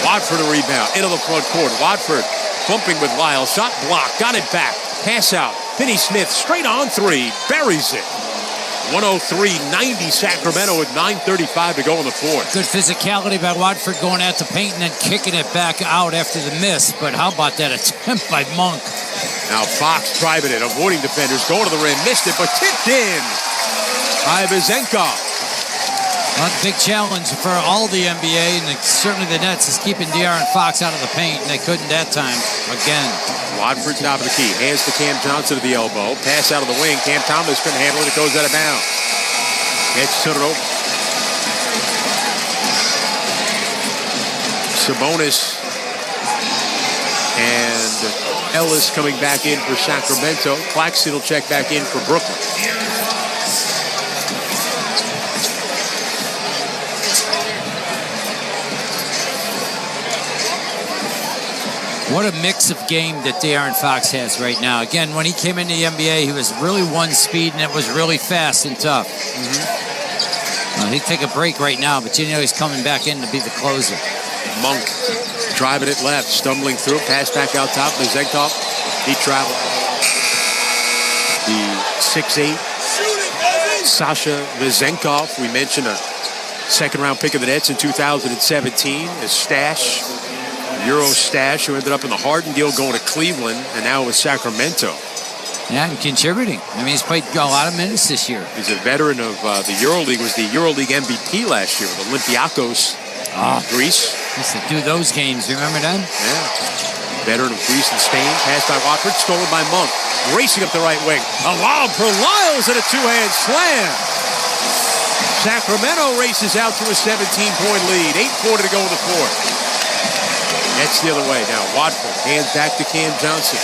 Watford a rebound into the front court. Watford bumping with Lyles. Shot blocked, got it back. Pass out. Finney Smith straight on three, buries it. 103-90 Sacramento with 9:35 to go in the fourth. Good physicality by Watford going out to paint and then kicking it back out after the miss. But how about that attempt by Monk? Now Fox driving it, avoiding defenders, going to the rim, missed it, but tipped in by Zenkov. Well, big challenge for all the NBA, and certainly the Nets is keeping De'Aaron Fox out of the paint, and they couldn't that time again. Watford top of the key, hands to Cam Johnson to the elbow, pass out of the wing. Cam Thomas couldn't handle it, it goes out of bounds. It's Turtle. Sabonis and Ellis coming back in for Sacramento. Claxton will check back in for Brooklyn. What a mix of game that De'Aaron Fox has right now. Again, when he came into the NBA, he was really one speed, and it was really fast and tough. Well, he'd take a break right now, but you know he's coming back in to be the closer. Monk driving it left, stumbling through, pass back out top. Zenkov, he traveled. The 6'8" Sasha Vezenkov, we mentioned a second-round pick of the Nets in 2017, his stash. Euro stash, who ended up in the Harden deal going to Cleveland and now with Sacramento. Yeah, and contributing. I mean, he's played a lot of minutes this year. He's a veteran of the EuroLeague, was the EuroLeague MVP last year with Olympiacos Greece. Used to do those games, remember them? Yeah. Veteran of Greece and Spain, passed by Watford, stolen by Monk. Racing up the right wing. A lob for Lyles and a two-hand slam. Sacramento races out to a 17-point lead. 8:40 to go in the fourth. That's the other way now. Watford hands back to Cam Johnson.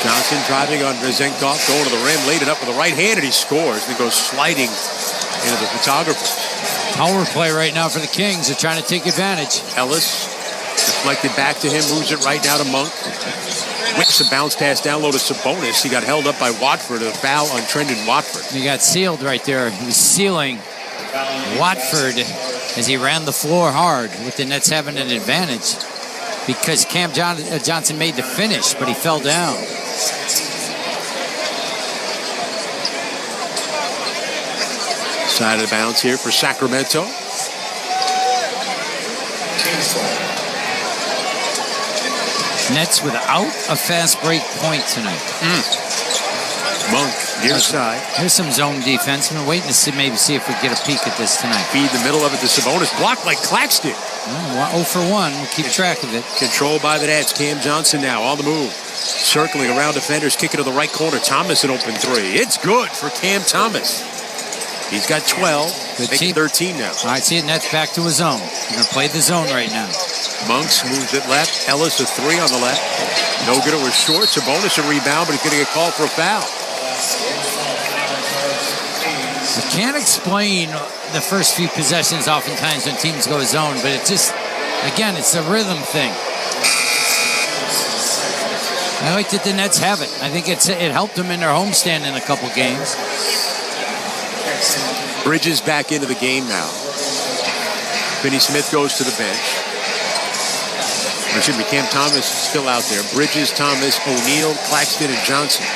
Johnson driving on Zenkov, going to the rim, laid it up with the right hand, and he scores. And he goes sliding into the photographers. Power play right now for the Kings. They're trying to take advantage. Ellis deflected back to him, moves it right now to Monk. Whips a bounce pass down low to Sabonis. He got held up by Watford. A foul on Trendon Watford. He got sealed right there. He was sealing Watford as he ran the floor hard, with the Nets having an advantage because Cam Johnson made the finish, but he fell down. Side of the bounce here for Sacramento. Nets without a fast break point tonight. Monk, near side. Here's some zone defense. We're waiting to see if we get a peek at this tonight. Feed the middle of it to Sabonis. Blocked like Claxton. 0 for 1. We'll keep track of it. Controlled by the Nets. Cam Johnson now on the move. Circling around defenders. Kick it to the right corner. Thomas an open three. It's good for Cam Thomas. He's got 12. Making 13 now. All right, see it. Nets back to his zone. He's going to play the zone right now. Monks moves it left. Ellis a three on the left. No good. It was short. Sabonis a rebound, but he's going to get called for a foul. I can't explain the first few possessions oftentimes when teams go zone, but it just, again, it's a rhythm thing. I like that the Nets have it. I think it helped them in their homestand in a couple games. Bridges back into the game now. Finney Smith goes to the bench. Excuse me, Cam Thomas still out there. Bridges, Thomas, O'Neal, Claxton, and Johnson.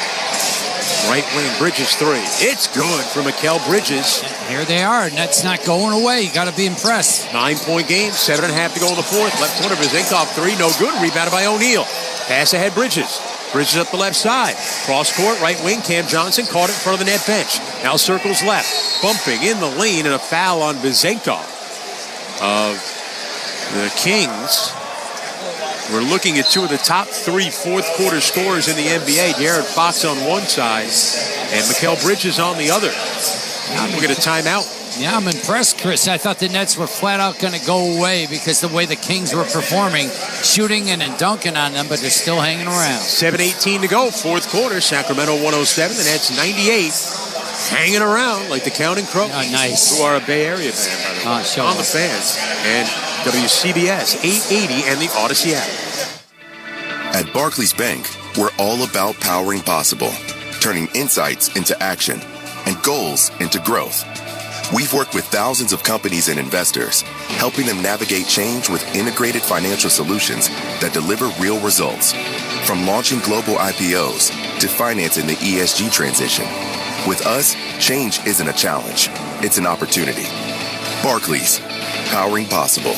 Right wing, Bridges 3. It's good for Mikal Bridges. Here they are. Nets not going away. You got to be impressed. 9-point game, 7.5 to go in the fourth. Left corner, Vizenkov 3, no good. Rebounded by O'Neal. Pass ahead, Bridges. Bridges up the left side. Cross court, right wing, Cam Johnson caught it in front of the net bench. Now circles left. Bumping in the lane and a foul on Vizenkov of the Kings. We're looking at two of the top 3 fourth-quarter scorers in the NBA. De'Aaron Fox on one side and Mikal Bridges on the other. We'll get a timeout. Yeah, I'm impressed, Chris. I thought the Nets were flat out going to go away because the way the Kings were performing, shooting and dunking on them, but they're still hanging around. 7:18 to go, fourth quarter. Sacramento 107, the Nets 98. Hanging around like the Counting Crows. Oh, nice. Who are a Bay Area fan, by the way. On the Fans. And WCBS 880 and the Odyssey app. At Barclays Bank, we're all about powering possible, turning insights into action, and goals into growth. We've worked with thousands of companies and investors, helping them navigate change with integrated financial solutions that deliver real results. From launching global IPOs to financing the ESG transition. With us, change isn't a challenge, it's an opportunity. Barclays, powering possible.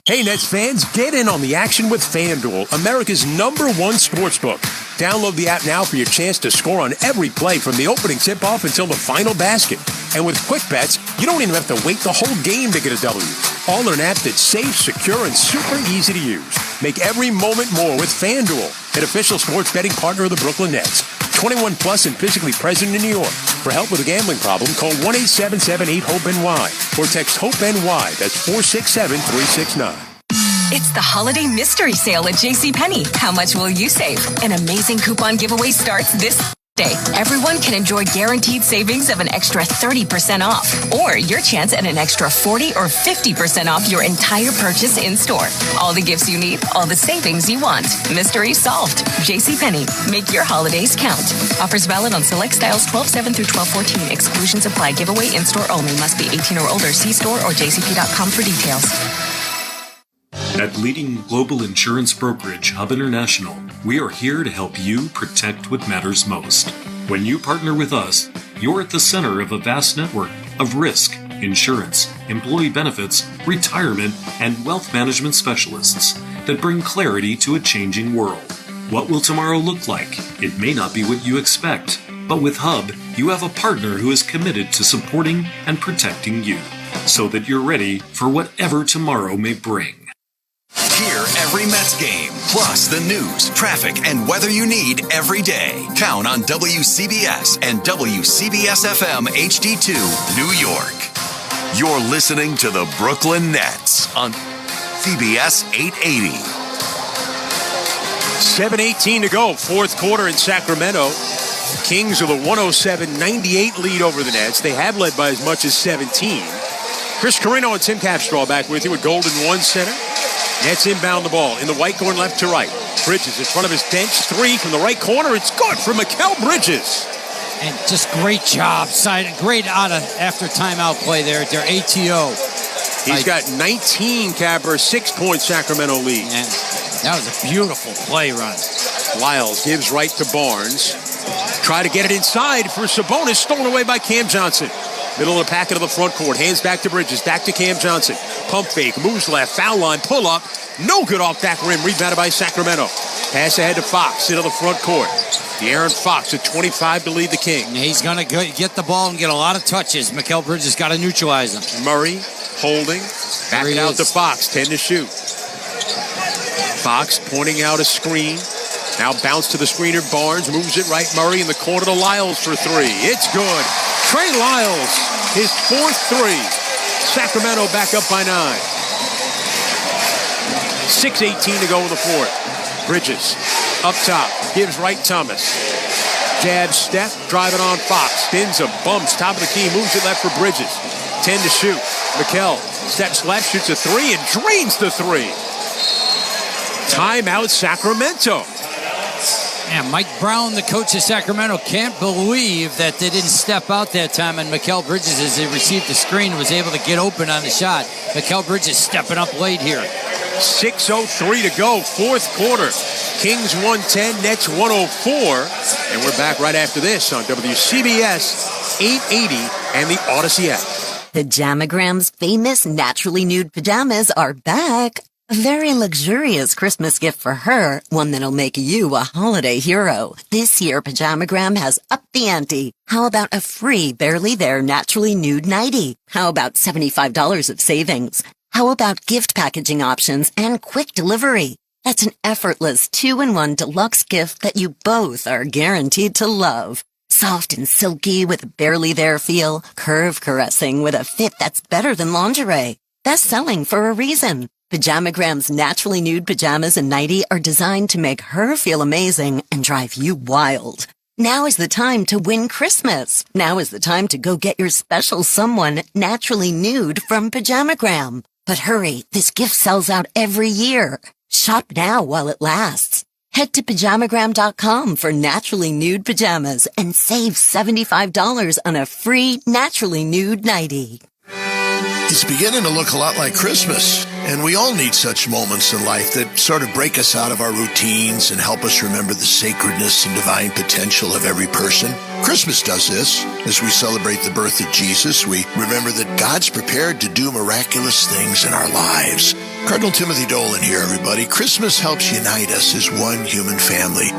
Hey, Nets fans, get in on the action with FanDuel, America's #1 sportsbook. Download the app now for your chance to score on every play from the opening tip-off until the final basket. And with quick bets, you don't even have to wait the whole game to get a W. All in an app that's safe, secure, and super easy to use. Make every moment more with FanDuel, an official sports betting partner of the Brooklyn Nets. 21 plus and physically present in New York. For help with a gambling problem, call 1-877-8-HOPE-NY or text HOPE-NY. That's 467-369. It's the holiday mystery sale at JCPenney. How much will you save? An amazing coupon giveaway starts this day. Everyone can enjoy guaranteed savings of an extra 30% off, or your chance at an extra 40 or 50% off your entire purchase in store. All the gifts you need, all the savings you want. Mystery solved. JCPenney. Make your holidays count. Offers valid on select styles 12/7 through 12/14. Exclusions apply. Giveaway in store only. Must be 18 or older. See store or jcp.com for details. At leading global insurance brokerage Hub International, we are here to help you protect what matters most. When you partner with us, you're at the center of a vast network of risk, insurance, employee benefits, retirement, and wealth management specialists that bring clarity to a changing world. What will tomorrow look like? It may not be what you expect, but with Hub, you have a partner who is committed to supporting and protecting you so that you're ready for whatever tomorrow may bring. Hear every Mets game, plus the news, traffic, and weather you need every day. Count on WCBS and WCBS-FM HD2, New York. You're listening to the Brooklyn Nets on CBS 880. 7:18 to go, fourth quarter in Sacramento. Kings with a 107-98 lead over the Nets. They have led by as much as 17. Chris Carino and Tim Capstraw back with you at Golden One Center. Nets inbound the ball in the white corner left to right. Bridges in front of his bench. 3 from the right corner. It's good for Mikal Bridges. And just great job. Great out of after timeout play there at their ATO. He's got 19, Capper, 6-point Sacramento lead. And that was a beautiful play run. Lyles gives right to Barnes. Try to get it inside for Sabonis. Stolen away by Cam Johnson. Middle of the packet of the front court. Hands back to Bridges. Back to Cam Johnson. Pump fake. Moves left. Foul line. Pull up. No good off back rim. Rebounded by Sacramento. Pass ahead to Fox. Into the front court. De'Aaron Fox at 25 to lead the King. He's going to get the ball and get a lot of touches. Mikal Bridges got to neutralize him. Murray holding. Backing out to Fox. 10 to shoot. Fox pointing out a screen. Now bounce to the screener. Barnes moves it right. Murray in the corner to Lyles for 3. It's good. Trey Lyles, his 4th 3. Sacramento back up by 9. 6:18 to go in the fourth. Bridges up top. Gives right Thomas. Jab step. Driving on Fox. Spins him. Bumps. Top of the key. Moves it left for Bridges. 10 to shoot. Mikal steps left. Shoots a 3 and drains the 3. Timeout Sacramento. Yeah, Mike Brown, the coach of Sacramento, can't believe that they didn't step out that time on Mikal Bridges as he received the screen and was able to get open on the shot. Mikal Bridges stepping up late here. 6:03 to go, fourth quarter. Kings 110, Nets 104. And we're back right after this on WCBS 880 and the Odyssey app. Pajamagram's famous naturally nude pajamas are back. A very luxurious Christmas gift for her, one that'll make you a holiday hero. This year, Pajamagram has upped the ante. How about a free Barely There naturally nude nightie? How about $75 of savings? How about gift packaging options and quick delivery? That's an effortless 2-in-1 deluxe gift that you both are guaranteed to love. Soft and silky with a Barely There feel, curve caressing with a fit that's better than lingerie. Best selling for a reason. Pajamagram's naturally nude pajamas and nightie are designed to make her feel amazing and drive you wild. Now is the time to win Christmas. Now is the time to go get your special someone naturally nude from Pajamagram. But hurry, this gift sells out every year. Shop now while it lasts. Head to Pajamagram.com for naturally nude pajamas and save $75 on a free naturally nude nightie. It's beginning to look a lot like Christmas, and we all need such moments in life that sort of break us out of our routines and help us remember the sacredness and divine potential of every person. Christmas does this. As we celebrate the birth of Jesus, we remember that God's prepared to do miraculous things in our lives. Cardinal Timothy Dolan here, everybody. Christmas helps unite us as one human family.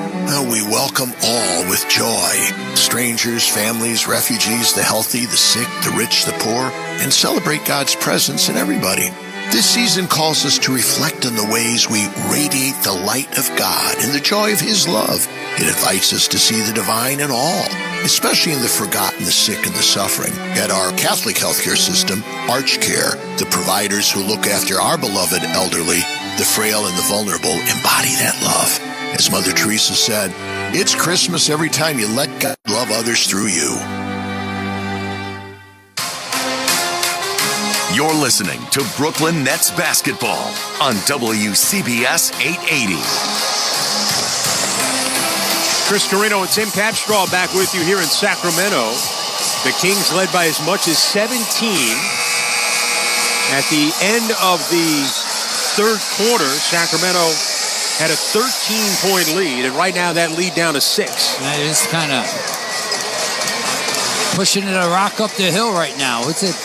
We welcome all with joy. Strangers, families, refugees, the healthy, the sick, the rich, the poor, and celebrate God's presence in everybody. This season calls us to reflect on the ways we radiate the light of God and the joy of His love. It invites us to see the divine in all, especially in the forgotten, the sick, and the suffering. At our Catholic healthcare system, ArchCare, the providers who look after our beloved elderly, the frail, and the vulnerable embody that love. As Mother Teresa said, it's Christmas every time you let God love others through you. You're listening to Brooklyn Nets basketball on WCBS 880. Chris Carino and Tim Capstraw back with you here in Sacramento. The Kings led by as much as 17 at the end of the third quarter. Sacramento had a 13-point lead, and right now that lead down to 6. That is kind of pushing it a rock up the hill right now. What's it?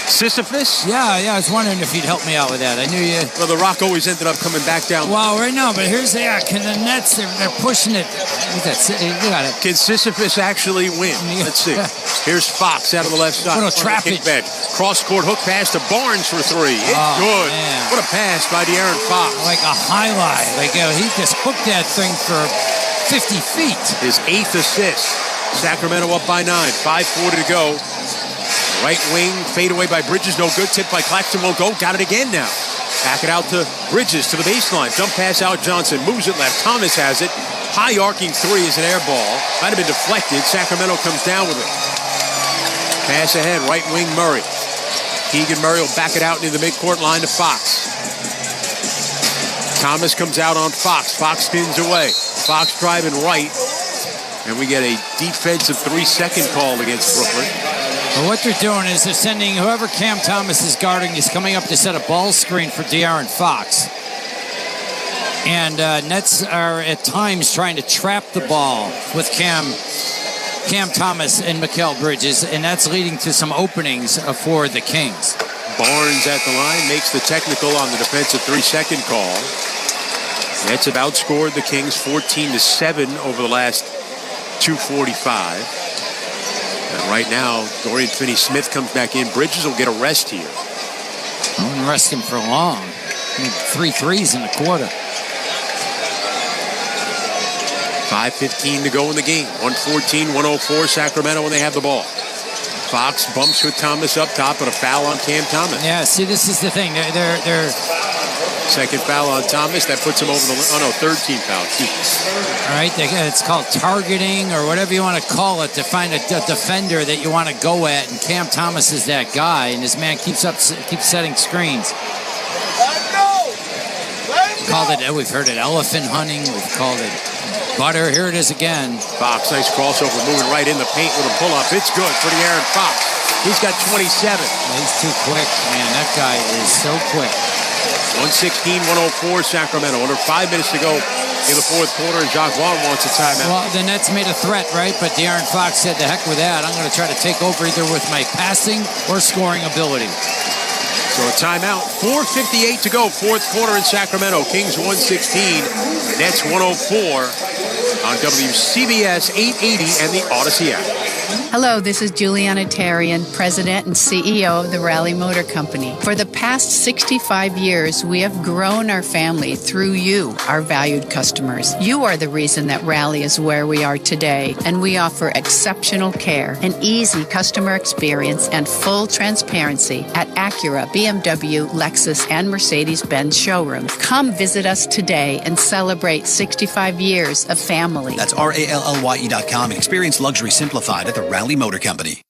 Sisyphus? Yeah, I was wondering if you'd help me out with that. I knew you... Well, the rock always ended up coming back down. Well, right now, but here's the... Can the Nets, they're pushing it. What's that? You got it. Can Sisyphus actually win? Let's see. Here's Fox out of the left side. What a trap it. Cross-court hook pass to Barnes for 3. It's good. Man. What a pass by De'Aaron Fox. Like a highlight. Like he just hooked that thing for 50 feet. His 8th assist. Sacramento up by 9. 5:40 to go. Right wing, fade away by Bridges, no good. Tip by Claxton, won't go. Got it again now. Back it out to Bridges, to the baseline. Jump pass out, Johnson. Moves it left. Thomas has it. High arcing 3 is an air ball. Might have been deflected. Sacramento comes down with it. Pass ahead, right wing Murray. Keegan Murray will back it out into the midcourt line to Fox. Thomas comes out on Fox. Fox spins away. Fox driving right. And we get a defensive 3-second call against Brooklyn. Well, what they're doing is they're sending whoever Cam Thomas is guarding is coming up to set a ball screen for De'Aaron Fox. And Nets are at times trying to trap the ball with Cam Thomas and Mikal Bridges, and that's leading to some openings for the Kings. Barnes at the line makes the technical on the defensive 3-second call. Nets have outscored the Kings 14-7 over the last 2:45. And right now, Dorian Finney-Smith comes back in. Bridges will get a rest here. I wouldn't rest him for long. 3 threes in the quarter. 5:15 to go in the game. 114-104 Sacramento when they have the ball. Fox bumps with Thomas up top, but a foul on Cam Thomas. Yeah, see, this is the thing. They're second foul on Thomas. That puts him over the... Oh, no, third team foul. All right, it's called targeting or whatever you want to call it to find a defender that you want to go at, and Cam Thomas is that guy, and this man keeps setting screens. We've heard it elephant hunting. We've called it Butter, here it is again. Fox, nice crossover, moving right in the paint with a pull-up. It's good for the Aaron Fox. He's got 27. He's too quick, man. That guy is so quick. 116-104 Sacramento. Under 5 minutes to go in the fourth quarter, and Jacques Vaughn wants a timeout. Well, the Nets made a threat, right? But De'Aaron Fox said, the heck with that. I'm going to try to take over either with my passing or scoring ability. So a timeout. 4:58 to go, fourth quarter in Sacramento. Kings 116, Nets 104 on WCBS 880 and the Odyssey app. Hello, this is Juliana Tarian, President and CEO of the Raleigh Motor Company. For the past 65 years, we have grown our family through you, our valued customers. You are the reason that Raleigh is where we are today, and we offer exceptional care, an easy customer experience, and full transparency at Acura, BMW, Lexus, and Mercedes-Benz showrooms. Come visit us today and celebrate 65 years of family. That's RALLYE.com and experience luxury simplified at the Raleigh Motor Company.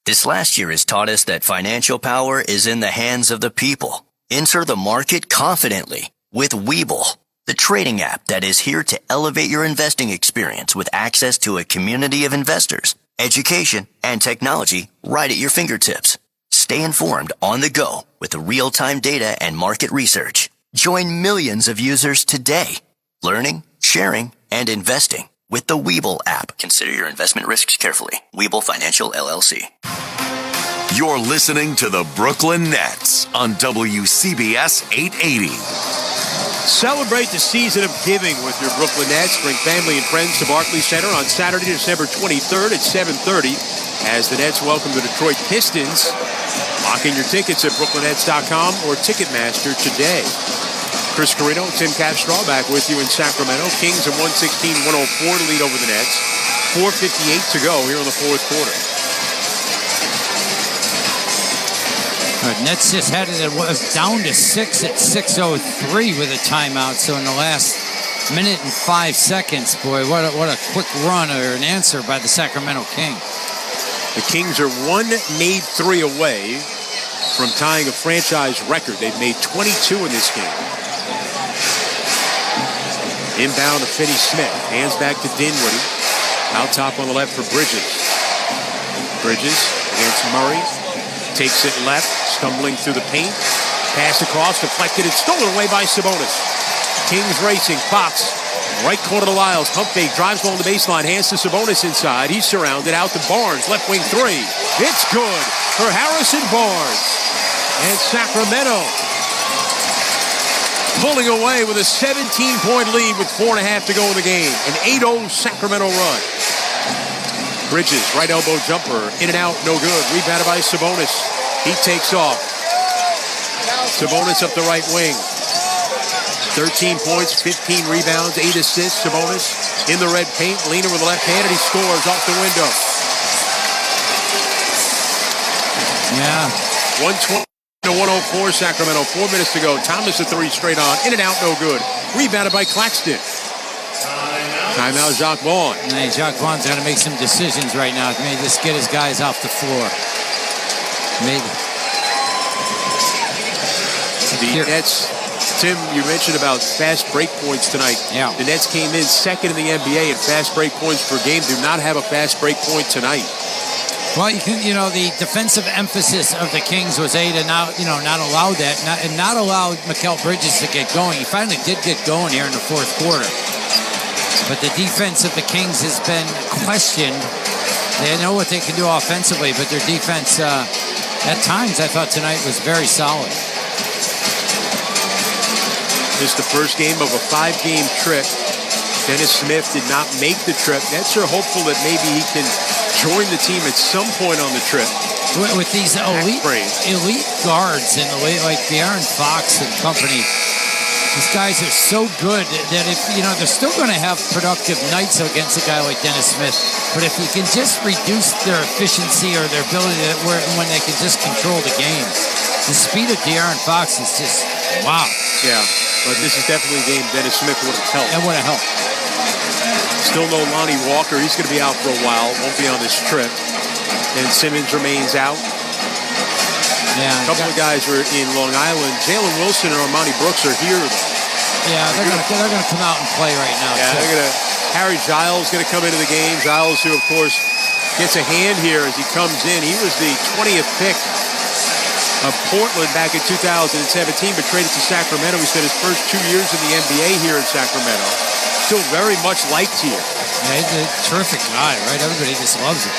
This last year has taught us that financial power is in the hands of the people. Enter the market confidently with Webull, the trading app that is here to elevate your investing experience with access to a community of investors, education, and technology right at your fingertips. Stay informed on the go with the real-time data and market research. Join millions of users today, learning, sharing, and investing with the Webull app. Consider your investment risks carefully. Webull Financial, LLC. You're listening to the Brooklyn Nets on WCBS 880. Celebrate the season of giving with your Brooklyn Nets. Bring family and friends to Barclays Center on Saturday, December 23rd at 7:30 as the Nets welcome the Detroit Pistons. Lock in your tickets at brooklynnets.com or Ticketmaster today. Chris Carino, Tim Capstraw back with you in Sacramento. Kings at 116-104 to lead over the Nets. 4:58 to go here in the fourth quarter. Nets just had it down to 6 at 6:03 with a timeout. So in the last minute and 5 seconds, boy, what a quick run or an answer by the Sacramento Kings. The Kings are one made three away from tying a franchise record. They've made 22 in this game. Inbound to Finney Smith. Hands back to Dinwiddie. Out top on the left for Bridges. Bridges against Murray. Takes it left. Stumbling through the paint. Pass across. Deflected and stolen away by Sabonis. Kings racing. Fox. Right corner to Lyles. Pump fake. Drives along the baseline. Hands to Sabonis inside. He's surrounded. Out to Barnes. Left wing three. It's good for Harrison Barnes. And Sacramento pulling away with a 17-point lead with 4.5 to go in the game. An 8-0 Sacramento run. Bridges, right elbow jumper, in and out, no good. Rebounded by Sabonis. He takes off. Sabonis up the right wing. 13 points, 15 rebounds, 8 assists. Sabonis in the red paint, leaning with the left hand, and he scores off the window. Yeah. 120. 104 Sacramento, 4 minutes to go. Thomas a three straight on. In and out, no good. Rebounded by Claxton. Timeout, Jacques Vaughn. Hey, Jacques Vaughn's got to make some decisions right now. Maybe just get his guys off the floor. Maybe. The Nets, Tim, you mentioned about fast break points tonight. Yeah. The Nets came in second in the NBA in fast break points per game. Do not have a fast break point tonight. Well, the defensive emphasis of the Kings was to not allow that, and not allow Mikal Bridges to get going. He finally did get going here in the fourth quarter. But the defense of the Kings has been questioned. They know what they can do offensively, but their defense, at times, I thought tonight was very solid. This is the first game of a 5-game trip. Dennis Smith did not make the trip. Nets are hopeful that maybe he can join the team at some point on the trip. With these elite guards in the way, like De'Aaron Fox and company, these guys are so good that if they're still going to have productive nights against a guy like Dennis Smith. But if you can just reduce their efficiency or their ability when they can just control the game, the speed of De'Aaron Fox is just wow. Yeah, but this is definitely a game Dennis Smith would have helped. That would have helped. Still no Lonnie Walker. He's going to be out for a while. Won't be on this trip. And Simmons remains out. Yeah. A couple of guys are in Long Island. Jalen Wilson and Armani Brooks are here, though. Yeah, they're gonna come out and play right now. Yeah, Harry Giles going to come into the game. Giles, who of course gets a hand here as he comes in. He was the 20th pick of Portland back in 2017, but traded to Sacramento. He spent his first 2 years in the NBA here in Sacramento. Still very much liked here. Yeah, he's a terrific guy, right? Everybody just loves him.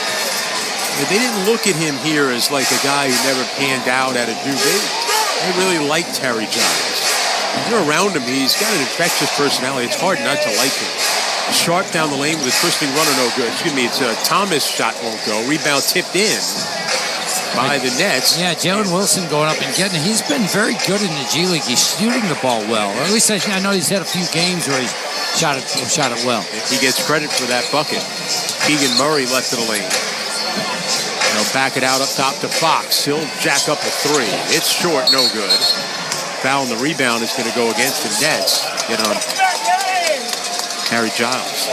But they didn't look at him here as like a guy who never panned out at a Duke. They really liked Harry Giles. If you're around him, he's got an infectious personality. It's hard not to like him. Sharp down the lane with a twisting runner, no good. Excuse me, it's Thomas shot won't go. Rebound tipped in by the Nets. Yeah, Jalen Wilson going up and getting it. He's been very good in the G League. He's shooting the ball well. Or at least I know he's had a few games where he's shot it well. He gets credit for that bucket. Keegan Murray left of the lane. They'll back it out up top to Fox. He'll jack up a three. It's short, no good. Foul on the rebound is going to go against the Nets. Get on Harry Giles.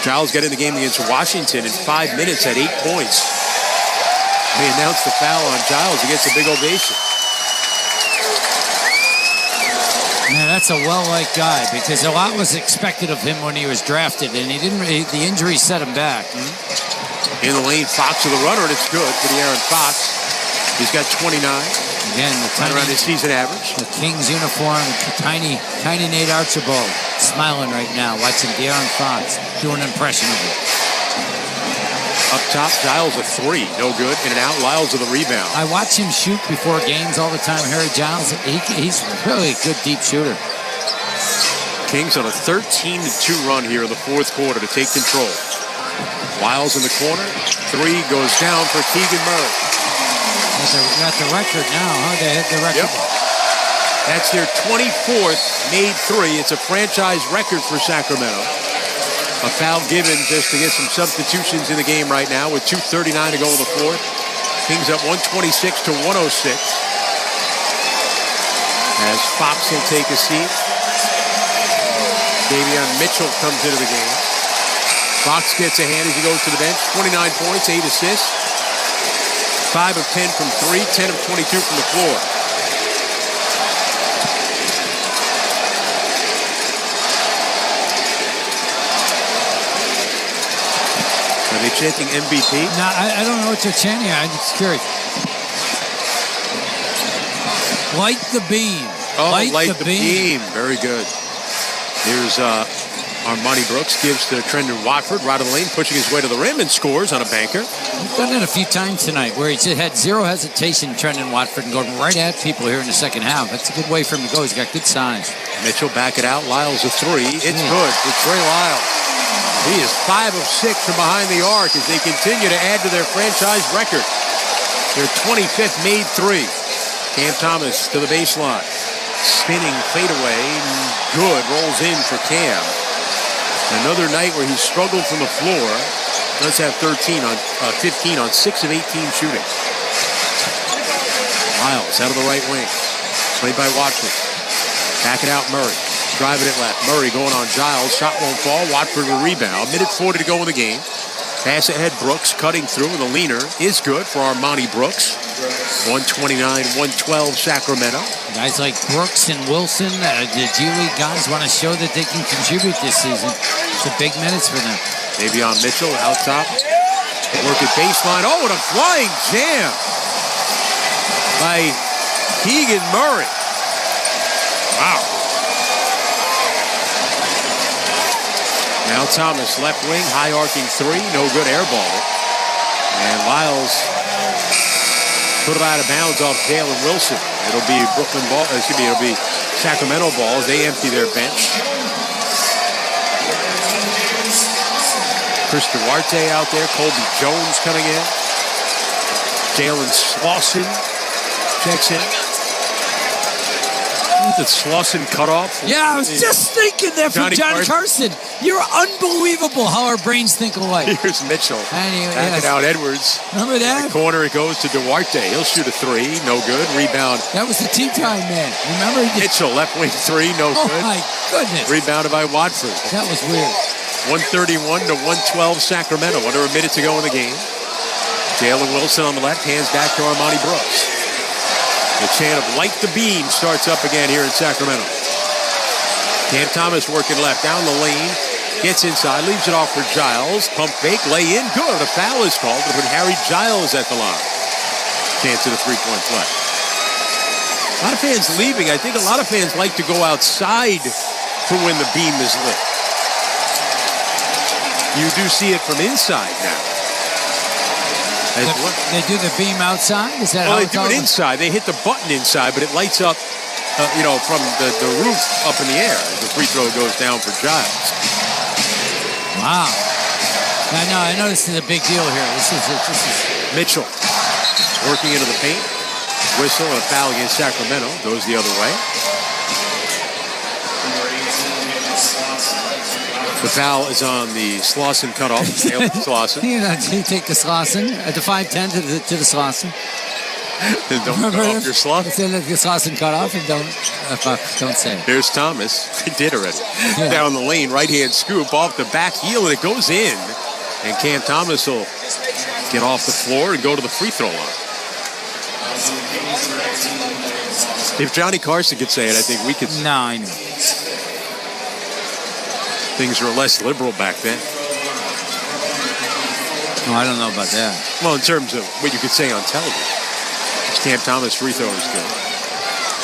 Giles got in the game against Washington in 5 minutes at 8 points. They announced the foul on Giles. He gets a big ovation. Man, that's a well-liked guy because a lot was expected of him when he was drafted, and the injury set him back. In the lane, Fox with a runner, and it's good for the Aaron Fox. He's got 29. Again, right around his season average. The Kings uniform, tiny Nate Archibald smiling right now, watching De'Aaron Fox do an impression of it. Up top, Giles a three, no good, in and out. Lyles with a rebound. I watch him shoot before games all the time. Harry Giles, he's really a good deep shooter. Kings on a 13-2 run here in the fourth quarter to take control. Lyles in the corner, three goes down for Keegan Murray. Got the record now, huh? They hit the record. Yep. That's their 24th made three. It's a franchise record for Sacramento. A foul given just to get some substitutions in the game right now with 2:39 to go in the fourth. Kings up 126 to 106. As Fox will take a seat. Davion Mitchell comes into the game. Fox gets a hand as he goes to the bench. 29 points, 8 assists. 5 of 10 from 3, 10 of 22 from the floor. Are they chanting MVP? No, I don't know what they're chanting. I'm just curious. Light the beam. Oh, light the beam. Very good. Here's Armani Brooks gives to Trendon Watford right of the lane, pushing his way to the rim and scores on a banker. He's done it a few times tonight where he's had zero hesitation, Trendon Watford, and going right at people here in the second half. That's a good way for him to go. He's got good size. Mitchell back it out. Lyles a three. It's good for Trey Lyles. He is 5 of 6 from behind the arc as they continue to add to their franchise record. Their 25th made three. Cam Thomas to the baseline. Spinning fadeaway. Good. Rolls in for Cam. Another night where he struggled from the floor. Does have 15 on 6 of 18 shooting. Lyles out of the right wing. Played by Watford. Back it out, Murray. Driving it left. Murray going on Giles. Shot won't fall. Watford will rebound. Minute 40 to go in the game. Pass ahead. Brooks cutting through with a leaner is good for Armani Brooks. 129-112 Sacramento. Guys like Brooks and Wilson, the G League guys, want to show that they can contribute this season. It's a big minutes for them. Davion Mitchell out top. Work at baseline. Oh, what a flying jam by Keegan Murray. Wow. Now Thomas, left wing, high arcing three, no good, air ball. And Lyles put it out of bounds off Jalen Wilson. It'll be Brooklyn ball. It'll be Sacramento ball as they empty their bench. Chris Duarte out there. Colby Jones coming in. Jalen Slauson checks in. The Slauson cutoff. Yeah, I was just thinking that from John Carson. You're unbelievable how our brains think alike. Here's Mitchell. Anyway, back it out, Edwards. Remember that? In the corner, it goes to Duarte. He'll shoot a three. No good. Rebound. That was the tea time, man. Remember? Mitchell, left wing three. No good. Oh, my goodness. Rebounded by Watford. That was weird. 131 to 112 Sacramento. Under a minute to go in the game. Jalen Wilson on the left. Hands back to Armani Brooks. The chant of Light the Beam starts up again here in Sacramento. Cam Thomas working left down the lane. Gets inside, leaves it off for Giles. Pump fake, lay in, good. A foul is called to put Harry Giles at the line. Chance of the three-point play. A lot of fans leaving. I think a lot of fans like to go outside for when the beam is lit. You do see it from inside now. They do the beam outside? Is that well, how they do it inside. They hit the button inside, but it lights up, from the roof up in the air as the free throw goes down for Giles. Wow. I know this is a big deal here. This is Mitchell working into the paint. Whistle and a foul against Sacramento. Goes the other way. The foul is on the Slauson cutoff. Slauson. You take the Slauson at the 5'10" to the Slauson. Don't cut off your Slauson. Say the Slauson cut off and don't say it. There's Thomas. He did already. Yeah. Down the lane, right-hand scoop off the back heel, and it goes in. And Cam Thomas will get off the floor and go to the free throw line. If Johnny Carson could say it, I think we could. No, I know. Things were less liberal back then. No, I don't know about that. Well, in terms of what you could say on television. Cam Thomas free throw is good.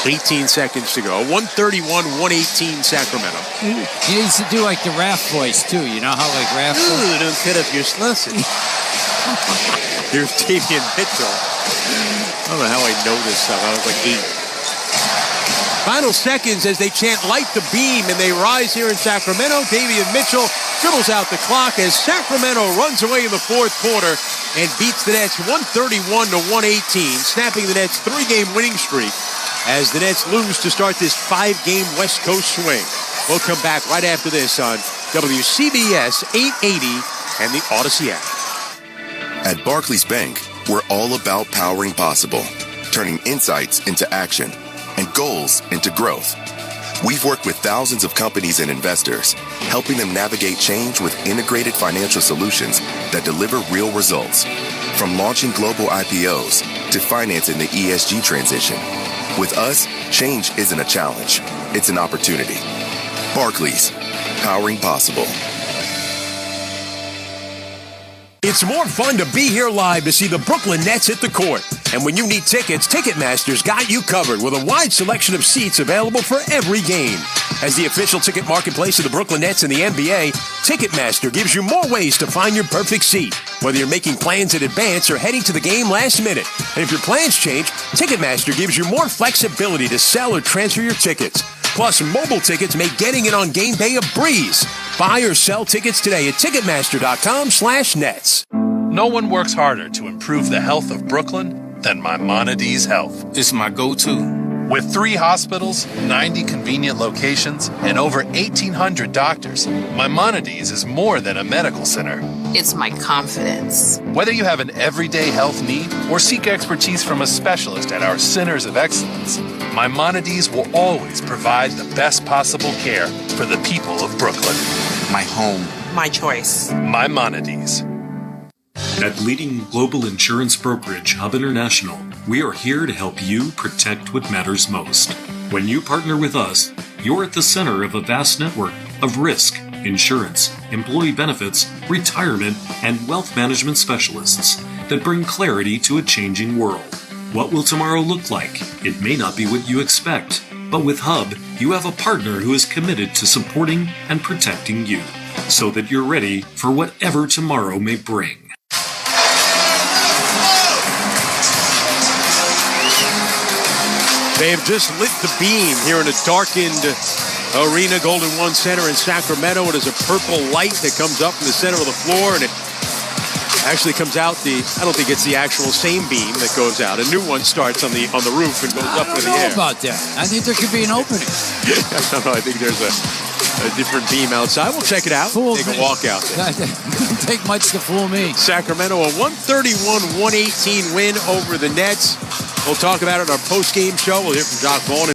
18 seconds to go. 131-118 Sacramento. He used to do like the Raph voice, too. You know how like Raph voice? Ooh, don't cut up your Slauson. Here's Davian Mitchell. I don't know how I know this stuff. I was like 8. Final seconds as they chant Light the Beam, and they rise here in Sacramento. Davian Mitchell dribbles out the clock as Sacramento runs away in the fourth quarter and beats the Nets 131-118, snapping the Nets' 3-game winning streak as the Nets lose to start this 5-game West Coast swing. We'll come back right after this on WCBS 880 and the Odyssey app. At Barclays Bank, we're all about powering possible, turning insights into action and goals into growth. We've worked with thousands of companies and investors, helping them navigate change with integrated financial solutions that deliver real results. From launching global IPOs to financing the ESG transition. With us, change isn't a challenge, it's an opportunity. Barclays, powering possible. It's more fun to be here live to see the Brooklyn Nets hit the court. And when you need tickets, Ticketmaster's got you covered with a wide selection of seats available for every game. As the official ticket marketplace of the Brooklyn Nets and the NBA, Ticketmaster gives you more ways to find your perfect seat, whether you're making plans in advance or heading to the game last minute. And if your plans change, Ticketmaster gives you more flexibility to sell or transfer your tickets. Plus, mobile tickets make getting it on game day a breeze. Buy or sell tickets today at Ticketmaster.com/Nets. No one works harder to improve the health of Brooklyn than Maimonides Health. It's my go-to. With 3 hospitals, 90 convenient locations, and over 1,800 doctors, Maimonides is more than a medical center. It's my confidence. Whether you have an everyday health need or seek expertise from a specialist at our Centers of Excellence, Maimonides will always provide the best possible care for the people of Brooklyn. My home. My choice. Maimonides. At leading global insurance brokerage Hub International, we are here to help you protect what matters most. When you partner with us, you're at the center of a vast network of risk, insurance, employee benefits, retirement, and wealth management specialists that bring clarity to a changing world. What will tomorrow look like? It may not be what you expect, but with Hub, you have a partner who is committed to supporting and protecting you, so that you're ready for whatever tomorrow may bring. They have just lit the beam here in a darkened arena, Golden One Center in Sacramento. It is a purple light that comes up from the center of the floor, and it actually comes out I don't think it's the actual same beam that goes out. A new one starts on the roof and goes up in the air. I don't know about that. I think there could be an opening. I don't know. I think there's a different beam outside. We'll check it out. Take a walk out there. It doesn't take much to fool me. Sacramento, a 131-118 win over the Nets. We'll talk about it in our post-game show. We'll hear from Jock Vaughn.